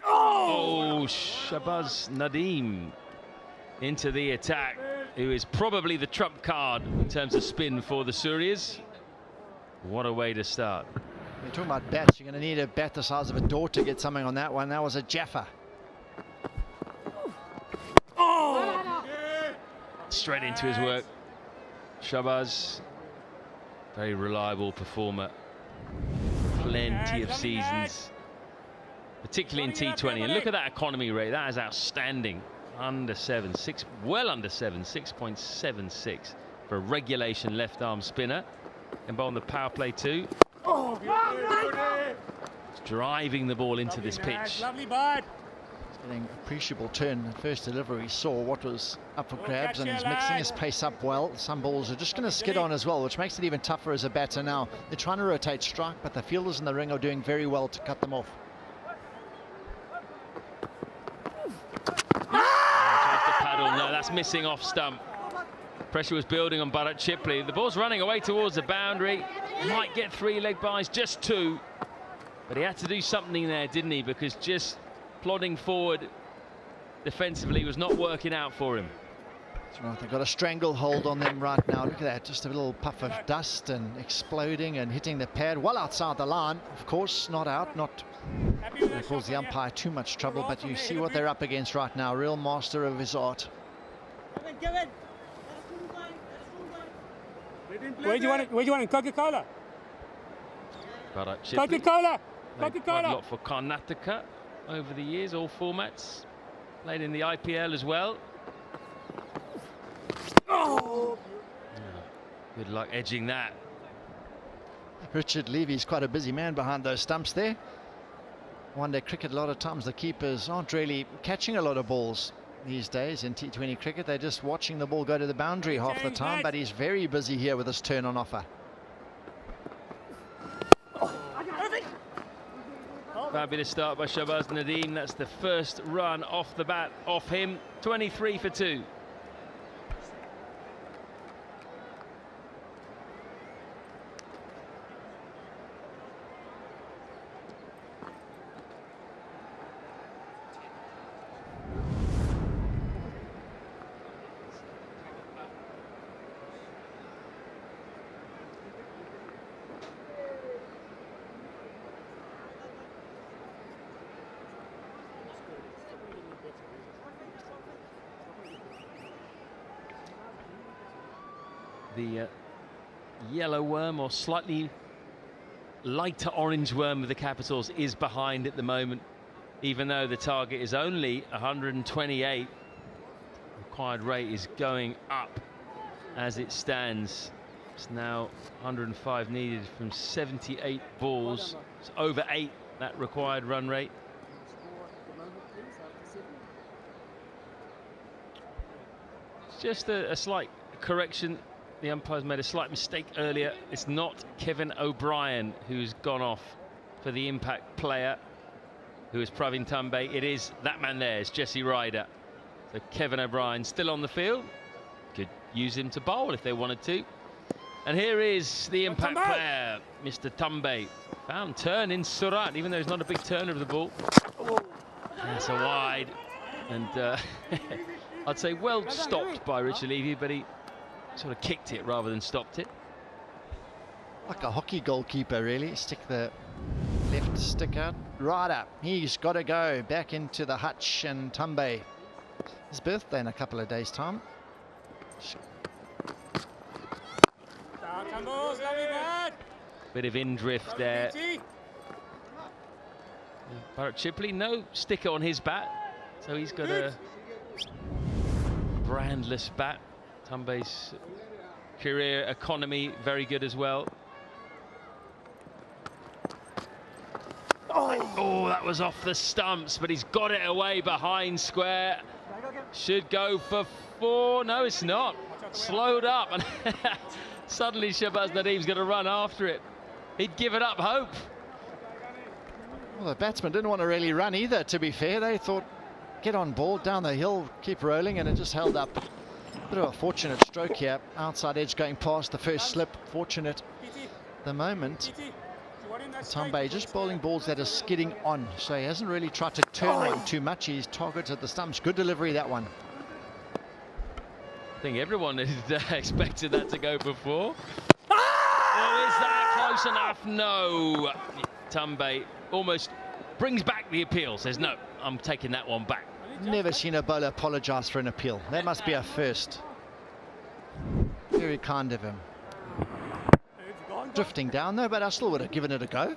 [SPEAKER 5] Oh, Shabazz Nadeem into the attack, who is probably the trump card in terms of spin for the Suryas. What a way to start.
[SPEAKER 7] You're talking about bats. You're going to need a bat the size of a door to get something on that one. That was a Jaffa.
[SPEAKER 5] Straight into his work. Shabazz, very reliable performer. Plenty of seasons, particularly in T20. And look at that economy rate. That is outstanding. Under 7, well under 7, 6.76 for a regulation left arm spinner. And on the power play too. It's driving the ball into this pitch.
[SPEAKER 3] Lovely bird.
[SPEAKER 7] Getting appreciable turn. The first delivery saw what was up for grabs, and he's mixing his pace up well. Some balls are just going to skid on as well, which makes it even tougher as a batter now. They're trying to rotate strike, but the fielders in the ring are doing very well to cut them off.
[SPEAKER 5] Paddle. No, that's missing off stump. Pressure was building on Bharat Chipley. The ball's running away towards the boundary. Might get 3 leg byes, just 2. But he had to do something there, didn't he? Because just plodding forward defensively was not working out for him.
[SPEAKER 7] Right, they've got a stranglehold on them right now. Look at that, just a little puff of dust and exploding and hitting the pad well outside the line. Of course, not out, not going to cause the umpire too much trouble, but you see what they're up against right now. Real master of his art.
[SPEAKER 3] Where do you want it? Coca-Cola?
[SPEAKER 5] Coca-Cola! Quite a lot for Karnataka over the years, all formats. Played in the IPL as well.
[SPEAKER 3] Oh!
[SPEAKER 5] Good luck edging that.
[SPEAKER 7] Richard Levy's quite a busy man behind those stumps there. One-day cricket, a lot of times the keepers aren't really catching a lot of balls these days in T20 cricket. They're just watching the ball go to the boundary half the time, but he's very busy here with his turn on offer.
[SPEAKER 5] Fabulous start by Shahbaz Nadeem. That's the first run off the bat off him. 23 for 2. The yellow worm, or slightly lighter orange worm of the Capitals, is behind at the moment, even though the target is only 128. Required rate is going up as it stands. It's now 105 needed from 78 balls. It's over 8, that required run rate. It's just a slight correction. The umpire's made a slight mistake earlier. It's not Kevin O'Brien who's gone off for the impact player, who is Pravin Tambay. It is that man there. It's Jesse Ryder. So Kevin O'Brien still on the field. Could use him to bowl if they wanted to. And here is the impact player, Mr. Tambay. Found turn in Surat, even though he's not a big turner of the ball. That's a wide. And I'd say well stopped by Richard Levy, but he sort of kicked it rather than stopped it.
[SPEAKER 7] Like a hockey goalkeeper, really. Stick the left stick out. Ryder, he's got to go back into the hutch, and Tambay, his birthday in a couple of days' time.
[SPEAKER 5] Bit of in drift there. Bharat Chipley, no sticker on his bat, so he's got a brandless bat. Tambay's career economy very good as well. Oh, that was off the stumps, but he's got it away behind square. Should go for 4. No, it's not. Slowed up, and suddenly Shahbaz Nadeem's going to run after it. He'd given up hope.
[SPEAKER 7] Well, the batsman didn't want to really run either, to be fair. They thought, get on ball, down the hill, keep rolling, and it just held up. Bit of a fortunate stroke here. Outside edge going past the first slip. Fortunate. The moment, Tambay just bowling balls that are skidding on, so he hasn't really tried to turn one too much. He's targeted the stumps. Good delivery, that one.
[SPEAKER 5] I think everyone had expected that to go before. Oh, is that close enough? No. Tambay almost brings back the appeal. Says, no, I'm taking that one back.
[SPEAKER 7] Never seen a bowler apologise for an appeal. That must be a first. Very kind of him. Drifting down though, but I still would have given it a go.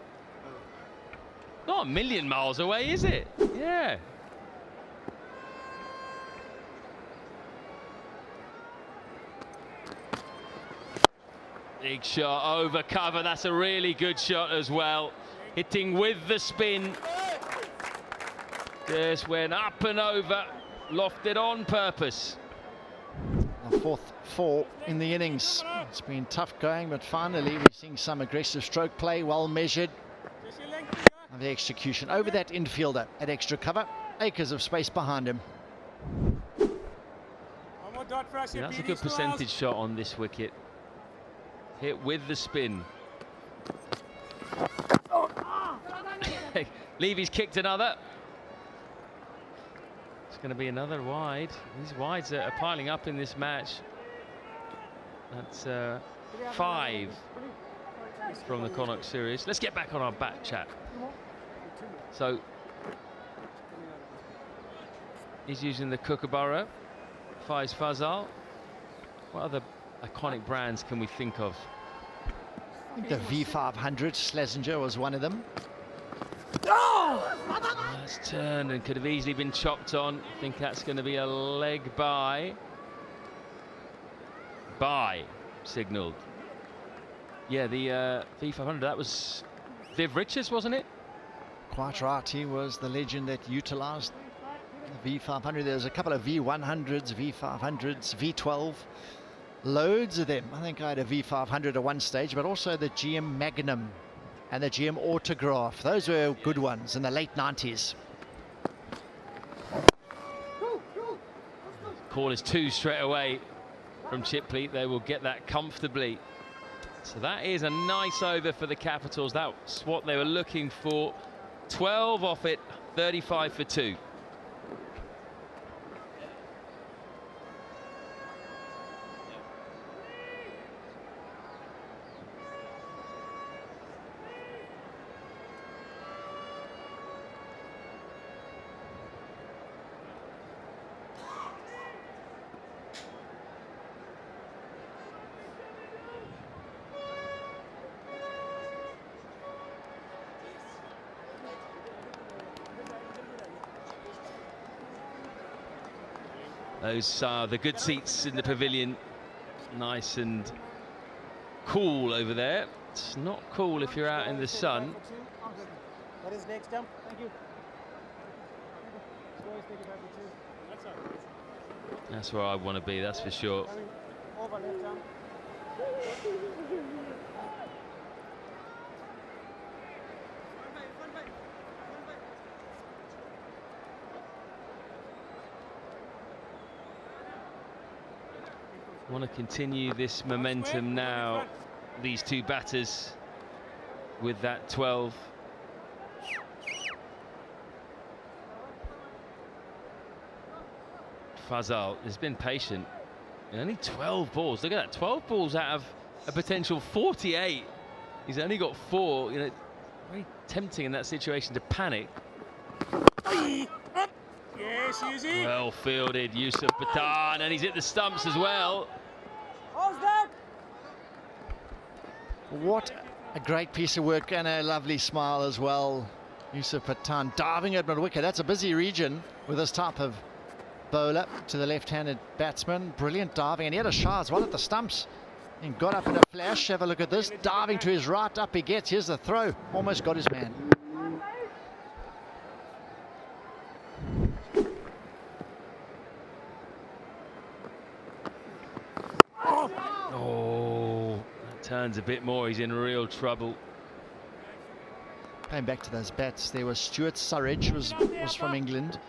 [SPEAKER 5] Not a million miles away, is it? Yeah. Big shot over cover. That's a really good shot as well. Hitting with the spin. Just went up and over, lofted on purpose.
[SPEAKER 7] The 4th 4 in the innings. It's been tough going, but finally we're seeing some aggressive stroke play, well measured. And the execution over that infielder at extra cover. Acres of space behind him.
[SPEAKER 5] Yeah, that's a good percentage shot on this wicket. Hit with the spin. Levy's kicked another. It's going to be another wide. These wides are piling up in this match. That's 5 from the Konark series. Let's get back on our bat chat. So he's using the Kookaburra, Faiz Fazal. What other iconic brands can we think of?
[SPEAKER 7] I think the V500 Schlesinger was one of them.
[SPEAKER 5] That's turned and could have easily been chopped on. I think that's going to be a leg by. Signalled. Yeah, the V500, that was Viv Richards, wasn't it?
[SPEAKER 7] Quite right, he was the legend that utilised the V500. There's a couple of V100s, V500s, V12. Loads of them. I think I had a V500 at one stage, but also the GM Magnum and the GM Autograph. Those were good ones in the late 90s.
[SPEAKER 5] Call is 2 straight away from Chipley. They will get that comfortably. So that is a nice over for the Capitals. That's what they were looking for. 12 off it, 35 for 2. Those are the good seats in the pavilion. Nice and cool over there. It's not cool if you're out in the sun.
[SPEAKER 4] What is next jump? Thank you.
[SPEAKER 5] That's where I want to be, that's for sure.
[SPEAKER 4] Over left jump.
[SPEAKER 5] Want to continue this momentum now, these two batters, with that 12. Fazal has been patient. Only 12 balls. Look at that, 12 balls out of a potential 48. He's only got 4. You know, very tempting in that situation to panic.
[SPEAKER 3] Yes, easy.
[SPEAKER 5] Well fielded, Yusuf Pathan, and he's hit the stumps as well.
[SPEAKER 4] How's that?
[SPEAKER 7] What a great piece of work and a lovely smile as well. Yusuf Pathan diving at mid-wicket. That's a busy region with this type of bowler to the left-handed batsman. Brilliant diving, and he had a shot as well at the stumps. And got up in a flash. Have a look at this. Diving to his right, up he gets. Here's the throw. Almost got his man.
[SPEAKER 5] Oh, that turns a bit more. He's in real trouble.
[SPEAKER 7] Going back to those bats, there was Stuart Surridge, was from England.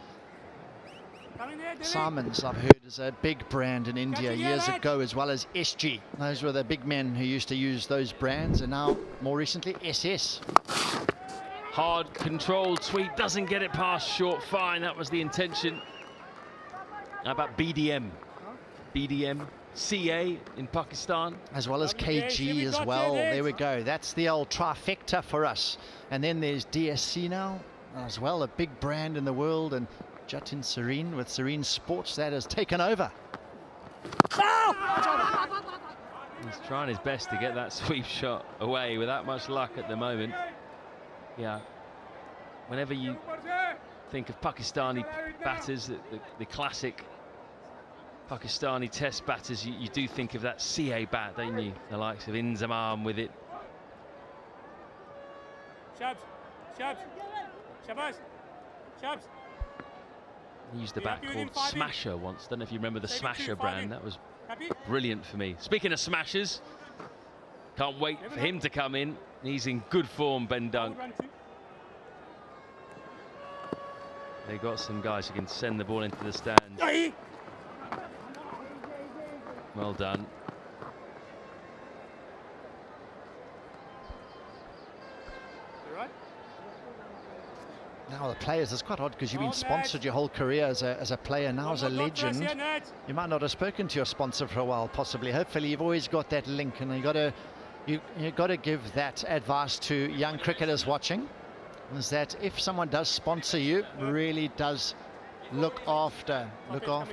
[SPEAKER 7] Simons, I've heard, is a big brand in India years ago, as well as SG. Those were the big men who used to use those brands, and now, more recently, SS.
[SPEAKER 5] Hard controlled sweep, doesn't get it past short. Fine, that was the intention. How about BDM? BDM, CA in Pakistan.
[SPEAKER 7] As well as KG as well. There we go. That's the old trifecta for us. And then there's DSC now, as well, a big brand in the world. And Jatin Serene with Serene Sports, that has taken over.
[SPEAKER 5] He's trying his best to get that sweep shot away without much luck at the moment. Yeah, whenever you think of Pakistani batters, the classic Pakistani test batters, you do think of that CA bat, don't you? The likes of Inzamam with it.
[SPEAKER 3] Shabs, Shabs, Shabazz, Shabs.
[SPEAKER 5] He used a bat called Smasher once. Don't know if you remember the Smasher brand. That was brilliant for me. Speaking of smashers, can't wait for him to come in. He's in good form, Ben Dunk. They got some guys who can send the ball into the stands. Well done.
[SPEAKER 7] now the players, it's quite odd because you've been sponsored your whole career as a player, now as a legend. You might not have spoken to your sponsor for a while, possibly. Hopefully you've always got that link, and you got to give that advice to young cricketers watching, is that if someone does sponsor you, really does look after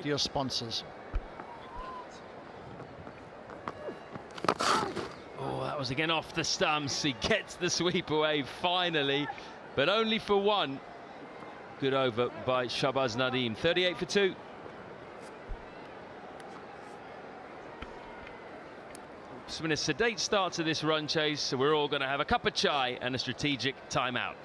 [SPEAKER 7] your sponsors.
[SPEAKER 5] Oh, that was again off the stumps. He gets the sweep away finally, but only for one. Good over by Shahbaz Nadeem. 38 for 2. It's been a sedate start to this run chase, so we're all going to have a cup of chai and a strategic timeout.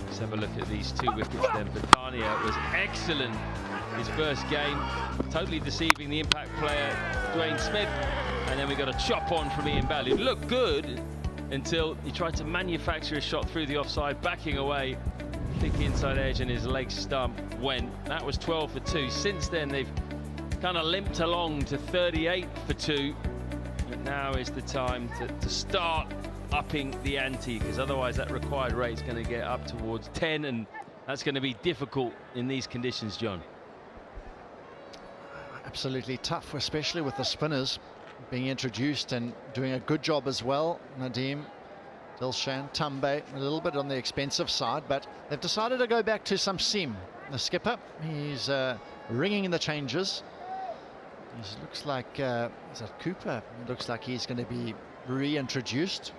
[SPEAKER 5] Let's have a look at these 2 wickets then. Patania was excellent his first game, totally deceiving the impact player Dwayne Smith, and then we got a chop on from Ian Bell. It looked good until he tried to manufacture a shot through the offside, backing away, thick inside edge, and his leg stump went. That was 12 for 2. Since then they've kind of limped along to 38 for 2, but now is the time to start upping the ante, because otherwise that required rate is going to get up towards 10, and that's going to be difficult in these conditions, John.
[SPEAKER 7] Absolutely tough, especially with the spinners being introduced and doing a good job as well. Nadeem, Dilshan, Tambe, a little bit on the expensive side, but they've decided to go back to some seam. The skipper, he's ringing in the changes. He looks like, is that Cooper? It looks like he's going to be reintroduced.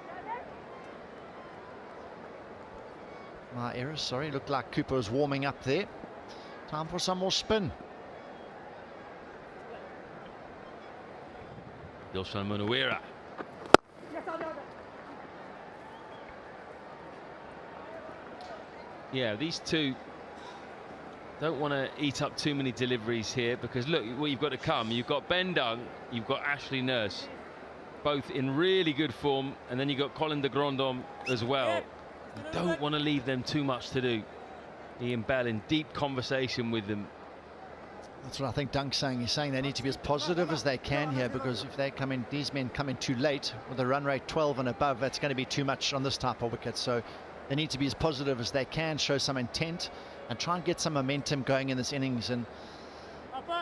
[SPEAKER 7] My error, sorry, looked like Cooper was warming up there. Time for some more spin.
[SPEAKER 5] Dilshan Munawira. Yeah, these two don't want to eat up too many deliveries here, because look what you've got to come. You've got Ben Dung, you've got Ashley Nurse, both in really good form, and then you've got Colin de Grandhomme as well. You don't want to leave them too much to do. Ian Bell in deep conversation with them.
[SPEAKER 7] That's what I think Dunk's saying. He's saying they need to be as positive as they can here, because if they come in, these men come in too late with a run rate 12 and above, that's going to be too much on this type of wicket. So they need to be as positive as they can, show some intent, and try and get some momentum going in this innings, and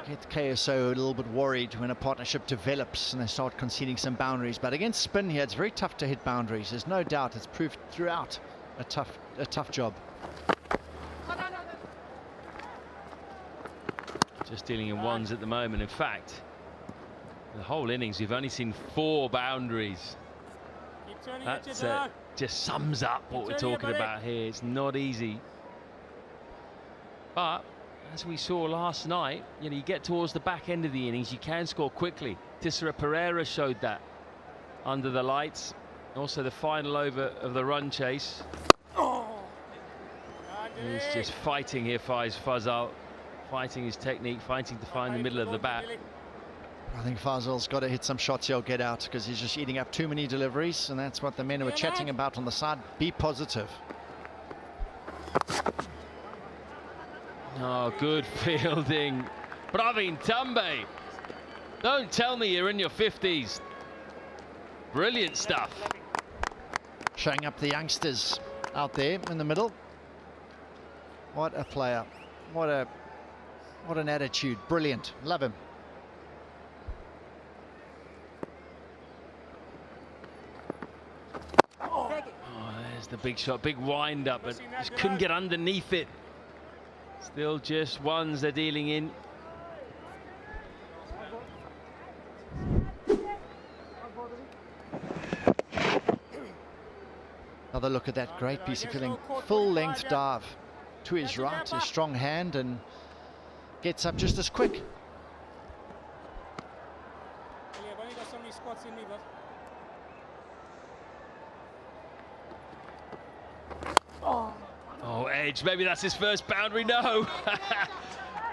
[SPEAKER 7] get KSO a little bit worried when a partnership develops and they start conceding some boundaries. But against spin here, it's very tough to hit boundaries. There's no doubt it's proved throughout a tough job.
[SPEAKER 5] Just dealing in ones at the moment. In fact, the whole innings, we've only seen 4 boundaries. That just sums up what we're talking about here. It's not easy. But as we saw last night, you know, you get towards the back end of the innings, you can score quickly. Tissera Pereira showed that under the lights. Also the final over of the run chase. He's just fighting here, Faisal. Fighting his technique, fighting to find the middle of the bat.
[SPEAKER 7] I think Faisal's got to hit some shots he'll get out, because he's just eating up too many deliveries, and that's what the men were chatting about on the side. Be positive.
[SPEAKER 5] Oh, good fielding. Praveen Tambe. Don't tell me you're in your 50s. Brilliant stuff.
[SPEAKER 7] Showing up the youngsters out there in the middle. What a player. What an attitude. Brilliant. Love him.
[SPEAKER 5] Oh, there's the big shot. Big wind up, but just couldn't get underneath it. Still just ones they're dealing in.
[SPEAKER 7] Another look at that great piece of fielding. Full length dive to his right, his strong hand, and gets up just as quick.
[SPEAKER 5] Oh, edge. Maybe that's his first boundary. No.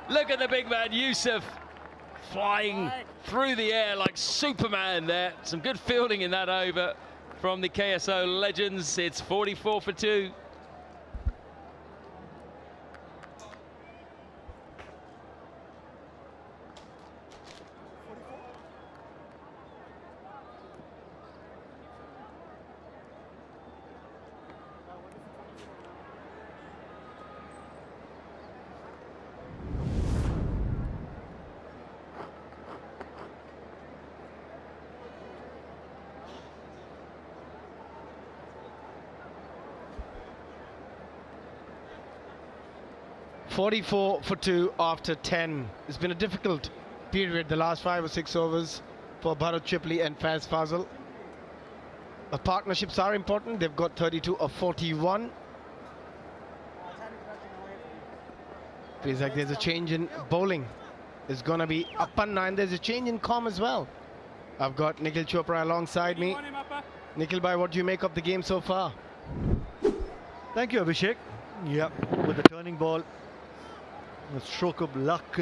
[SPEAKER 5] Look at the big man, Yusuf, flying through the air like Superman there. Some good fielding in that over from the KSO legends. It's 44 for 2.
[SPEAKER 1] $44 for 2 after 10. It's been a difficult period the last 5 or 6 overs for Bharat Chipley and Faiz Fazal. The partnerships are important. They've got 32 of 41. Feels like there's a change in bowling. It's going to be Awana, and there's a change in com as well. I've got Nikhil Chopra alongside me. Nikhil bhai, what do you make of the game so far?
[SPEAKER 6] Thank you, Abhishek. Yeah, with the turning ball, a stroke of luck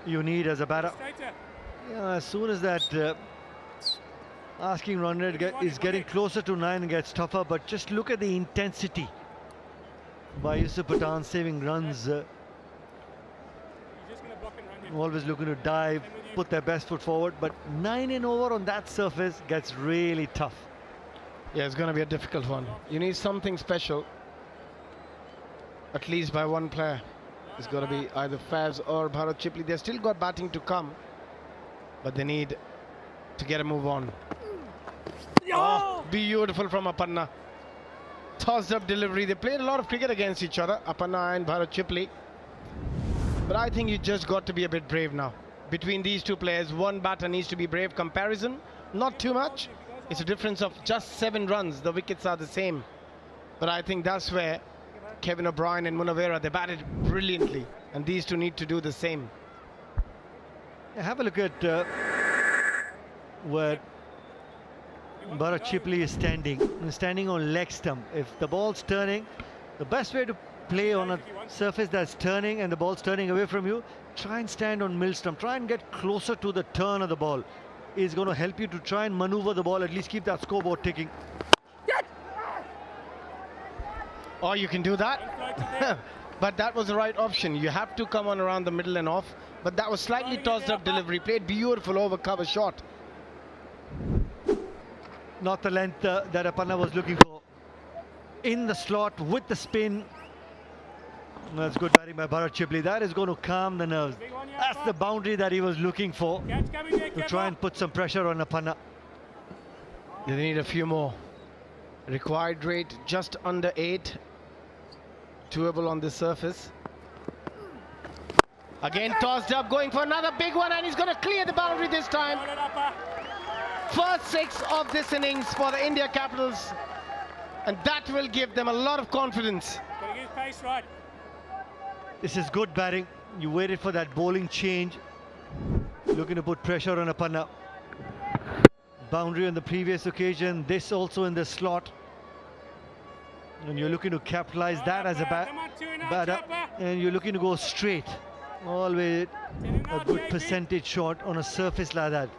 [SPEAKER 6] you need as a batter. Yeah, as soon as that asking run rate is getting closer to 9, it gets tougher. But just look at the intensity by Yusuf Pathan saving runs. Always looking to dive, put their best foot forward. But 9 and over on that surface gets really tough.
[SPEAKER 1] Yeah, it's going to be a difficult one. You need something special, at least by one player. It's got to be either Faiz or Bharat Chipley. They've still got batting to come, but they need to get a move on. Oh, beautiful from Awana. Tossed up delivery. They played a lot of cricket against each other, Awana and Bharat Chipley. But I think you just got to be a bit brave now. Between these two players, one batter needs to be brave. Comparison, not too much. It's a difference of just 7 runs. The wickets are the same. But I think that's where Kevin O'Brien and Munawera, they batted brilliantly, and these two need to do the same.
[SPEAKER 6] Have a look at where Bharat Chipley is standing on leg stump. If the ball's turning, the best way to play on a surface that's turning and the ball's turning away from you, try and stand on mill stump. Try and get closer to the turn of the ball. It's going to help you to try and maneuver the ball, at least keep that scoreboard ticking.
[SPEAKER 1] Oh, you can do that? but that was the right option. You have to come on around the middle and off, but that was slightly tossed up delivery. Played beautiful over cover shot.
[SPEAKER 6] Not the length that Awana was looking for. In the slot with the spin. That's good batting by Bharat Chipley. That is going to calm the nerves. That's the boundary that he was looking for, to try and put some pressure on Awana.
[SPEAKER 1] They need a few more. Required rate just under 8. Doable on the surface. Again tossed up, going for another big one, and he's going to clear the boundary this time. First 6 of this innings for the India Capitals, and that will give them a lot of confidence.
[SPEAKER 6] This is good batting. You waited for that bowling change. Looking to put pressure on Awana. Boundary on the previous occasion, this also in the slot. And you're looking to capitalize that as a batter. And you're looking to go straight. Always a good percentage shot on a surface like that.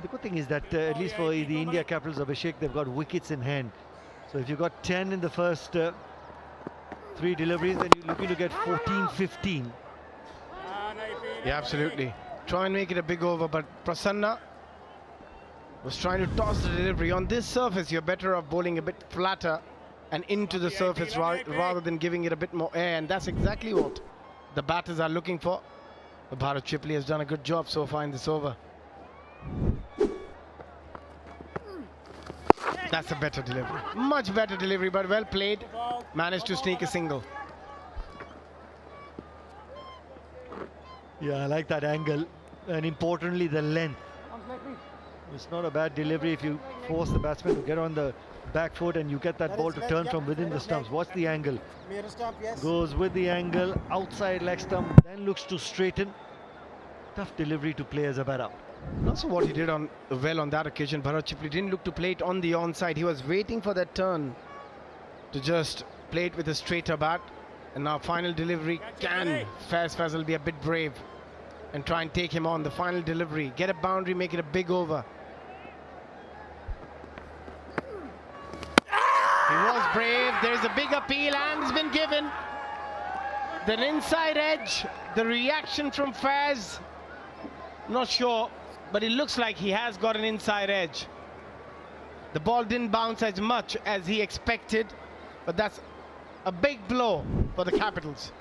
[SPEAKER 6] The good thing is that at least for the India Capitals, Abhishek, they've got wickets in hand. So if you've got 10 in the first 3 deliveries, then you're looking to get 14, 15.
[SPEAKER 1] Yeah, absolutely. Try and make it a big over, but Prasanna was trying to toss the delivery. On this surface, you're better off bowling a bit flatter and into the surface rather than giving it a bit more air, and that's exactly what the batters are looking for. But Bharat Chipley has done a good job so far in this over. That's a better delivery. Much better delivery, but well played. Managed to sneak a single.
[SPEAKER 6] Yeah, I like that angle. And importantly, the length. It's not a bad delivery if you force the batsman to get on the back foot and you get that ball to turn from within the stumps. Watch the angle. Goes with the angle, outside leg stump, then looks to straighten. Tough delivery to play as a batter.
[SPEAKER 1] Also what he did well on that occasion, Bharat Chipley didn't look to play it on the onside. He was waiting for that turn to just play it with a straighter bat. And now final delivery, can Faiz will be a bit brave and try and take him on the final delivery. Get a boundary, make it a big over. He was brave. There's a big appeal and has been given. The inside edge, the reaction from Faiz, not sure, but it looks like he has got an inside edge. The ball didn't bounce as much as he expected, but that's a big blow for the Capitals.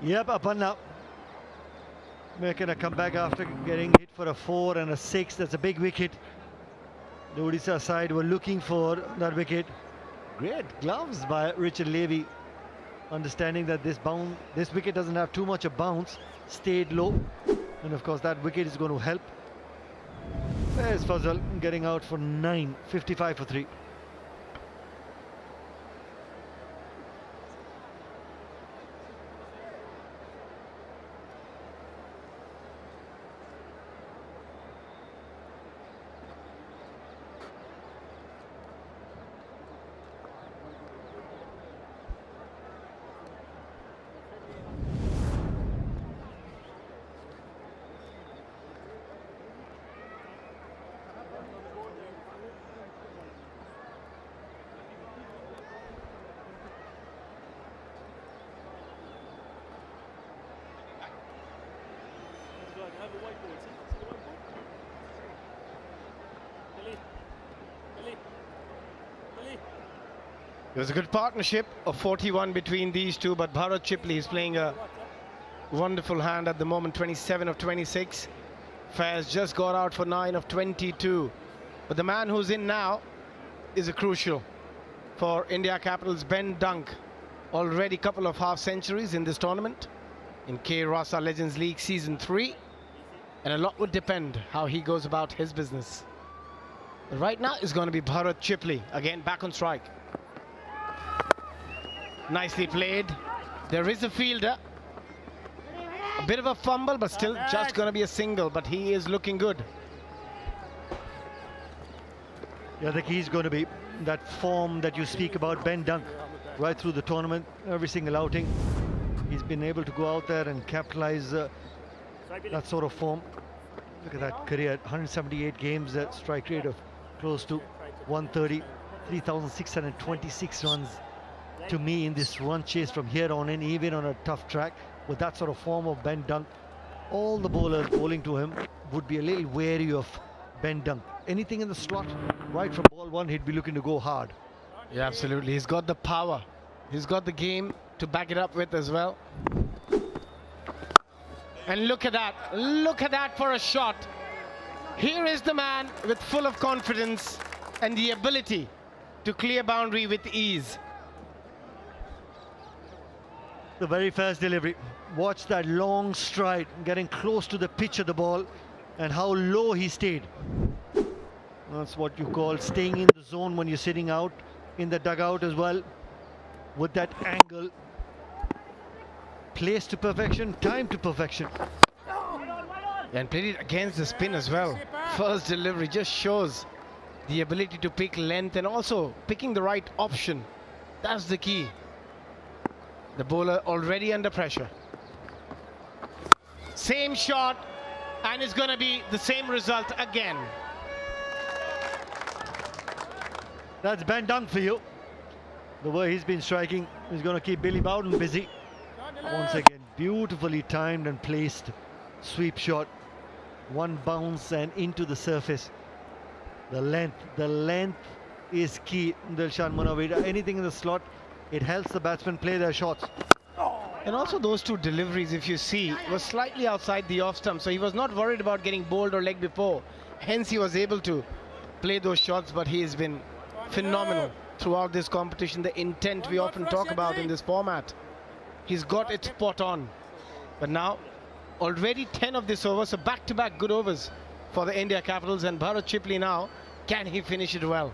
[SPEAKER 6] Yep, Awana making a comeback after getting hit for a 4 and a 6. That's a big wicket. The Odisha side were looking for that wicket. Great gloves by Richard Levy, understanding that this wicket doesn't have too much of bounce, stayed low, and of course that wicket is going to help. There's Fazal getting out for 9, 55 for 3.
[SPEAKER 1] It was a good partnership of 41 between these two, but Bharat Chipley is playing a wonderful hand at the moment, 27 of 26. Faiz just got out for 9 of 22. But the man who's in now is a crucial for India Capitals, Ben Dunk. Already couple of half centuries in this tournament in K. Rasa Legends League Season 3. And a lot would depend how he goes about his business. But right now is going to be Bharat Chipley, again back on strike. Nicely played. There is a fielder. A bit of a fumble, but still just going to be a single, but he is looking good.
[SPEAKER 6] Yeah, I think he's going to be that form that you speak about, Ben Dunk, right through the tournament, every single outing. He's been able to go out there and capitalize that sort of form. Look at that career, 178 games, that strike rate of close to 130, 3,626 runs, to me in this run chase from here on in, even on a tough track, with that sort of form of bend dunk. All the bowlers bowling to him would be a little wary of bend dunk. Anything in the slot, right from ball one, he'd be looking to go hard.
[SPEAKER 1] Yeah, absolutely. He's got the power. He's got the game to back it up with as well. And look at that. Look at that for a shot. Here is the man with full of confidence and the ability to clear boundary with ease.
[SPEAKER 6] The very first delivery. Watch that long stride, getting close to the pitch of the ball, and how low he stayed. That's what you call staying in the zone when you're sitting out in the dugout as well. With that angle, placed to perfection, time to perfection.
[SPEAKER 1] And played it against the spin as well. First delivery just shows the ability to pick length and also picking the right option. That's the key. The bowler already under pressure. Same shot, and it's going to be the same result again.
[SPEAKER 6] That's bend dunk for you. The way he's been striking is going to keep Billy Bowden busy. Once again, beautifully timed and placed sweep shot. One bounce and into the surface. The length is key. Dilshan Munawida, anything in the slot, it helps the batsmen play their shots.
[SPEAKER 1] And also those two deliveries, if you see, was slightly outside the off stump, so he was not worried about getting bowled or leg before. Hence he was able to play those shots, but he has been phenomenal throughout this competition. The intent we often talk about in this format, he's got it spot on. But now already 10 of this over, so back-to-back good overs for the India Capitals, and Bharat Chipley now, can he finish it well?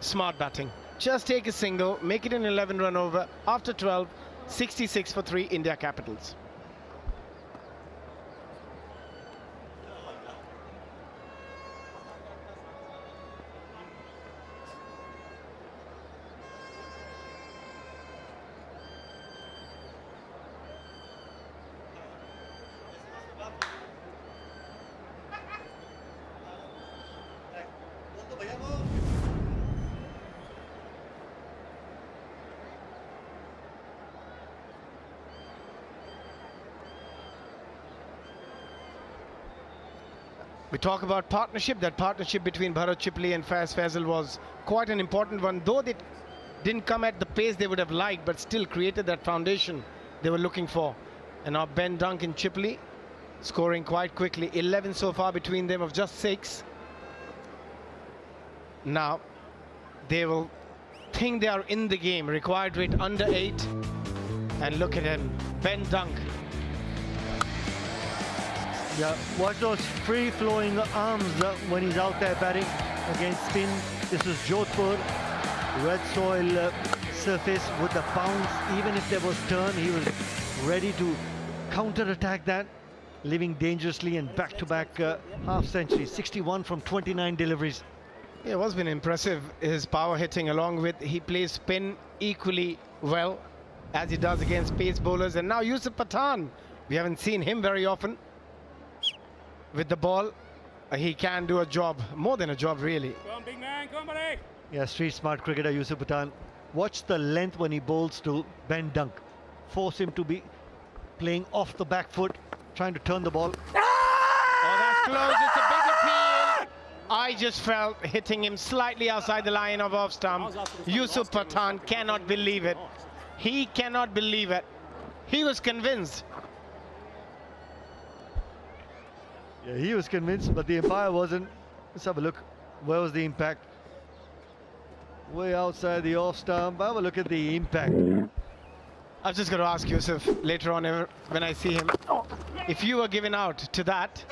[SPEAKER 1] Smart batting. Just take a single, make it an 11-run over. After 12, 66 for 3 India Capitals. We talk about partnership. That partnership between Bharat Chipley and Faiz Faisal was quite an important one, though they didn't come at the pace they would have liked, but still created that foundation they were looking for. And now Ben Dunk and Chipley scoring quite quickly. 11 so far between them of just 6. Now they will think they are in the game. Required rate under 8. And look at him, Ben Dunk.
[SPEAKER 6] Yeah, watch those free-flowing arms when he's out there batting against spin. This is Jodhpur, red soil surface with the bounce. Even if there was turn, he was ready to counter-attack that, living dangerously and back-to-back half-century. 61 from 29 deliveries.
[SPEAKER 1] Yeah, it has been impressive, his power hitting, along with he plays spin equally well as he does against pace bowlers. And now Yusuf Pathan, we haven't seen him very often. With the ball, he can do a job, more than a job really.
[SPEAKER 3] Come, big man, come, buddy.
[SPEAKER 6] Yeah, street smart cricketer Yusuf Pathan. Watch the length when he bowls to Ben Dunk. Force him to be playing off the back foot, trying to turn the ball.
[SPEAKER 1] Oh, that's close, it's a big appeal. I just felt hitting him slightly outside the line of off stump. Yusuf Pathan cannot believe it. He cannot believe it. He was convinced.
[SPEAKER 6] Yeah, he was convinced, but the umpire wasn't. Let's have a look. Where was the impact? Way outside the off stump. Have a look at the impact.
[SPEAKER 1] I'm just going to ask Yusuf later on when I see him. If you were given out to that,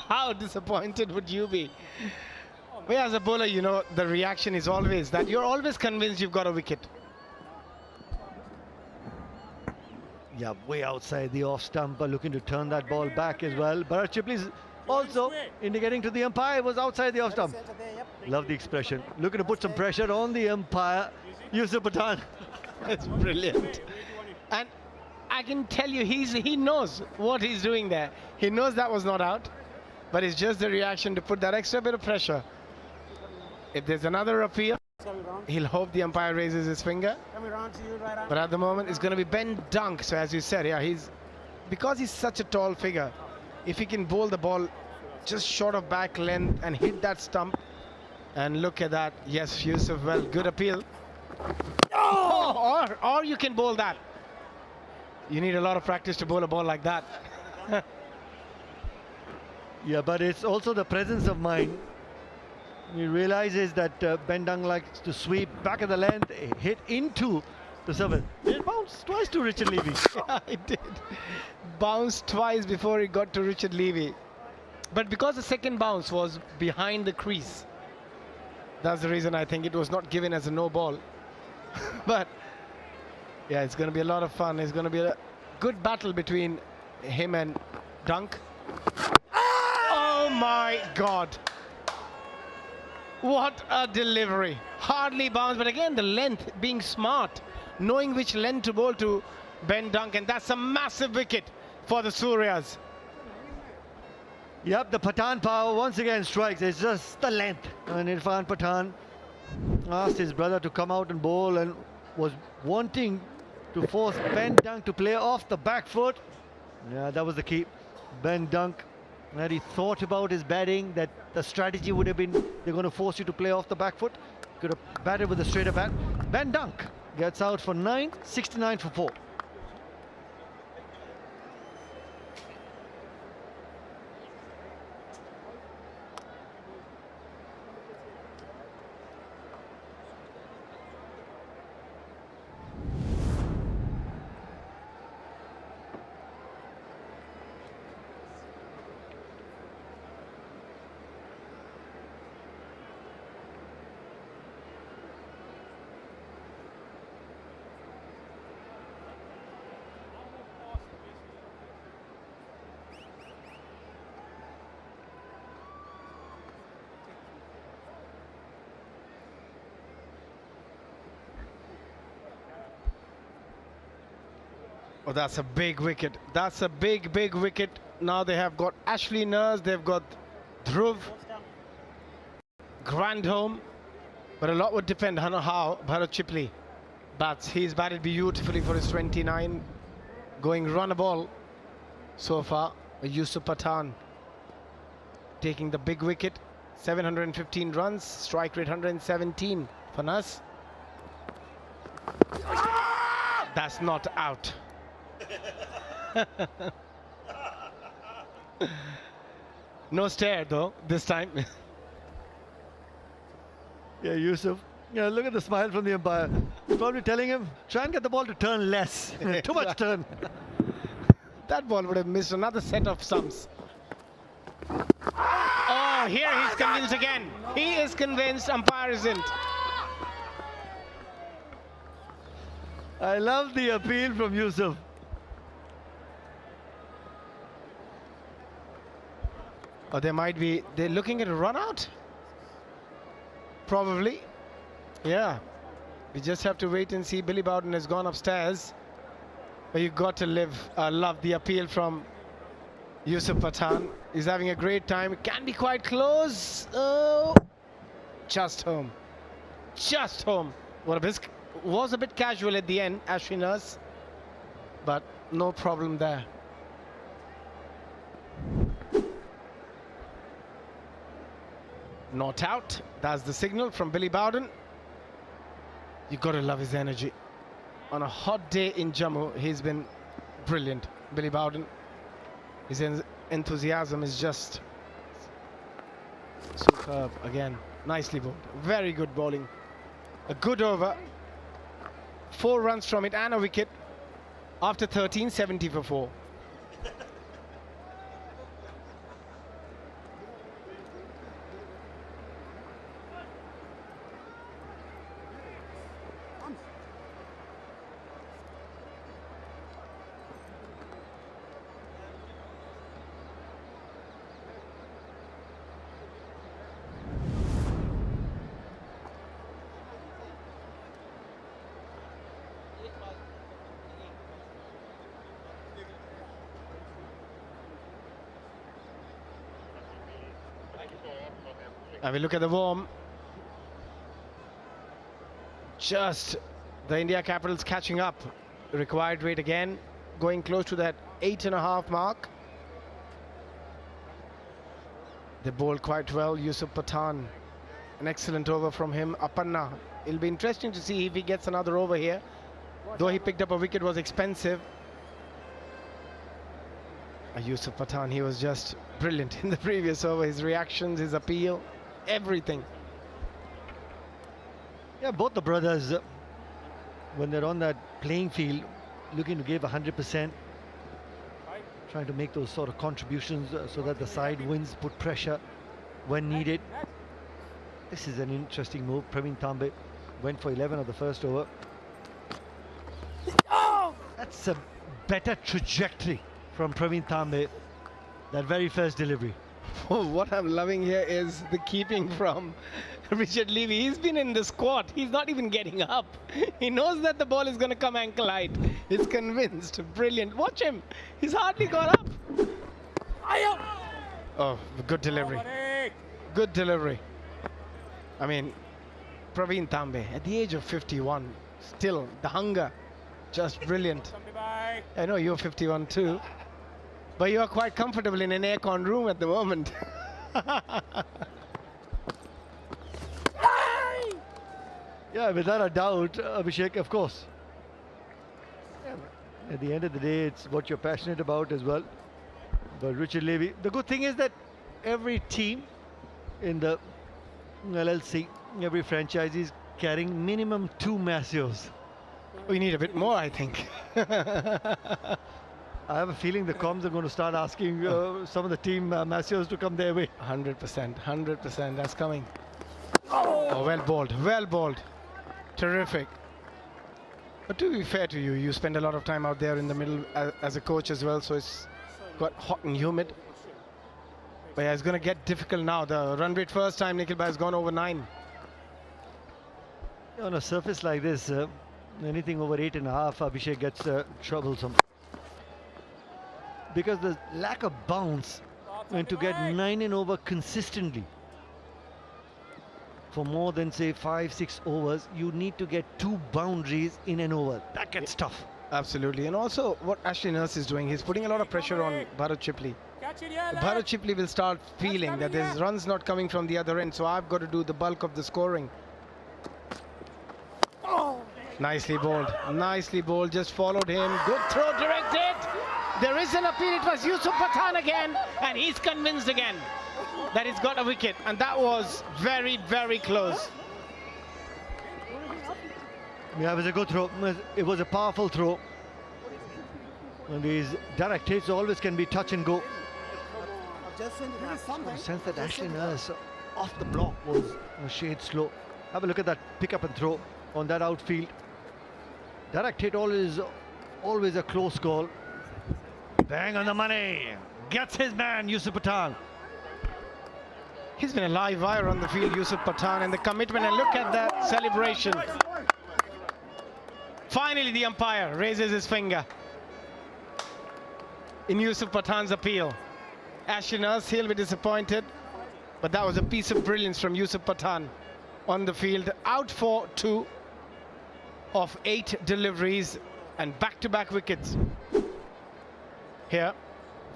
[SPEAKER 1] how disappointed would you be? Well, as a bowler, you know, the reaction is always that you're always convinced you've got a wicket.
[SPEAKER 6] Yeah, way outside the off stump, looking to turn that ball back as well. Bharat Chipley's also indicating to the umpire it was outside the off stump. Love the expression. Looking to put some pressure on the umpire, Yusuf Pathan.
[SPEAKER 1] It's brilliant. And I can tell you, he knows what he's doing there. He knows that was not out. but it's just the reaction to put that extra bit of pressure. If there's another appeal, he'll hope the umpire raises his finger. But at the moment, it's going to be Ben Dunk. So as you said, yeah, because he's such a tall figure, if he can bowl the ball just short of back length and hit that stump, and look at that. Yes, Yusuf, well, good appeal. Oh, or you can bowl that. You need a lot of practice to bowl a ball like that.
[SPEAKER 6] Yeah, but it's also the presence of mind. He realizes that Ben Dunk likes to sweep back of the length, hit into the surface. It bounced twice to Richard Levy.
[SPEAKER 1] Yeah, it did. Bounced twice before it got to Richard Levy. But because the second bounce was behind the crease, that's the reason I think it was not given as a no ball. But yeah, it's going to be a lot of fun. It's going to be a good battle between him and Dunk. Oh my God. What a delivery. Hardly bounced, but again, the length, being smart, knowing which length to bowl to Ben Dunk, and that's a massive wicket for the Suryas.
[SPEAKER 6] Yep, the Pathan power once again strikes. It's just the length. And Irfan Pathan asked his brother to come out and bowl and was wanting to force Ben Dunk to play off the back foot. Yeah, that was the key. Ben Dunk, that he thought about his batting, that the strategy would have been they're going to force you to play off the back foot. Could have batted with a straighter bat. Ben Dunk gets out for 9, 69 for 4.
[SPEAKER 1] Oh, that's a big wicket. That's a big, big wicket. Now they have got Ashley Nurse, they've got Dhruv, Grandhome, but a lot would depend on how Bharat Chipley bats. He's batted beautifully for his 29, going run a ball so far. Yusuf Pathan taking the big wicket, 715 runs, strike rate 117 for Nurse. That's not out. No stare though this time.
[SPEAKER 6] Yeah, Yusuf. Yeah, look at the smile from the umpire. He's probably telling him, try and get the ball to turn less. Too much turn.
[SPEAKER 1] That ball would have missed another set of stumps. Oh, here he's convinced again. He is convinced, umpire isn't.
[SPEAKER 6] I love the appeal from Yusuf.
[SPEAKER 1] Or they're looking at a run out? Probably. Yeah. We just have to wait and see. Billy Bowden has gone upstairs. But you got to love the appeal from Yusuf Pathan. He's having a great time. It can be quite close. Oh, just home. Just home. Was a bit casual at the end, Ashley Nurse. But no problem there. Not out. That's the signal from Billy Bowden. You got to love his energy. On a hot day in Jammu, he's been brilliant. Billy Bowden. His enthusiasm is just superb. Again, nicely bowled. Very good bowling. A good over. 4 runs from it and a wicket. After 13, 70 for 4. And we look at the warm. Just the India Capitals catching up. Required rate again, going close to that 8.5 mark. They bowled quite well. Yusuf Pathan, an excellent over from him. Apanna, it'll be interesting to see if he gets another over here. Though he picked up a wicket, was expensive. Yusuf Pathan, he was just brilliant in the previous over. His reactions, his appeal, everything.
[SPEAKER 6] Yeah, both the brothers, when they're on that playing field, looking to give 100%, trying to make those sort of contributions so that the side wins, put pressure when needed. This is an interesting move. Praveen Tambe went for 11 of the first over. That's a better trajectory from Praveen Tambe, that very first delivery.
[SPEAKER 1] Oh, what I'm loving here is the keeping from Richard Levy. He's been in the squat. He's not even getting up. He knows that the ball is going to come ankle height. He's convinced. Brilliant. Watch him. He's hardly got up. Oh, good delivery. Good delivery. I mean, Praveen Tambe, at the age of 51, still the hunger, just brilliant. I know you're 51 too, but you are quite comfortable in an aircon room at the moment.
[SPEAKER 6] Yeah, without a doubt, Abhishek, of course. At the end of the day, it's what you're passionate about as well. But Richard Levy, the good thing is that every team in the LLC, every franchise is carrying minimum 2 Massios.
[SPEAKER 1] We need a bit more, I think.
[SPEAKER 6] I have a feeling the comms are going to start asking some of the team Massios to come their way.
[SPEAKER 1] 100%, 100%, that's coming. Oh, well bowled, well bowled. Terrific. But to be fair to you, you spend a lot of time out there in the middle as a coach as well, so it's got hot and humid. But yeah, it's going to get difficult now. The run rate first time Nikhilbhai has gone over 9.
[SPEAKER 6] On a surface like this, anything over 8.5, Abhishek gets troublesome. Because the lack of bounce, and to get 9 and over consistently for more than say 5-6 overs, you need to get 2 boundaries in an over. That gets tough.
[SPEAKER 1] Absolutely. And also what Ashley Nurse is doing, he's putting a lot of pressure on Bharat Chipley. Bharat Chipley will start feeling that there's runs not coming from the other end, so I've got to do the bulk of the scoring. Nicely bowled, just followed him. Good throw, directed. There is an appeal. It was Yusuf Pathan again, and he's convinced again that he's got a wicket, and that was very, very close.
[SPEAKER 6] Yeah, it was a good throw. It was a powerful throw. And these direct hits always can be touch and go. I sense that Ashley Nurse off the block was a shade slow. Have a look at that pick up and throw on that outfield. Direct hit always a close call. Bang on the money. Gets his man, Yusuf Pathan.
[SPEAKER 1] He's been a live wire on the field, Yusuf Pathan, and the commitment, and look at that celebration. Finally, the umpire raises his finger in Yusuf Pathan's appeal. Ashley Nurse, he'll be disappointed, but that was a piece of brilliance from Yusuf Pathan on the field. Out for 2 of 8 deliveries and back-to-back wickets. Here,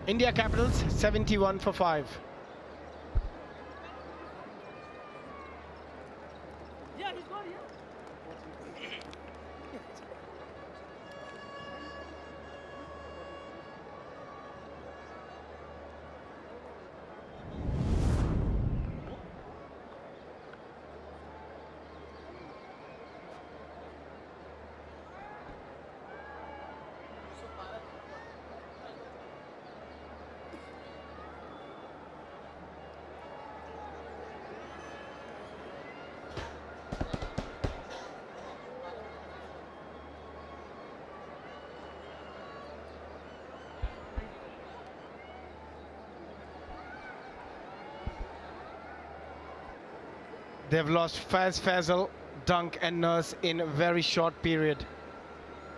[SPEAKER 1] India Capitals 71 for 5. They've lost Faiz, Faisal, Dunk and Nurse in a very short period.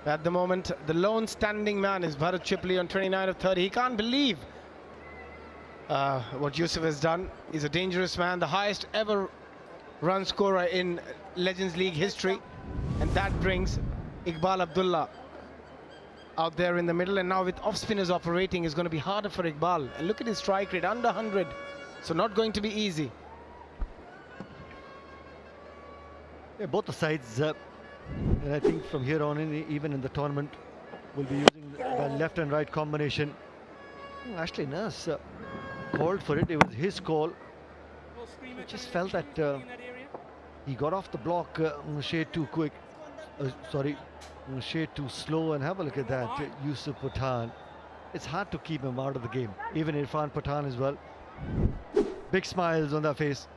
[SPEAKER 1] At the moment, the lone standing man is Bharat Chipley on 29 of 30. He can't believe what Yusuf has done. He's a dangerous man, the highest ever run scorer in Legends League history. And that brings Iqbal Abdulla out there in the middle. And now with off-spinners operating, it's going to be harder for Iqbal. And look at his strike rate, under 100. So not going to be easy.
[SPEAKER 6] Yeah, both the sides, and I think from here on in, even in the tournament, will be using the left and right combination. Actually, Nas called for it. It was his call. I just felt that he got off the block a shade too quick. Sorry, a shade too slow. And have a look at that, Yusuf Pathan. It's hard to keep him out of the game. Even Irfan Pathan as well. Big smiles on their face.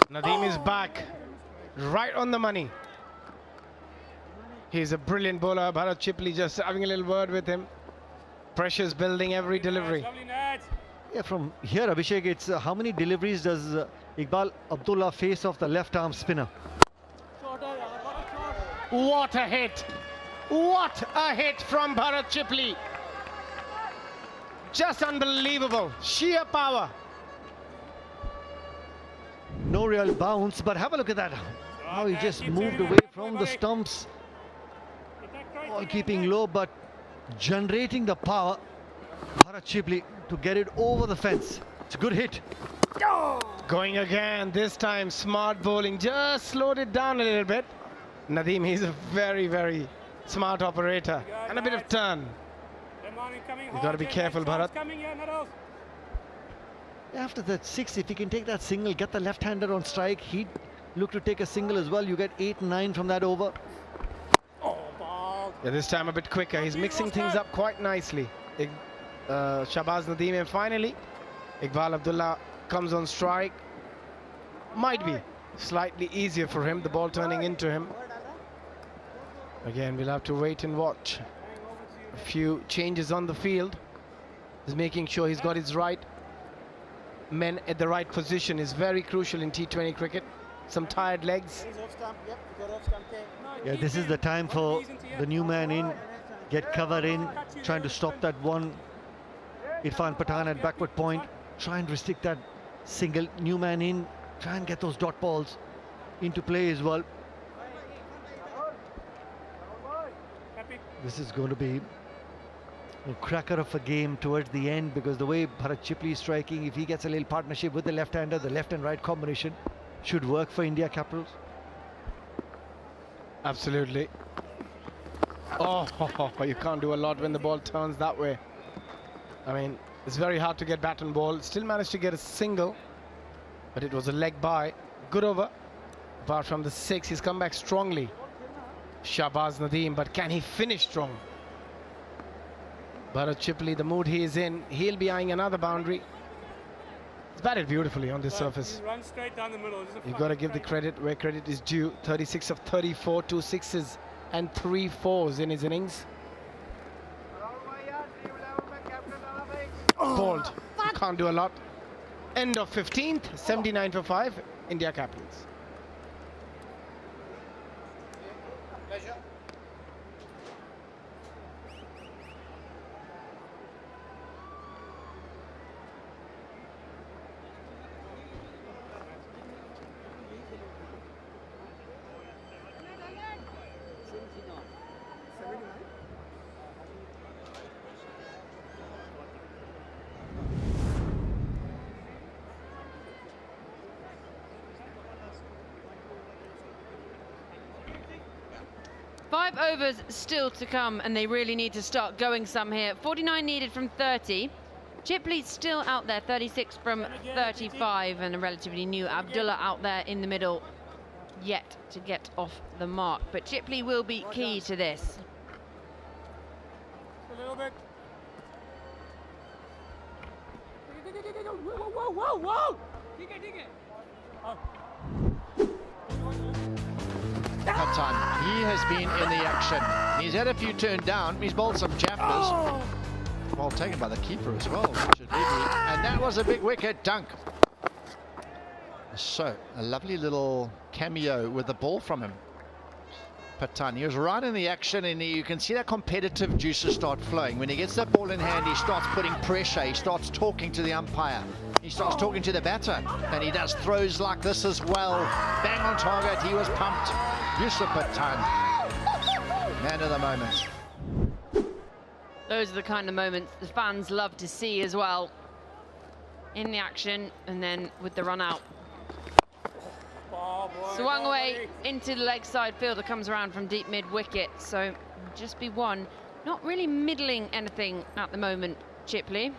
[SPEAKER 1] Nadeem is back, right on the money. He's a brilliant bowler. Bharat Chipley just having a little word with him. Pressure's building every delivery.
[SPEAKER 6] Yeah, from here, Abhishek, it's how many deliveries does Iqbal Abdulla face off the left arm spinner?
[SPEAKER 1] What a hit! What a hit from Bharat Chipley! Just unbelievable. Sheer power.
[SPEAKER 6] No real bounce, but have a look at that. How he just moved away from the stumps. All keeping low, but generating the power. Bharat Chipley to get it over the fence. It's a good hit.
[SPEAKER 1] Going again, this time smart bowling. Just slowed it down a little bit. Nadeem, he's a very, very smart operator. And a bit of turn. You've got to be careful, Bharat.
[SPEAKER 6] After that 6, if he can take that single, get the left-hander on strike, he'd look to take a single as well. You get 8 and 9 from that over.
[SPEAKER 1] Yeah, this time a bit quicker. He's mixing things up quite nicely. Shahbaz Nadeem, and finally Iqbal Abdulla comes on strike. Might be slightly easier for him, the ball turning into him. Again, we'll have to wait and watch. A few changes on the field. He's making sure he's got his right men at the right position is very crucial in T20 cricket. Some tired legs.
[SPEAKER 6] Yeah, this is the time for the new man in, get cover in, trying to stop that one. Irfan Pathan at backward point, try and restrict that single. New man in, try and get those dot balls into play as well. This is going to be a cracker of a game towards the end, because the way Bharat Chipley is striking, if he gets a little partnership with the left-hander, the left and right combination should work for India Capitals.
[SPEAKER 1] Absolutely. Oh, you can't do a lot when the ball turns that way. I mean, it's very hard to get bat and ball. Still managed to get a single, but it was a leg by. Good over. Apart from the 6, he's come back strongly. Shahbaz Nadeem, but can he finish strong? Bharat Chipley, the mood he is in, he'll be eyeing another boundary. It's batted beautifully on this surface.
[SPEAKER 3] Run straight down the middle.
[SPEAKER 1] You've got to give the credit where credit is due. 36 of 34, 2 6s and 3 4s in his innings. Bowled. Can't do a lot. End of 15th, 79 for 5, India Capitals.
[SPEAKER 2] Five overs still to come, and they really need to start going some here. 49 needed from 30. Chipley still out there, 36 from 35, and a relatively new Abdulla out there in the middle, yet to get off the mark. But Chipley will be key to this.
[SPEAKER 3] A little bit. Whoa, whoa, whoa! Dig it. Oh.
[SPEAKER 7] That time he has been in the action. He's had a few turned down. He's bowled some jaffers. Well taken by the keeper as well, Richard Levy. And that was a big wicket dunk. So a lovely little cameo with the ball from him. Patan. He was right in the action, and you can see that competitive juices start flowing. When he gets that ball in hand, he starts putting pressure. He starts talking to the umpire. He starts talking to the batter, and he does throws like this as well. Bang on target. He was pumped. Yusuf Patan, man of the moment.
[SPEAKER 2] Those are the kind of moments the fans love to see as well. In the action, and then with the run out. Swung away into the leg side fielder, comes around from deep mid wicket, so just be one. Not really middling anything at the moment, Chipley.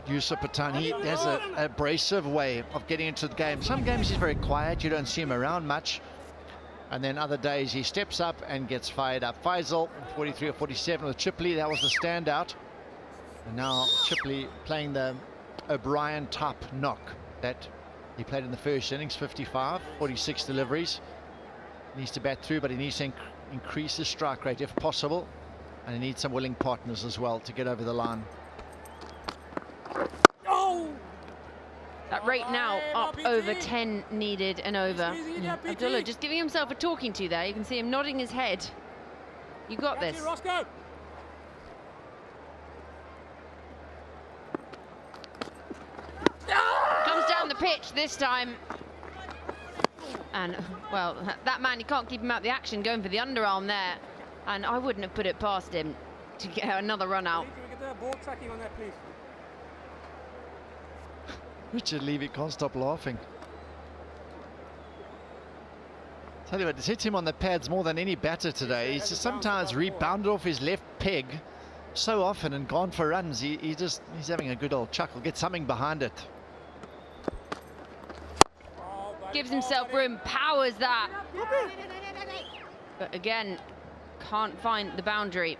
[SPEAKER 7] Yusuf Patan, he has an abrasive way of getting into the game. Some games he's very quiet, you don't see him around much. And then other days he steps up and gets fired up. Faisal, 43 or 47 with Chipley, that was the standout. And now Chipley playing the O'Brien type knock that he played in the first innings, 55, 46 deliveries. Needs to bat through, but he needs to increase his strike rate if possible. And he needs some willing partners as well to get over the line.
[SPEAKER 2] That rate now up over 10 needed and over. Abdulla just giving himself a talking to there. You can see him nodding his head. You got this. Comes down the pitch this time. And, well, that man, you can't keep him out the action, going for the underarm there. And I wouldn't have put it past him to get another run out.
[SPEAKER 7] Richard Levy can't stop laughing. Tell you what, it's hit him on the pads more than any batter today. He's just sometimes rebounded off his left peg so often and gone for runs. He's having a good old chuckle. Get something behind it.
[SPEAKER 2] Gives himself room, powers that. But again, can't find the boundary.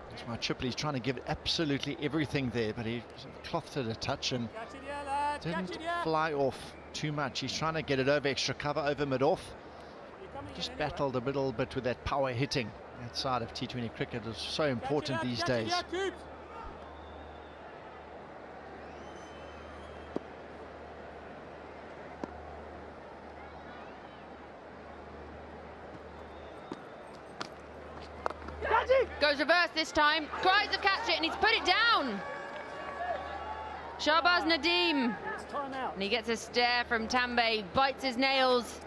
[SPEAKER 7] That's why Chipley's trying to give absolutely everything there, but he sort of clothed it a touch and didn't fly off too much. He's trying to get it over extra cover, over mid-off. Just battled a little bit with that power hitting. That side of T20 cricket is so important these days.
[SPEAKER 2] Goes reverse this time, tries to catch it and he's put it down. Shahbaz Nadeem. And he gets a stare from Tambe, bites his nails.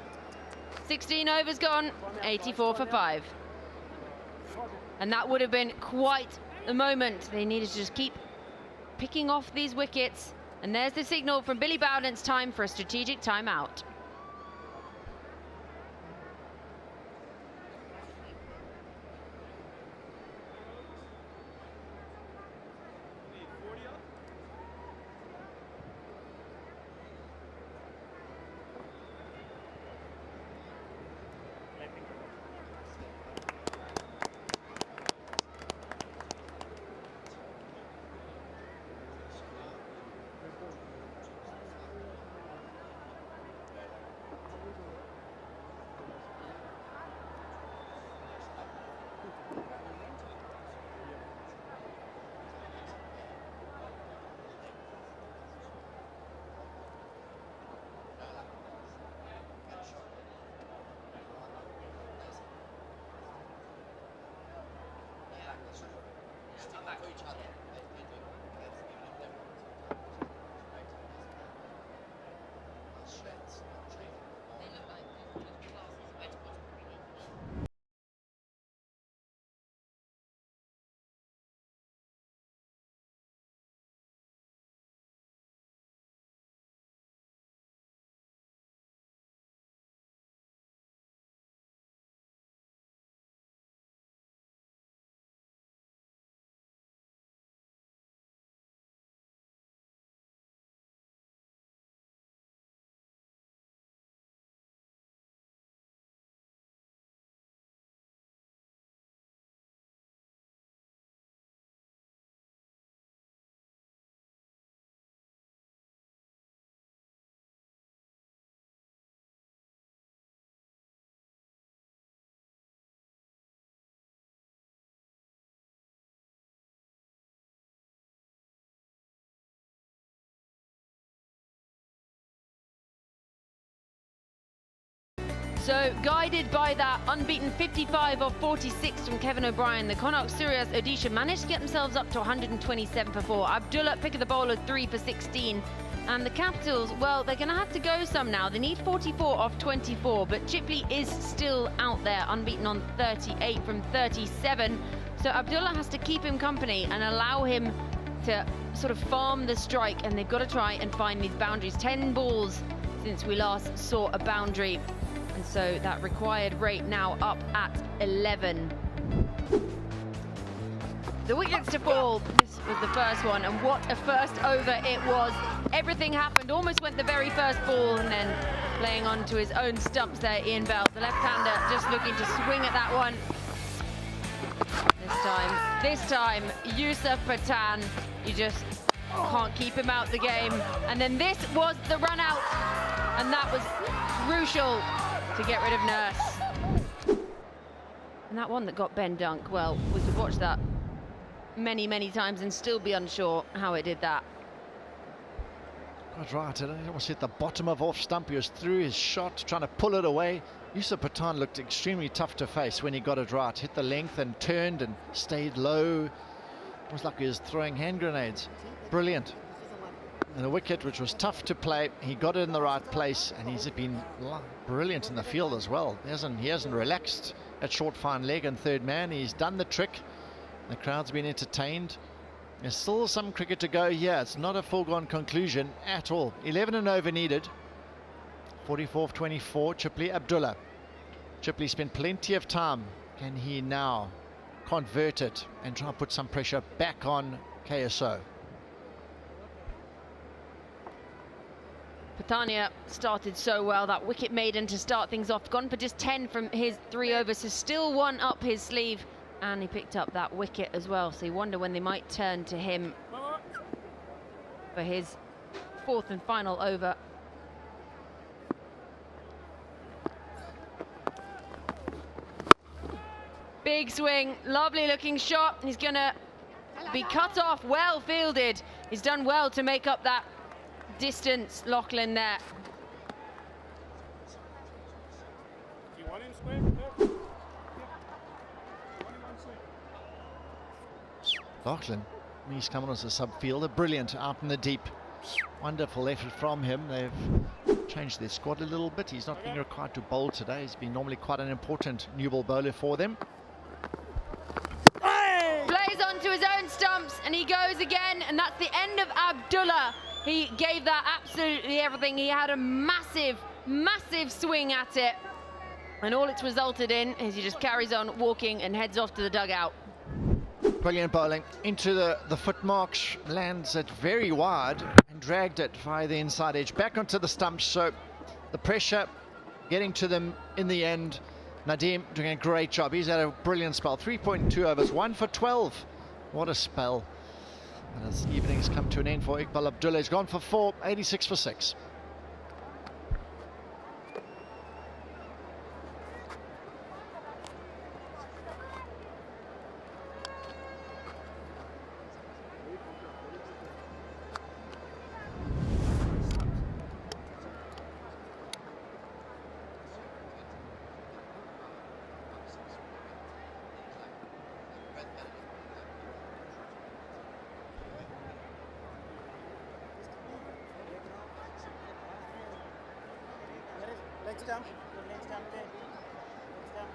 [SPEAKER 2] 16 overs gone, 84 for 5. And that would have been quite the moment. They needed to just keep picking off these wickets. And there's the signal from Billy Bowden. It's time for a strategic timeout. So, guided by that unbeaten 55 of 46 from Kevin O'Brien, the Konark Suryas Odisha managed to get themselves up to 127 for 4. Abdulla, pick of the bowler, 3 for 16. And the Capitals, well, they're going to have to go some now. They need 44 off 24, but Chipley is still out there, unbeaten on 38 from 37. So Abdulla has to keep him company and allow him to sort of farm the strike, and they've got to try and find these boundaries. 10 balls since we last saw a boundary. And so that required rate now up at 11. The wickets to fall. This was the first one, and what a first over it was. Everything happened, almost went the very first ball, and then playing on to his own stumps there, Ian Bell, the left-hander, just looking to swing at that one. This time, Yusuf Pathan, you just can't keep him out the game. And then this was the run out, and that was crucial to get rid of Nurse. And that one that got Ben Dunk, well, we could watch that many times and still be unsure how it did that.
[SPEAKER 7] Got right, it almost hit the bottom of off stump. He was through his shot, trying to pull it away. Yusuf Pathan looked extremely tough to face when he got it right. Hit the length and turned and stayed low. Almost like he was throwing hand grenades. Brilliant. And the wicket, which was tough to play, he got it in the right place, and he's been brilliant in the field as well. He hasn't relaxed at short fine leg and third man. He's done the trick. The crowd's been entertained. There's still some cricket to go here. It's not a foregone conclusion at all. 11 and over needed. 44 for 24, Chipley Abdulla. Chipley spent plenty of time. Can he now convert it and try and put some pressure back on KSO?
[SPEAKER 2] Patania started so well, that wicket maiden to start things off. Gone for just 10 from his 3 overs, so still one up his sleeve. And he picked up that wicket as well, so you wonder when they might turn to him for his 4th and final over. Big swing, lovely looking shot. He's gonna be cut off, well fielded. He's done well to make up that distance, Lachlan there.
[SPEAKER 3] Do you want him square?
[SPEAKER 7] Lachlan, he's coming as a subfielder, brilliant out in the deep. Wonderful effort from him. They've changed their squad a little bit. He's not being required to bowl today. He's been normally quite an important new ball bowler for them.
[SPEAKER 2] Plays onto his own stumps, and he goes again, and that's the end of Abdulla. He gave that absolutely everything. He had a massive swing at it, and all it's resulted in is he just carries on walking and heads off to the dugout.
[SPEAKER 7] Brilliant bowling into the foot marks, lands it very wide and dragged it via the inside edge back onto the stumps. So the pressure getting to them in the end. Nadeem doing a great job. He's had a brilliant spell. 3.2 overs, 1 for 12. What a spell. And as evening's come to an end for Iqbal Abdulla, he's gone for 4, 86 for 6.
[SPEAKER 4] Leg stump. Leg stump there. Leg stump.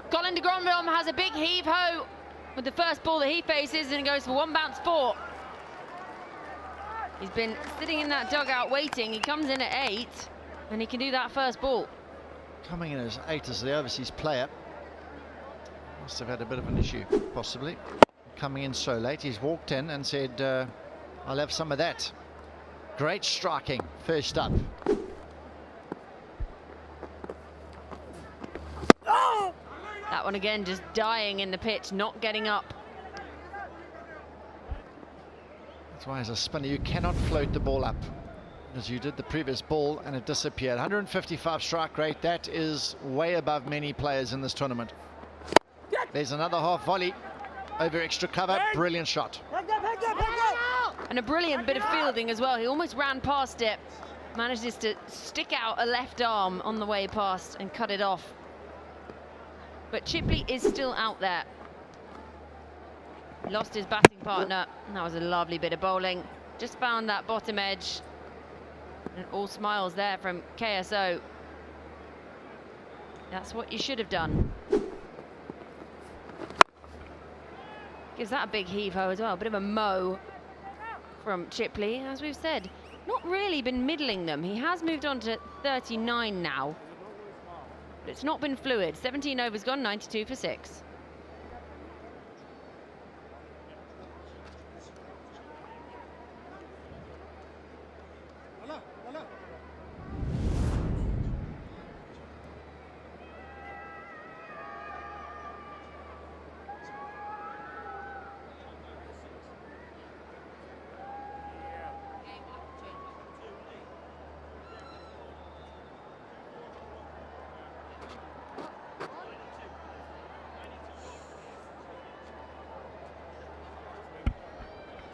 [SPEAKER 2] Colin de Granville has a big heave-ho with the first ball that he faces, and goes for 1 bounce 4. He's been sitting in that dugout waiting. He comes in at 8, and he can do that first ball.
[SPEAKER 7] Coming in as 8 as the overseas player. Must have had a bit of an issue, possibly. Coming in so late, he's walked in and said, I'll have some of that. Great striking, first up.
[SPEAKER 2] That one again, just dying in the pitch, not getting up.
[SPEAKER 7] That's why as a spinner you cannot float the ball up, as you did the previous ball and it disappeared. 155 strike rate, that is way above many players in this tournament. There's another half volley over extra cover. Brilliant shot.
[SPEAKER 2] And a brilliant bit of fielding as well. He almost ran past it, manages to stick out a left arm on the way past and cut it off. But Chipley is still out there. Lost his batting partner. That was a lovely bit of bowling. Just found that bottom edge. And all smiles there from KSO. That's what you should have done. Gives that a big heave-ho as well. A bit of a mow from Chipley, as we've said. Not really been middling them. He has moved on to 39 now. But it's not been fluid. 17 overs gone, 92 for 6.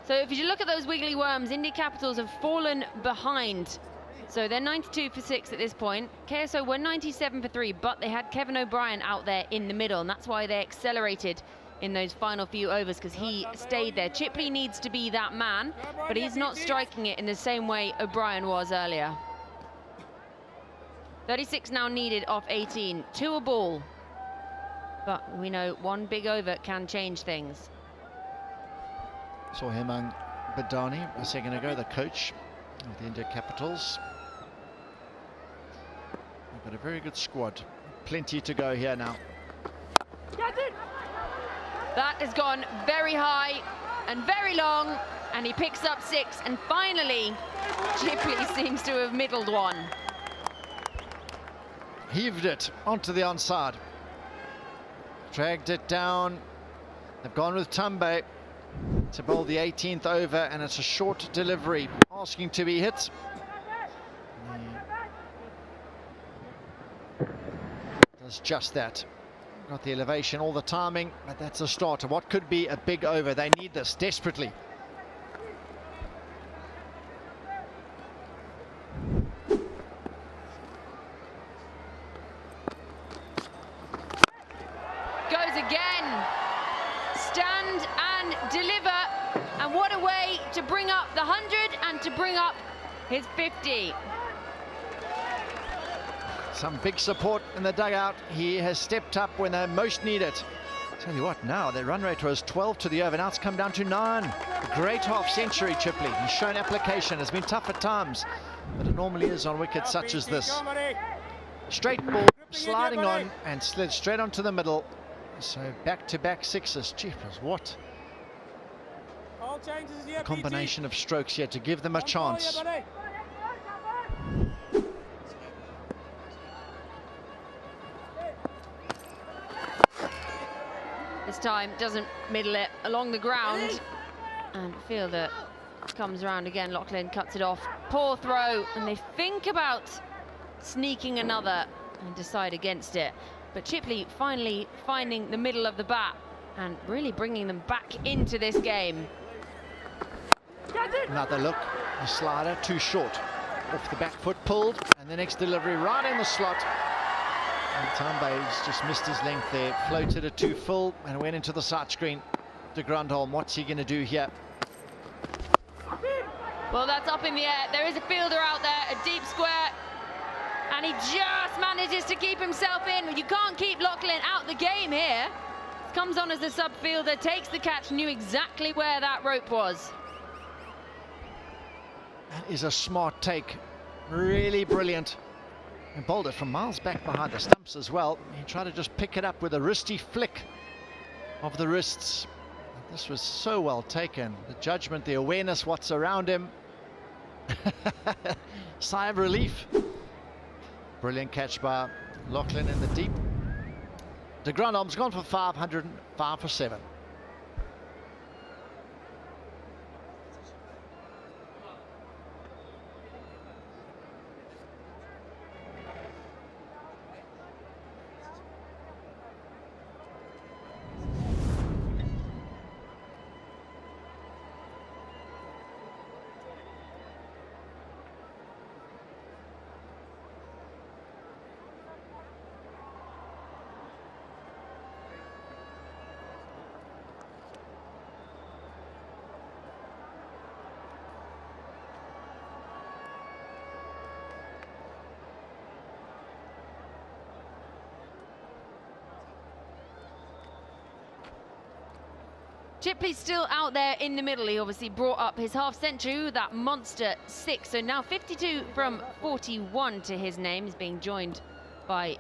[SPEAKER 2] So if you look at those wiggly worms, India Capitals have fallen behind. So they're 92 for 6 at this point. KSO were 97 for 3, but they had Kevin O'Brien out there in the middle, and that's why they accelerated in those final few overs, because he stayed there. Chipley needs to be that man, but he's not striking it in the same way O'Brien was earlier. 36 now needed off 18. 2 a ball. But we know one big over can change things.
[SPEAKER 7] Saw Hemang Badani a second ago, the coach of the India Capitals. We've got a very good squad. Plenty to go here now.
[SPEAKER 2] That has gone very high and very long, and he picks up 6, and finally Chipley seems to have middled one.
[SPEAKER 7] Heaved it onto the onside. Dragged it down. They've gone with Tumbe to bowl the 18th over, and it's a short delivery asking to be hit. Does just that. Got the elevation, all the timing, but that's a start of what could be a big over. They need this desperately.
[SPEAKER 2] Goes again. Stand and deliver, and what a way to bring up the 100 and to bring up his 50.
[SPEAKER 7] Some big support in the dugout. He has stepped up when they most need it. Tell you what, now their run rate was 12 to the over. Now it's come down to 9. A great half century, Chipley. He's shown application. It's been tough at times, but it normally is on wickets such as this. Straight ball, sliding on and slid straight onto the middle. So back-to-back sixes. Jeepers, what a combination of strokes here to give them a chance.
[SPEAKER 2] This time doesn't middle it along the ground, and fielder comes around again. Lachlan cuts it off. Poor throw, and they think about sneaking another and decide against it. But Chipley finally finding the middle of the bat and really bringing them back into this game.
[SPEAKER 7] Another look, the slider too short. Off the back foot, pulled, and the next delivery right in the slot. And Tambe's just missed his length there, floated it too full and went into the side screen. De Grandholm, what's he going to do here?
[SPEAKER 2] Well, that's up in the air. There is a fielder out there, a deep square, and he just manages to keep himself in. You can't keep Lachlan out the game here. Comes on as a sub fielder, takes the catch, knew exactly where that rope was.
[SPEAKER 7] That is a smart take, really brilliant. And bowled it from miles back behind the stumps as well. He tried to just pick it up with a wristy flick of the wrists. This was so well taken. The judgment, the awareness, what's around him. Sigh of relief. Brilliant catch by Lachlan in the deep. De Grandholm's gone for 505 for 7.
[SPEAKER 2] Chipley's still out there in the middle. He obviously brought up his half century with that monster 6. So now 52 from 41 to his name. He's being joined by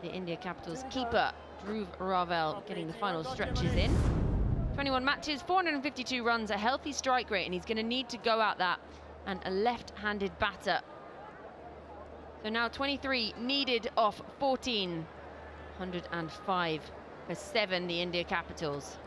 [SPEAKER 2] the India Capitals keeper, Dhruv Rawal, getting the final stretches in. 21 matches, 452 runs, a healthy strike rate, and he's going to need to go at that, and a left-handed batter. So now 23 needed off 14. 105 for 7, the India Capitals.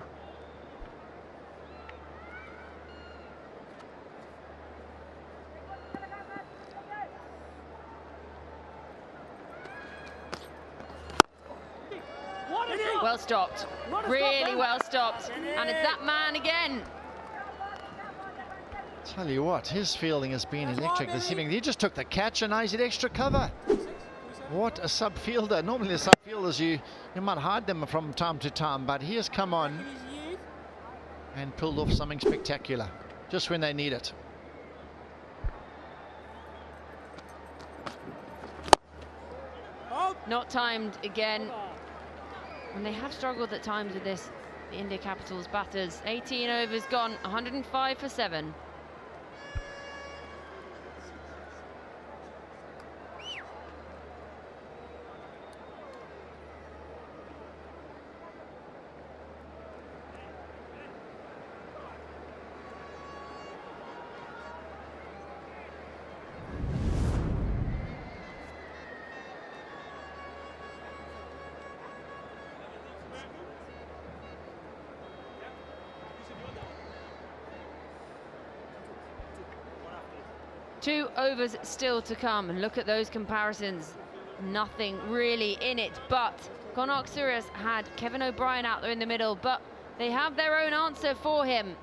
[SPEAKER 2] Well stopped, really well stopped, and it's that man again.
[SPEAKER 7] Tell you what, his fielding has been electric this evening. He just took the catch and now he's at extra cover. What a sub-fielder. Normally the sub-fielders, you might hide them from time to time, but he has come on and pulled off something spectacular just when they need it.
[SPEAKER 2] Not timed again. And they have struggled at times with this, the India Capitals batters. 18 overs gone, 105 for 7. Two overs still to come, and look at those comparisons. Nothing really in it, but Konark Suryas had Kevin O'Brien out there in the middle, but they have their own answer for him.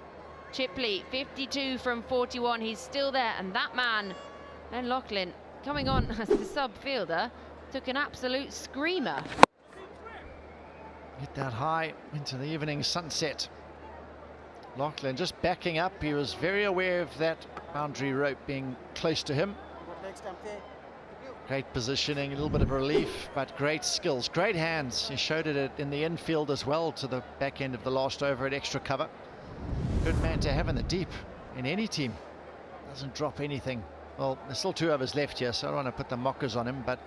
[SPEAKER 2] Chipley, 52 from 41, he's still there, and that man, and Lachlan, coming on as the sub-fielder, took an absolute screamer.
[SPEAKER 7] Hit that high into the evening sunset. Lachlan just backing up. He was very aware of that boundary rope being close to him. Great positioning, a little bit of relief, but great skills, great hands. He showed it in the infield as well to the back end of the last over at extra cover. Good man to have in the deep in any team. Doesn't drop anything. Well, there's still 2 overs left here, so I don't want to put the mockers on him, but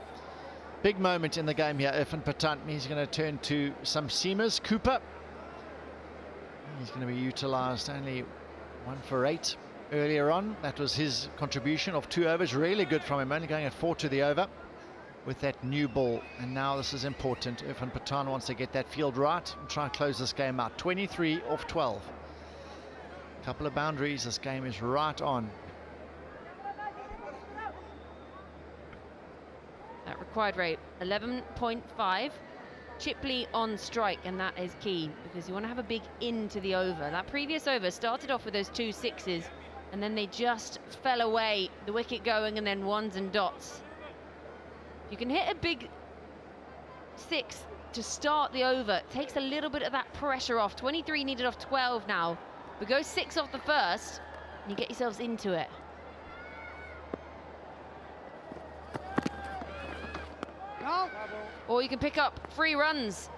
[SPEAKER 7] big moment in the game here. Irfan Pathan, he's going to turn to some seamers. Cooper, he's going to be utilised only 1 for 8 earlier on. That was his contribution of 2 overs. Really good from him, only going at 4 to the over with that new ball. And now this is important. Irfan Pathan wants to get that field right and try and close this game out. 23 off 12. Couple of boundaries. This game is right on.
[SPEAKER 2] That required rate, 11.5. Chipley on strike, and that is key because you want to have a big into the over. That previous over started off with those 2 sixes, and then they just fell away, the wicket going, and then ones and dots. You can hit a big 6 to start the over. It takes a little bit of that pressure off. 23 needed off 12 now. But go 6 off the first, and you get yourselves into it. Or you can pick up 3 runs.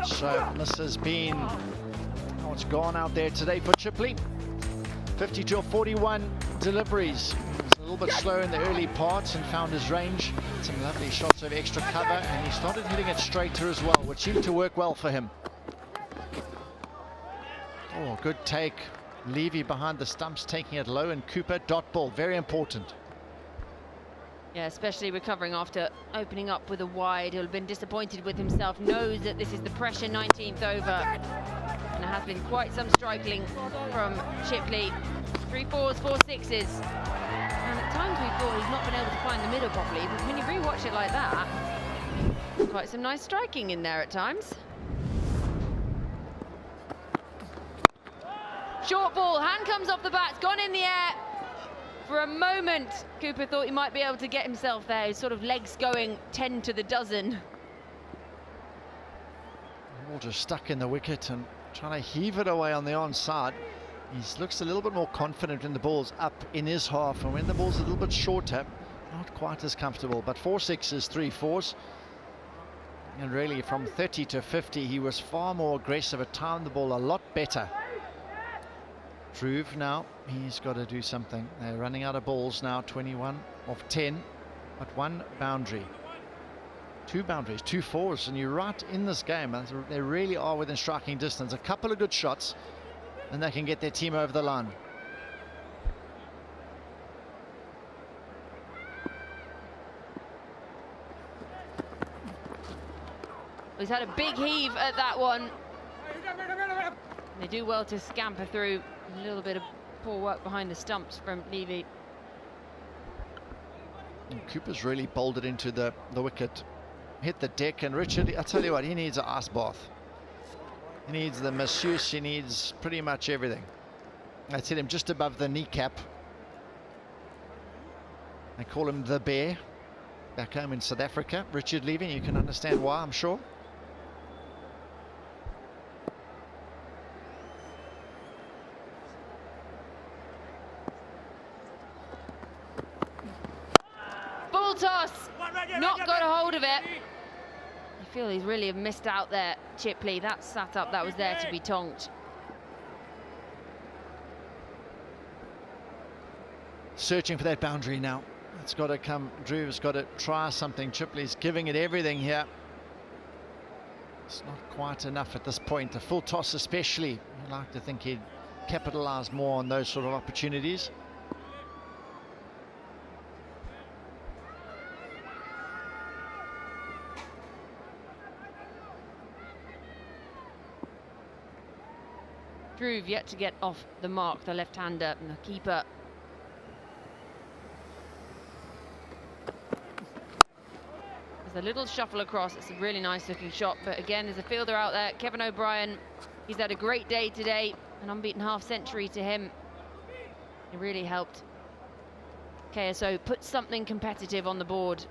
[SPEAKER 7] So this has been what's gone out there today for Chipley. 52 of 41 deliveries. He was a little bit slow in the early parts and found his range. Some lovely shots over extra cover, and he started hitting it straighter as well, which seemed to work well for him. Oh, good take. Levy behind the stumps, taking it low, and Cooper dot ball, very important.
[SPEAKER 2] Yeah, especially recovering after opening up with a wide. He'll have been disappointed with himself, knows that this is the pressure 19th over. And there has been quite some striking from Chipley. 3 4s, 4 6s. And at times we thought he's not been able to find the middle properly, but when you rewatch it like that, quite some nice striking in there at times. Short ball, hand comes off the bat, it's gone in the air. For a moment, Cooper thought he might be able to get himself there. His sort of legs going 10 to the dozen.
[SPEAKER 7] All just stuck in the wicket and trying to heave it away on the onside. He looks a little bit more confident when the ball's up in his half, and when the ball's a little bit shorter, not quite as comfortable, but 4 sixes, 3 fours. And really from 30 to 50, he was far more aggressive, at timed the ball a lot better. Dhruv now, he's got to do something. They're running out of balls now, 21 of 10, but 1 boundary. 2 boundaries, 2 fours, and you're right in this game. They really are within striking distance. A couple of good shots, and they can get their team over the line.
[SPEAKER 2] He's had a big heave at that one. They do well to scamper through. A little bit of poor work behind the stumps from Levy.
[SPEAKER 7] And Cooper's really bowled it into the wicket. Hit the deck, and Richard, I tell you what, he needs an ice bath. He needs the masseuse, he needs pretty much everything. That's hit him just above the kneecap. They call him the Bear back home in South Africa. Richard Levy, you can understand why, I'm sure.
[SPEAKER 2] Full toss, not got a hold of it. I feel he's really missed out there, Chipley. That sat up, that was there to be tonked.
[SPEAKER 7] Searching for that boundary now. It's got to come. Drew's got to try something. Chipley's giving it everything here. It's not quite enough at this point. A full toss especially. I'd like to think he'd capitalise more on those sort of opportunities.
[SPEAKER 2] Dhruv yet to get off the mark, the left-hander, and the keeper. There's a little shuffle across. It's a really nice looking shot, but again, there's a fielder out there, Kevin O'Brien. He's had a great day today, an unbeaten half-century to him. It really helped KSO put something competitive on the board.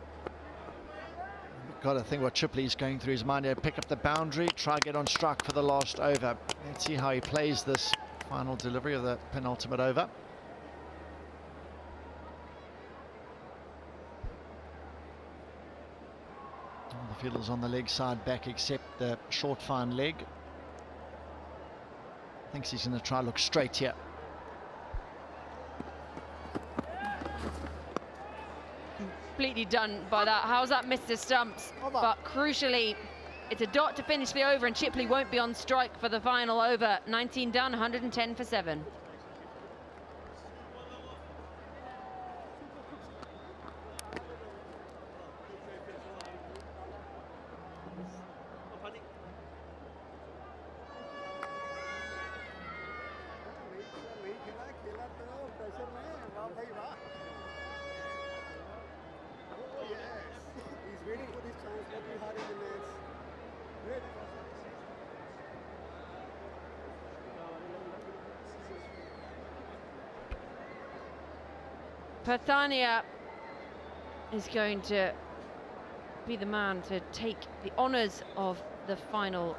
[SPEAKER 7] Got to think what Chipley's going through his mind here. Pick up the boundary, try get on strike for the last over. Let's see how he plays this final delivery of the penultimate over. All the fielders on the leg side back except the short fine leg. Thinks he's going to try look straight here.
[SPEAKER 2] Completely done by that. How's that missed the stumps? But crucially, it's a dot to finish the over, and Chipley won't be on strike for the final over. 19 done, 110 for 7. Pathania is going to be the man to take the honours of the final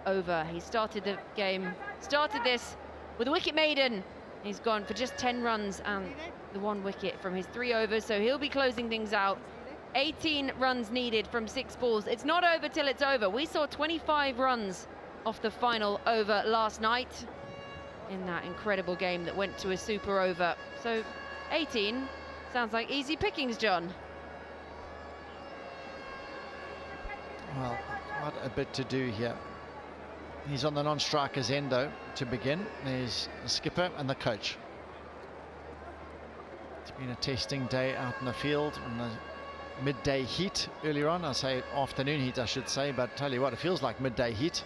[SPEAKER 2] over. He started the game, started this with a wicket maiden. He's gone for just 10 runs and the 1 wicket from his 3 overs, so he'll be closing things out. 18 runs needed from 6 balls. It's not over till it's over. We saw 25 runs off the final over last night in that incredible game that went to a super over. So 18 sounds like easy pickings, John.
[SPEAKER 7] Well, what a bit to do here. He's on the non-striker's end though to begin. There's the skipper and the coach. It's been a testing day out in the field in the midday heat earlier on. I say afternoon heat I should say, but tell you what, it feels like midday heat.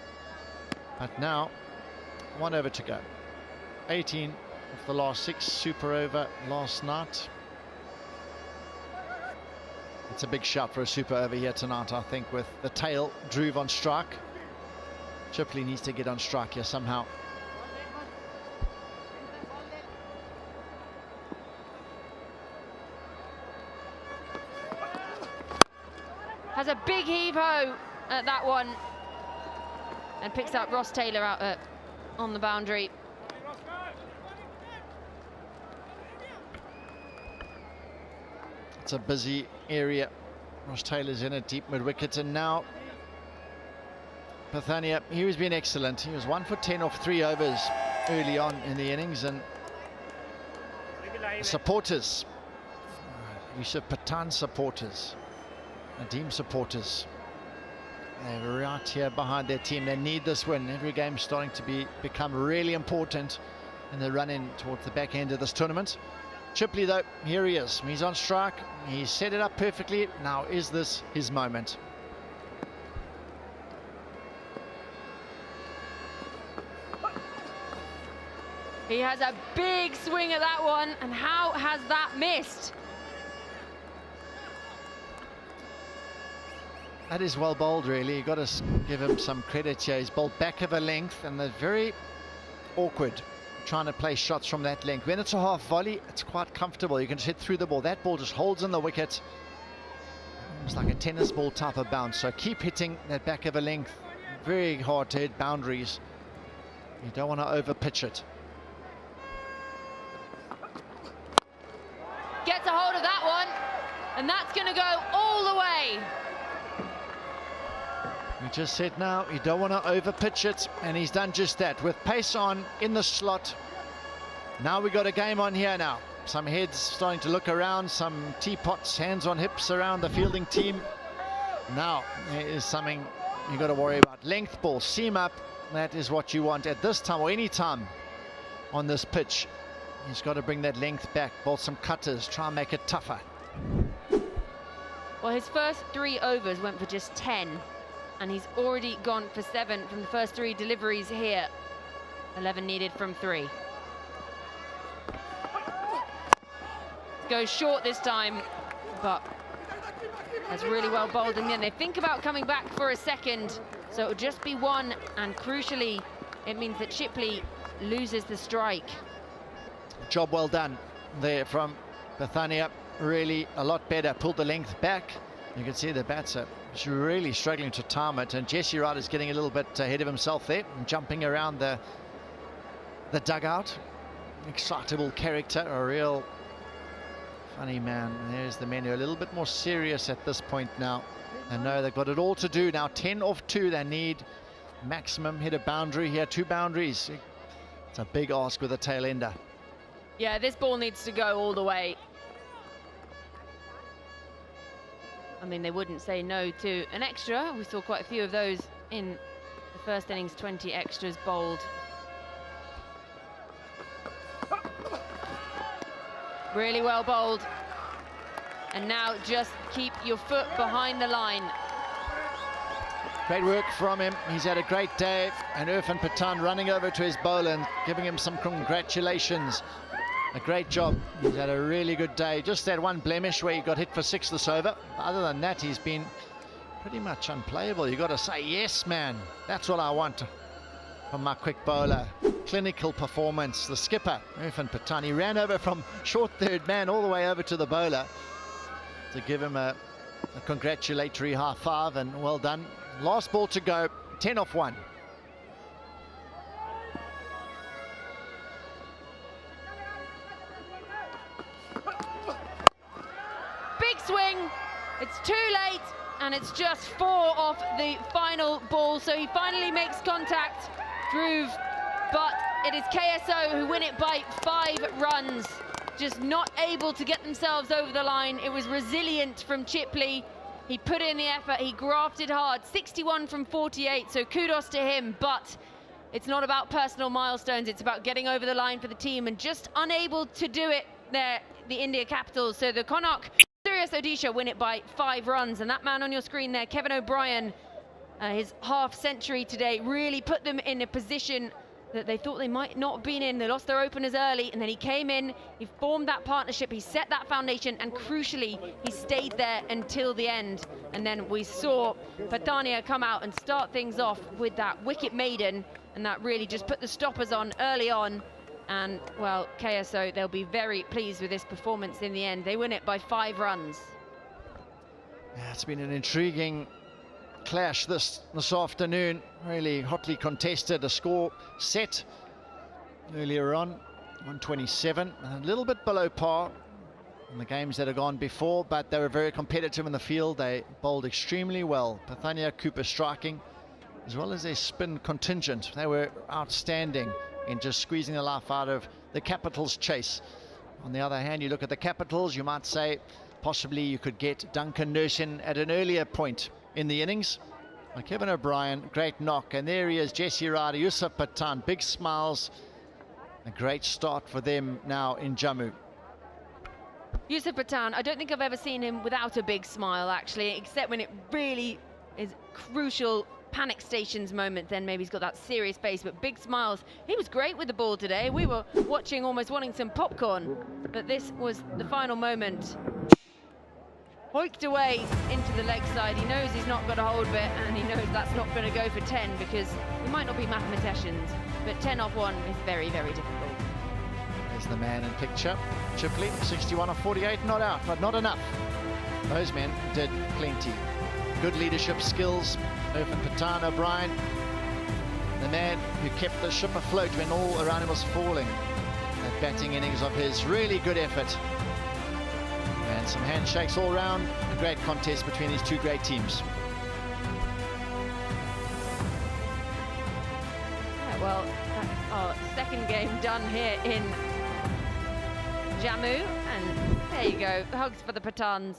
[SPEAKER 7] But now 1 over to go. 18 of the last 6 super over last night. It's a big shot for a super over here tonight, I think, with the tail. Dhruv on strike. Chipley needs to get on strike here somehow.
[SPEAKER 2] Has a big heave-ho at that one and picks up Ross Taylor out on the boundary.
[SPEAKER 7] It's a busy area. Ross Taylor's in a deep mid-wicket, and now Pathania, he was being excellent. He was 1 for 10 off 3 overs early on in the innings, and the supporters, Yusuf Pathan supporters, Nadeem supporters, they're right here behind their team. They need this win. Every game's starting to become really important in the run-in towards the back end of this tournament. Chipley, though, here he is. He's on strike. He set it up perfectly. Now, is this his moment?
[SPEAKER 2] He has a big swing at that one, and how has that missed?
[SPEAKER 7] That is well bowled, really. You've got to give him some credit here. He's bowled back of a length, and they're very awkward trying to play shots from that length. When it's a half volley, it's quite comfortable. You can just hit through the ball. That ball just holds in the wicket. It's like a tennis ball type of bounce. So keep hitting that back of a length. Very hard to hit boundaries. You don't want to over pitch it.
[SPEAKER 2] Gets a hold of that one, and that's going to go all the way.
[SPEAKER 7] We just said now, you don't want to over pitch it, and he's done just that with pace on in the slot. Now we got a game on here now. Some heads starting to look around, some teapots, hands on hips around the fielding team. Now there is something you got to worry about. Length ball, seam up. That is what you want at this time or any time on this pitch. He's got to bring that length back, bowl some cutters, try and make it tougher.
[SPEAKER 2] Well, his first 3 overs went for just 10, and he's already gone for 7 from the first 3 deliveries here. 11 needed from 3. Goes short this time, but that's really well bowled in the end. They think about coming back for a second, so it'll just be 1, and crucially, it means that Chipley loses the strike.
[SPEAKER 7] Job well done there from Pathania. Really a lot better. Pulled the length back. You can see the batter is really struggling to time it, and Jesse Wright is getting a little bit ahead of himself there and jumping around the dugout. Excitable character, a real funny man. There's the men who are a little bit more serious at this point now. They know they've got it all to do now. 10 off 2. They need maximum hit a boundary here. 2 boundaries. It's a big ask with a tail ender.
[SPEAKER 2] Yeah, this ball needs to go all the way. I mean, they wouldn't say no to an extra. We saw quite a few of those in the first innings, 20 extras bowled. Really well bowled. And now just keep your foot behind the line.
[SPEAKER 7] Great work from him. He's had a great day. And Irfan Pathan running over to his bowler and giving him some congratulations. A great job. He's had a really good day. Just that one blemish where he got hit for 6 this over. Other than that, he's been pretty much unplayable. You got to say, yes, man, that's what I want from my quick bowler. Clinical performance. The skipper, Irfan Pathan, he ran over from short third man all the way over to the bowler to give him a congratulatory high five, and well done. Last ball to go, 10 off 1.
[SPEAKER 2] Big swing, it's too late, and it's just 4 off the final ball, so he finally makes contact, Dhruv, but it is KSO who win it by 5 runs. Just not able to get themselves over the line. It was resilient from Chipley. He put in the effort, he grafted hard, 61 from 48, so kudos to him, but it's not about personal milestones, it's about getting over the line for the team, and just unable to do it there, the India Capitals. So the Konark Suryas Odisha win it by 5 runs, and that man on your screen there, Kevin O'Brien, his half century today really put them in a position that they thought they might not have been in. They lost their openers early, and then he came in, he formed that partnership, he set that foundation, and crucially, he stayed there until the end. And then we saw Pathania come out and start things off with that wicket maiden, and that really just put the stoppers on early on. And, well, KSO, they'll be very pleased with this performance in the end. They win it by 5 runs.
[SPEAKER 7] Yeah, it's been an intriguing clash this afternoon. Really hotly contested. A score set earlier on, 127, a little bit below par. in the games that have gone before, but they were very competitive in the field. They bowled extremely well. Pathania, Cooper striking, as well as their spin contingent. They were outstanding in just squeezing the life out of the Capitals' chase. On the other hand, you look at the Capitals, you might say possibly you could get Duncan Nursing at an earlier point in the innings. Kevin O'Brien, great knock, and there he is, Jesse Ryder, Yusuf Pathan, big smiles. A great start for them now in Jammu.
[SPEAKER 2] Yusuf Pathan, I don't think I've ever seen him without a big smile, actually, except when it really is crucial panic stations moment, then maybe he's got that serious face, but big smiles. He was great with the ball today. We were watching, almost wanting some popcorn, but this was the final moment. Hoiked away into the leg side. He knows he's not got a hold of it, and he knows that's not going to go for 10, because we might not be mathematicians, but 10 off 1 is very, very difficult.
[SPEAKER 7] There's the man in picture. Chipley, 61 of 48, not out, but not enough. Those men did plenty. Good leadership skills. Irfan Pathan, O'Brien, the man who kept the ship afloat when all around him was falling. That batting innings of his, really good effort. And some handshakes all round. A great contest between these two great teams.
[SPEAKER 2] Yeah, well, that's our second game done here in Jammu, and there you go, hugs for the Pathans.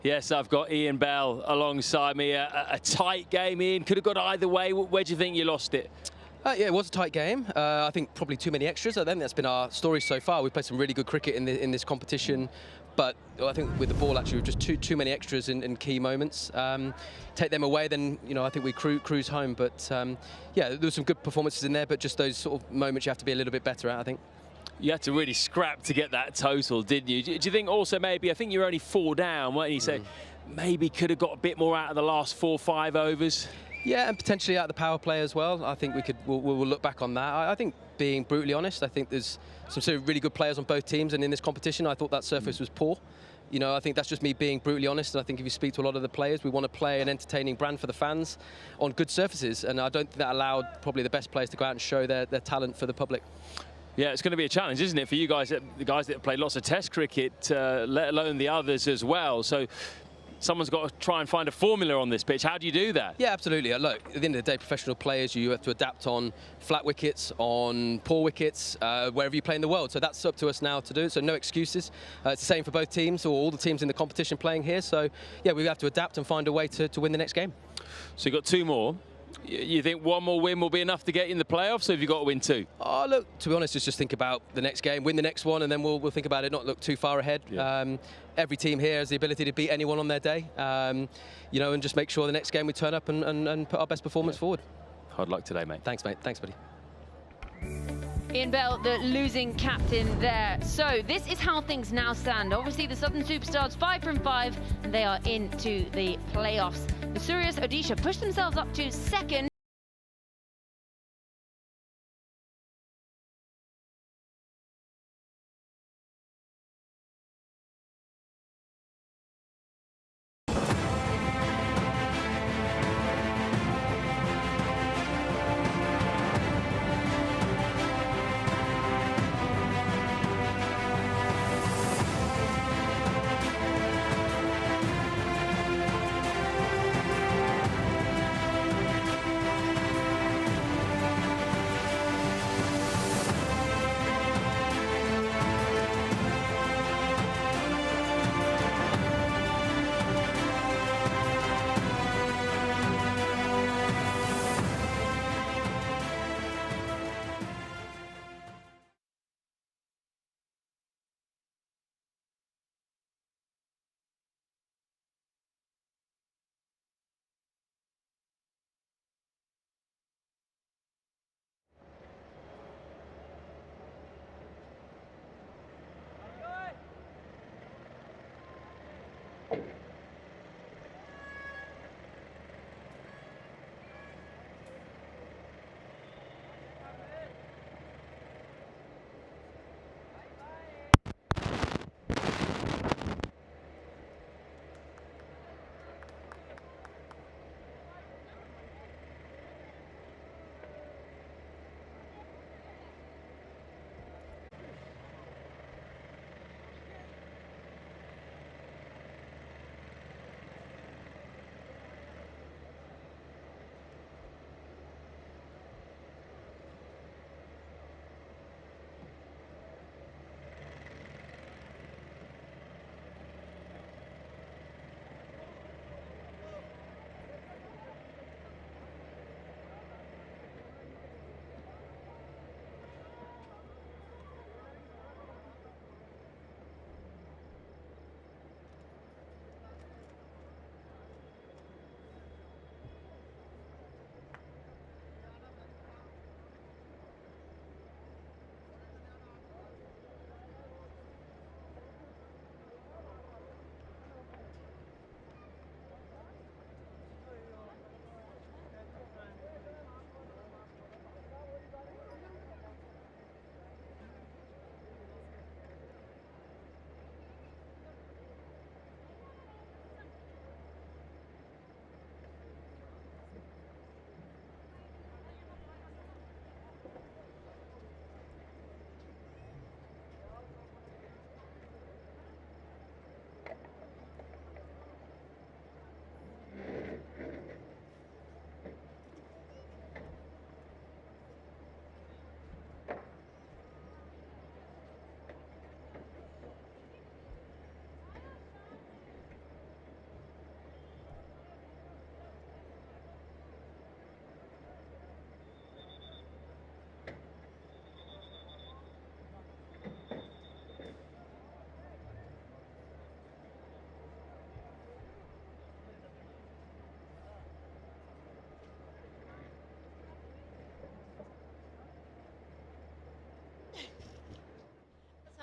[SPEAKER 5] Yes, I've got Ian Bell alongside me. A tight game, Ian. Could have gone either way. Where do you think you lost it?
[SPEAKER 8] Yeah, it was a tight game. I think probably too many extras. I think that's been our story so far. We've played some really good cricket in this competition, but I think with the ball, actually, we've just too many extras in key moments. Take them away, then I think we cruise home. But yeah, there were some good performances in there, but just those sort of moments you have to be a little bit better at, I think.
[SPEAKER 5] You had to really scrap to get that total, didn't you? Do you think also maybe, I think you're only 4 down, weren't you? So maybe could have got a bit more out of the last 4 or 5 overs?
[SPEAKER 8] Yeah, and potentially out of the power play as well. I think we'll look back on that. I think, being brutally honest, I think there's some really good players on both teams, and in this competition, I thought that surface was poor. I think that's just me being brutally honest, and I think if you speak to a lot of the players, we want to play an entertaining brand for the fans on good surfaces, and I don't think that allowed probably the best players to go out and show their talent for the public.
[SPEAKER 5] Yeah, it's going to be a challenge, isn't it, for you guys, the guys that have played lots of Test cricket, let alone the others as well. So someone's got to try and find a formula on this pitch. How do you do that?
[SPEAKER 8] Yeah, absolutely. Look, at the end of the day, professional players, you have to adapt on flat wickets, on poor wickets, wherever you play in the world. So that's up to us now to do. So no excuses. It's the same for both teams, or all the teams in the competition playing here. So yeah, we have to adapt and find a way to win the next game.
[SPEAKER 5] So you've got 2 more. You think 1 more win will be enough to get you in the playoffs, or have you got to win 2?
[SPEAKER 8] Oh, look, to be honest, just think about the next game, win the next one, and then we'll think about it, not look too far ahead. Yeah. Every team here has the ability to beat anyone on their day, and just make sure the next game we turn up and put our best performance forward.
[SPEAKER 5] Hard luck today, mate.
[SPEAKER 8] Thanks, mate. Thanks, buddy.
[SPEAKER 2] Ian Bell, the losing captain there. So this is how things now stand. Obviously, the Southern Superstars 5 from 5, and they are into the playoffs. The Suryas Odisha pushed themselves up to second.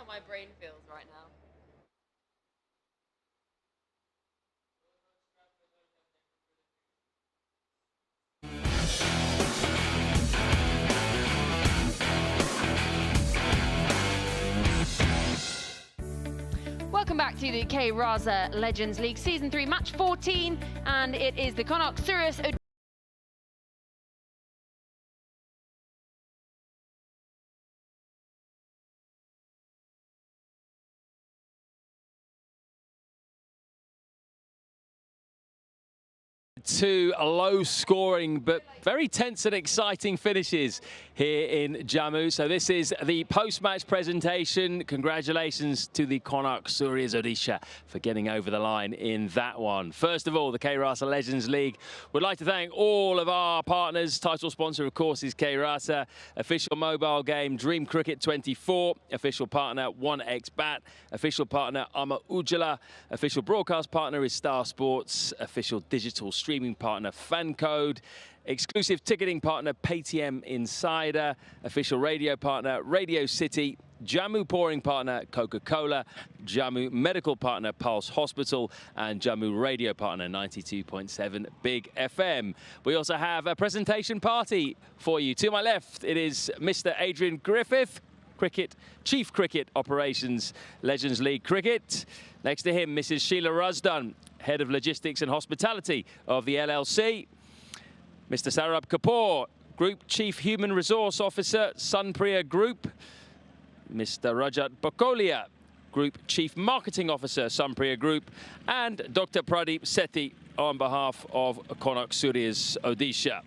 [SPEAKER 2] My brain feels right now. Welcome back to the K Raza Legends League Season 3 Match 14, and it is the Konark Suryas Odisha.
[SPEAKER 5] Two low scoring but very tense and exciting finishes here in Jammu. So this is the post-match presentation. Congratulations to the Konark Suryas Odisha for getting over the line in that one. First of all, the K Raza Legends League would like to thank all of our partners. Title sponsor, of course, is K Raza. Official mobile game Dream Cricket 24. Official partner 1xBat. Official partner Ojha. Official broadcast partner is Star Sports. Official digital streaming partner Fancode. Exclusive ticketing partner Paytm Insider. Official radio partner Radio City. Jammu pouring partner Coca-Cola, Jammu medical partner Pulse Hospital, and Jammu radio partner 92.7 Big FM. We also have a presentation party for you. To my left, it is Mr. Adrian Griffith, Chief Cricket Operations, Legends League Cricket. Next to him, Mrs. Sheila Rusdan, Head of Logistics and Hospitality of the LLC. Mr. Saurabh Kapoor, Group Chief Human Resource Officer, Sunpriya Group. Mr. Rajat Bakolia, Group Chief Marketing Officer, Sunpriya Group. And Dr. Pradeep Sethi on behalf of Konark Suryas, Odisha.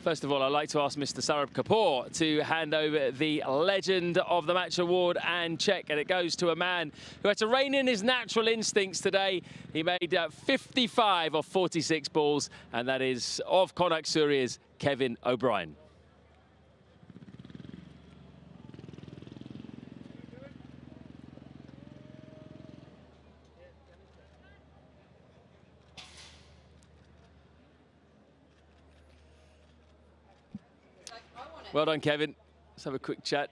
[SPEAKER 5] First of all, I'd like to ask Mr. Saurabh Kapoor to hand over the Legend of the Match award and check, and it goes to a man who had to rein in his natural instincts today. He made 55 of 46 balls, and that is of Konark Suryas, Kevin O'Brien. Well done, Kevin. Let's have a quick chat.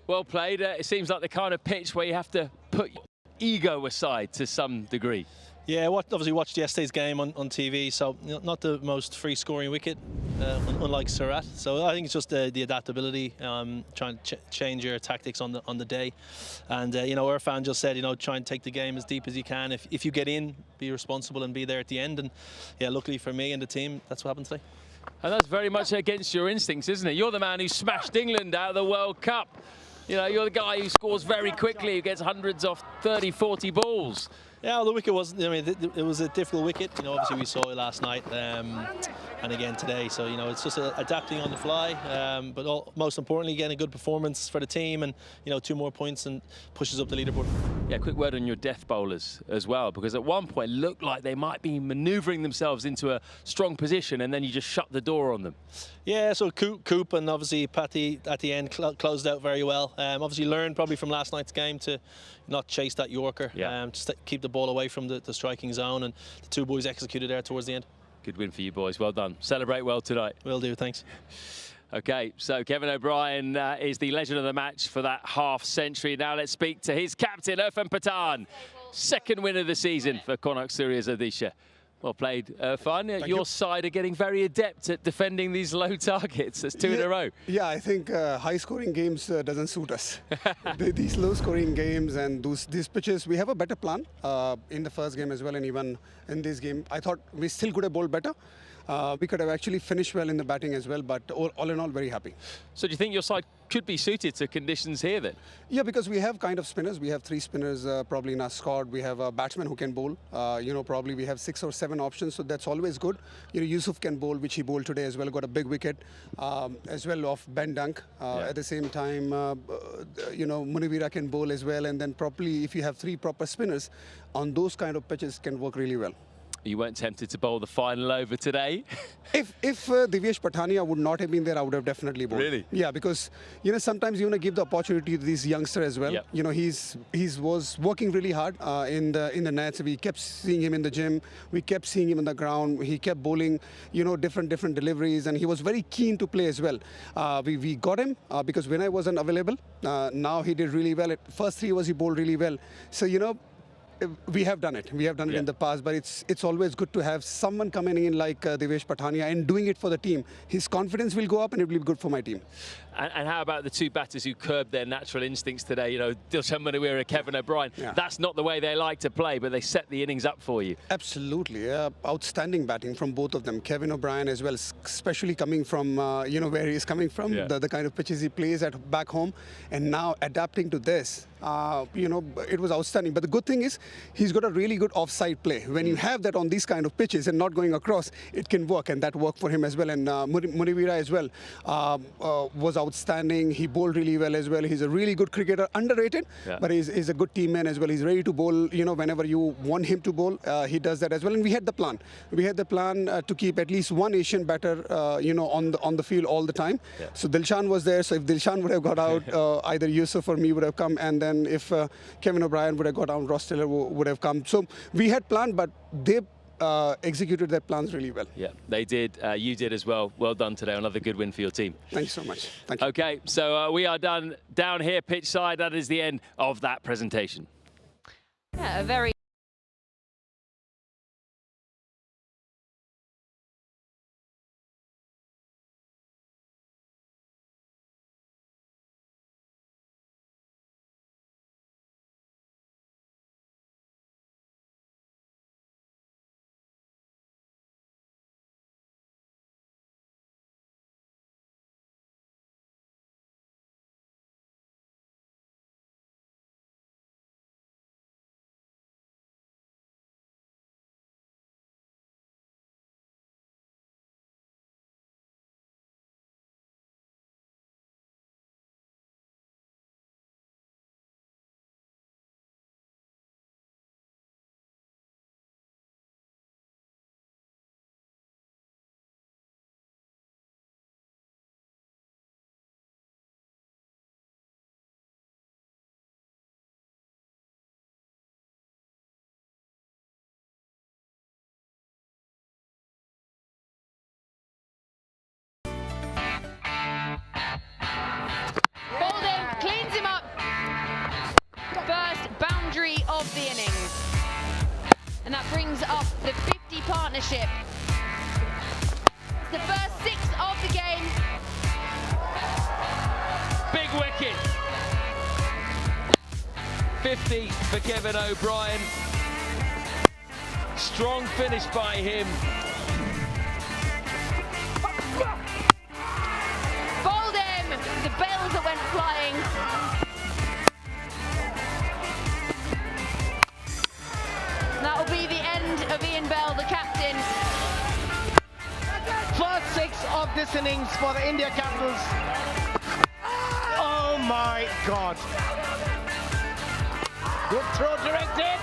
[SPEAKER 5] Well played. It seems like the kind of pitch where you have to put your ego aside to some degree.
[SPEAKER 9] Yeah, obviously watched yesterday's game on TV, so not the most free-scoring wicket, unlike Surat. So I think it's just the adaptability, trying to change your tactics on the day. And Irfan just said, try and take the game as deep as you can. If you get in, be responsible and be there at the end. And yeah, luckily for me and the team, that's what happened today.
[SPEAKER 5] And that's very much against your instincts, isn't it? You're the man who smashed England out of the World Cup. You're the guy who scores very quickly, who gets hundreds off 30, 40 balls.
[SPEAKER 9] Yeah, well, the wicket wasn't, it was a difficult wicket. Obviously we saw it last night and again today. So, it's just adapting on the fly. But most importantly, getting a good performance for the team and, 2 more points and pushes up the leaderboard. Yeah,
[SPEAKER 5] quick word on your death bowlers as well, because at one point it looked like they might be manoeuvring themselves into a strong position and then you just shut the door on them.
[SPEAKER 9] Yeah, so Coop and obviously Patty at the end closed out very well. Obviously learned probably from last night's game to not chase that Yorker. Yeah. Just keep the ball away from the striking zone, and the 2 boys executed there towards the end.
[SPEAKER 5] Good win for you boys. Well done. Celebrate well tonight.
[SPEAKER 9] Will do. Thanks.
[SPEAKER 5] OK, so Kevin O'Brien is the legend of the match for that half-century. Now let's speak to his captain, Irfan Pathan. 2nd win of the season for Konark Suryas Odisha. Well played, Irfan. Your side are getting very adept at defending these low targets. That's 2 in a row.
[SPEAKER 10] Yeah, I think high-scoring games doesn't suit us. These low-scoring games and these pitches, we have a better plan in the first game as well, and even in this game. I thought we still could have bowled better. We could have actually finished well in the batting as well, but all in all, very happy.
[SPEAKER 5] So do you think your side could be suited to conditions here then?
[SPEAKER 10] Yeah, because we have kind of spinners. We have 3 spinners probably in our squad. We have a batsman who can bowl. Probably we have 6 or 7 options, so that's always good. Yusuf can bowl, which he bowled today as well. Got a big wicket as well off Ben Dunk. At the same time, Munivira can bowl as well. And then probably if you have 3 proper spinners on those kind of pitches, can work really well.
[SPEAKER 5] You weren't tempted to bowl the final over today?
[SPEAKER 10] If Divyesh Pathania would not have been there, I would have definitely bowled.
[SPEAKER 5] Really?
[SPEAKER 10] Yeah, because sometimes you want to give the opportunity to these youngsters as well. Yep. He was working really hard in the nets. We kept seeing him in the gym. We kept seeing him on the ground. He kept bowling, different deliveries, and he was very keen to play as well. We got him because when I wasn't available, now he did really well. At first 3 overs he bowled really well. So we have done it. We have done it in the past, but it's always good to have someone coming in like Divyesh Pathania and doing it for the team. His confidence will go up and it will be good for my team.
[SPEAKER 5] And how about the 2 batters who curbed their natural instincts today? Dilshan Munawira, Kevin O'Brien. Yeah. That's not the way they like to play, but they set the innings up for you.
[SPEAKER 10] Absolutely. Outstanding batting from both of them. Kevin O'Brien as well, especially coming from, where he's coming from, the kind of pitches he plays at back home, and now adapting to this. It was outstanding. But the good thing is he's got a really good offside play. When you have that on these kind of pitches and not going across, it can work, and that worked for him as well. And Munivira as well was outstanding. He bowled really well as well. He's a really good cricketer, underrated, but he's a good team man as well. He's ready to bowl, whenever you want him to bowl, he does that as well. And we had the plan. We had the plan to keep at least 1 Asian batter, on the field all the time. Yeah. So Dilshan was there. So if Dilshan would have got out, either Yusuf or me would have come, and then if Kevin O'Brien would have got out, Ross Taylor would have come. So we had planned, but they executed their plans really well.
[SPEAKER 11] Yeah, they did. You did as well. Well done today. Another good win for your team.
[SPEAKER 10] Thank you so much. Thank you.
[SPEAKER 11] Okay, so we are done down here pitch side. That is the end of that presentation.
[SPEAKER 2] Yeah, a very cleans him up. First boundary of the innings. And that brings up the 50 partnership. It's the first 6 of the game.
[SPEAKER 5] Big wicket. 50 for Kevin O'Brien. Strong finish by him.
[SPEAKER 2] Bowled him. The bells that went flying. That will be the end of Ian Bell, the captain.
[SPEAKER 1] First 6 of this innings for the India Capitals. Oh my God. Good throw directed.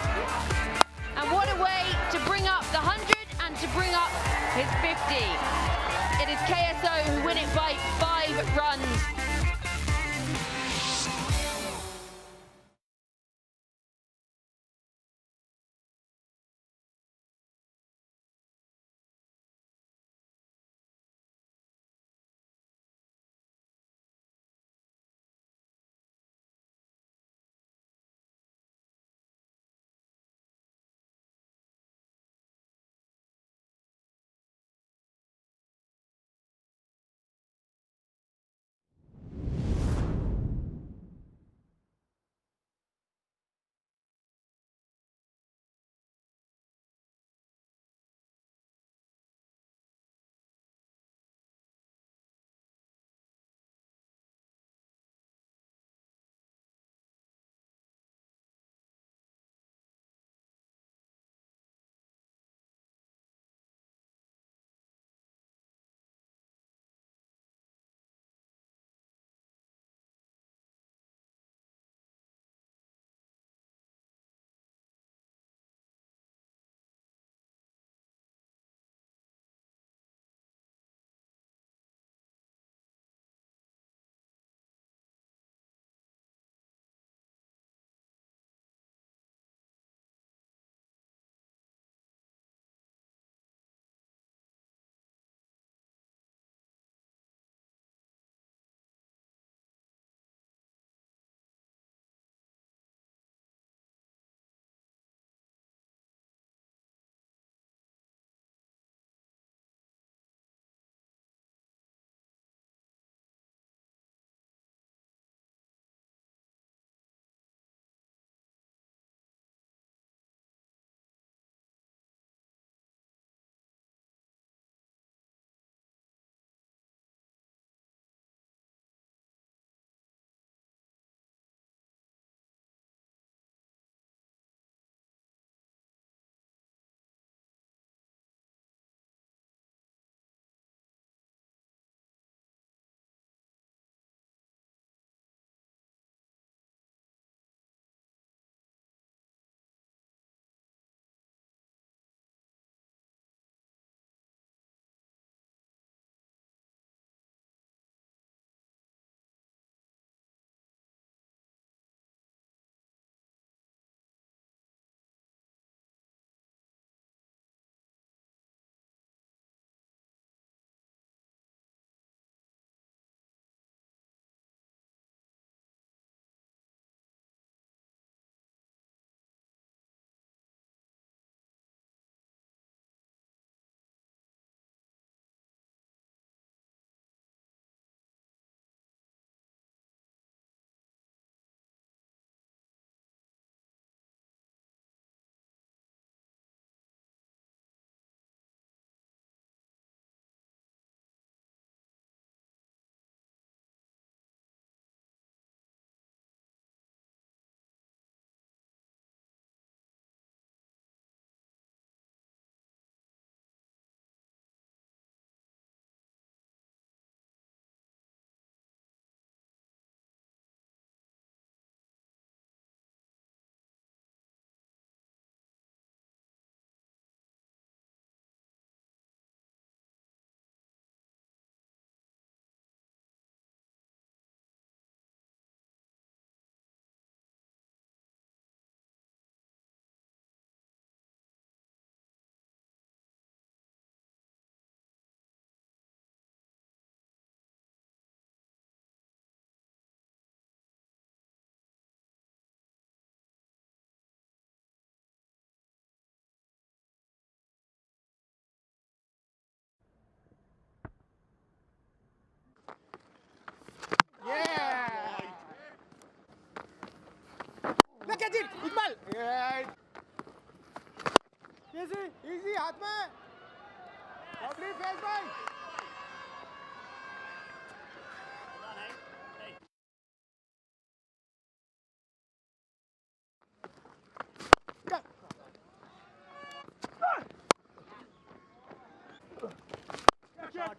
[SPEAKER 2] And what a way to bring up the 100 and to bring up his 50. It is KSO who win it by 5 runs.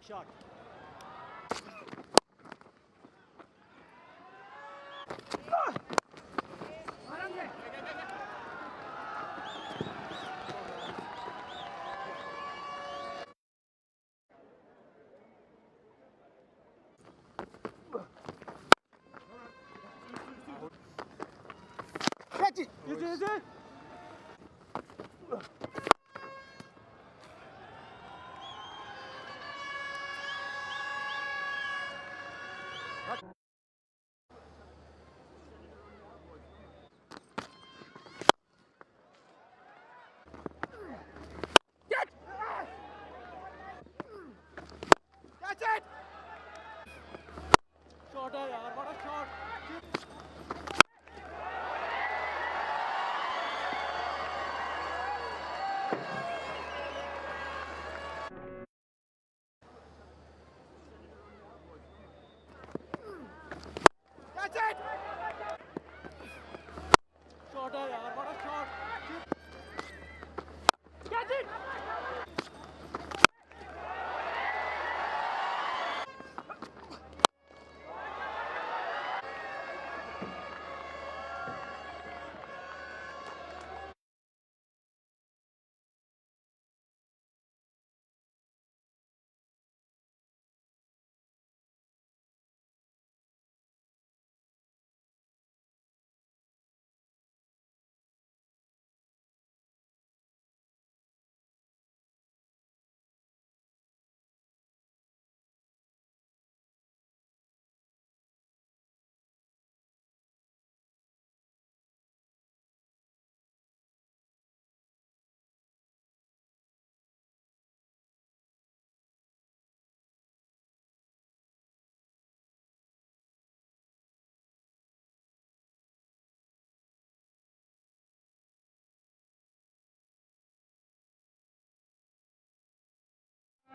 [SPEAKER 3] Shot. Catch it! Easy. That's it! Shot है यार, बड़ा shot. That's it! Shot है यार, बड़ा shot. Catch it!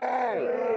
[SPEAKER 12] Iqbal.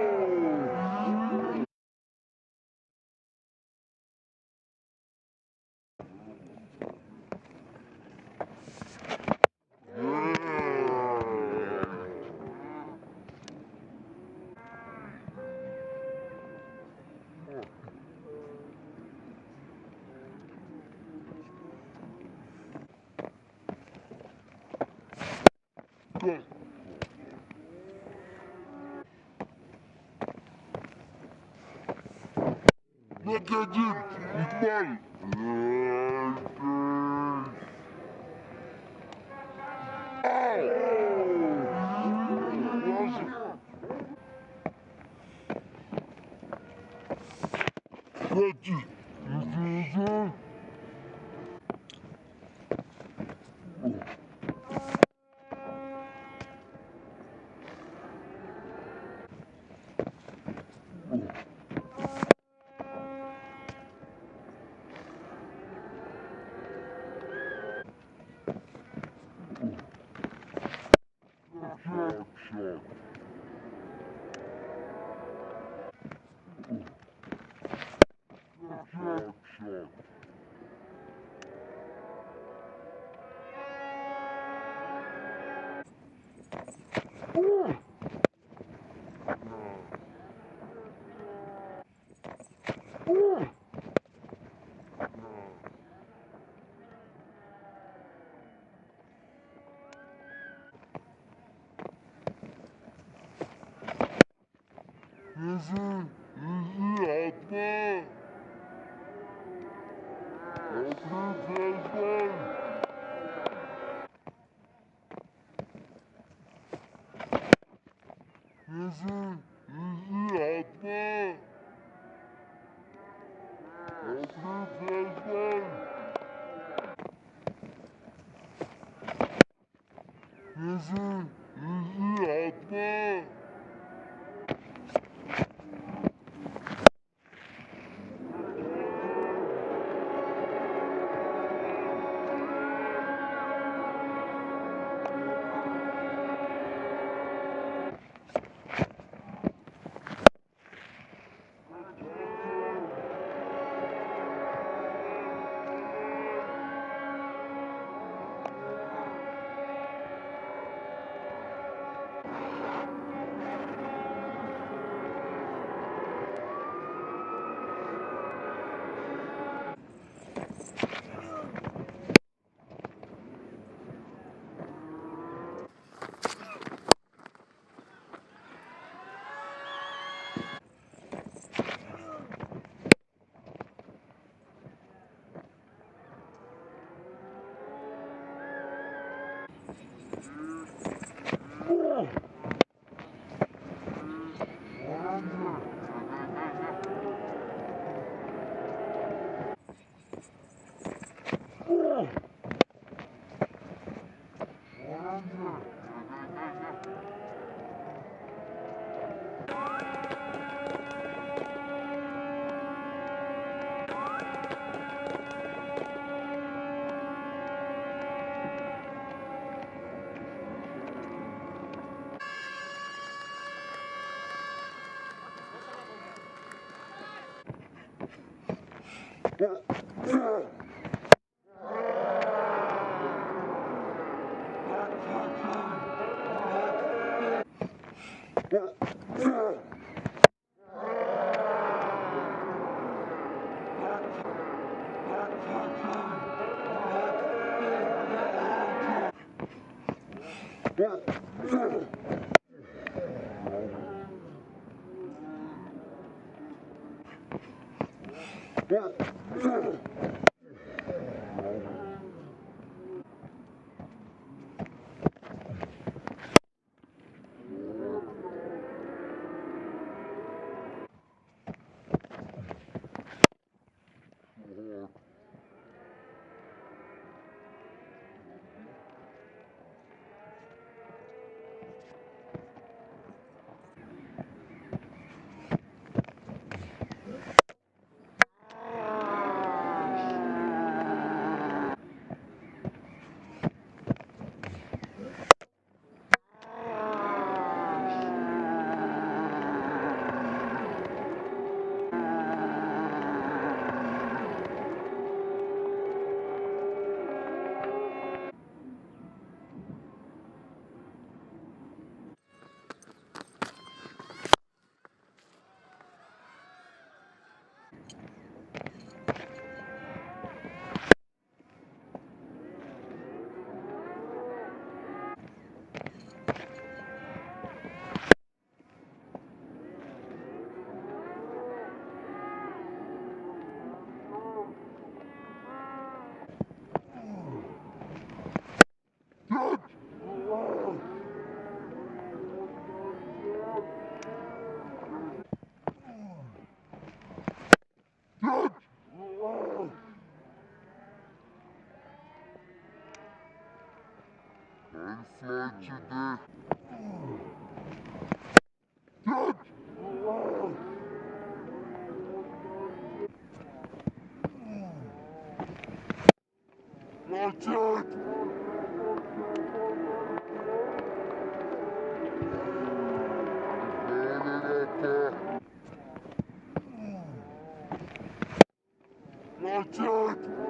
[SPEAKER 12] Watch it!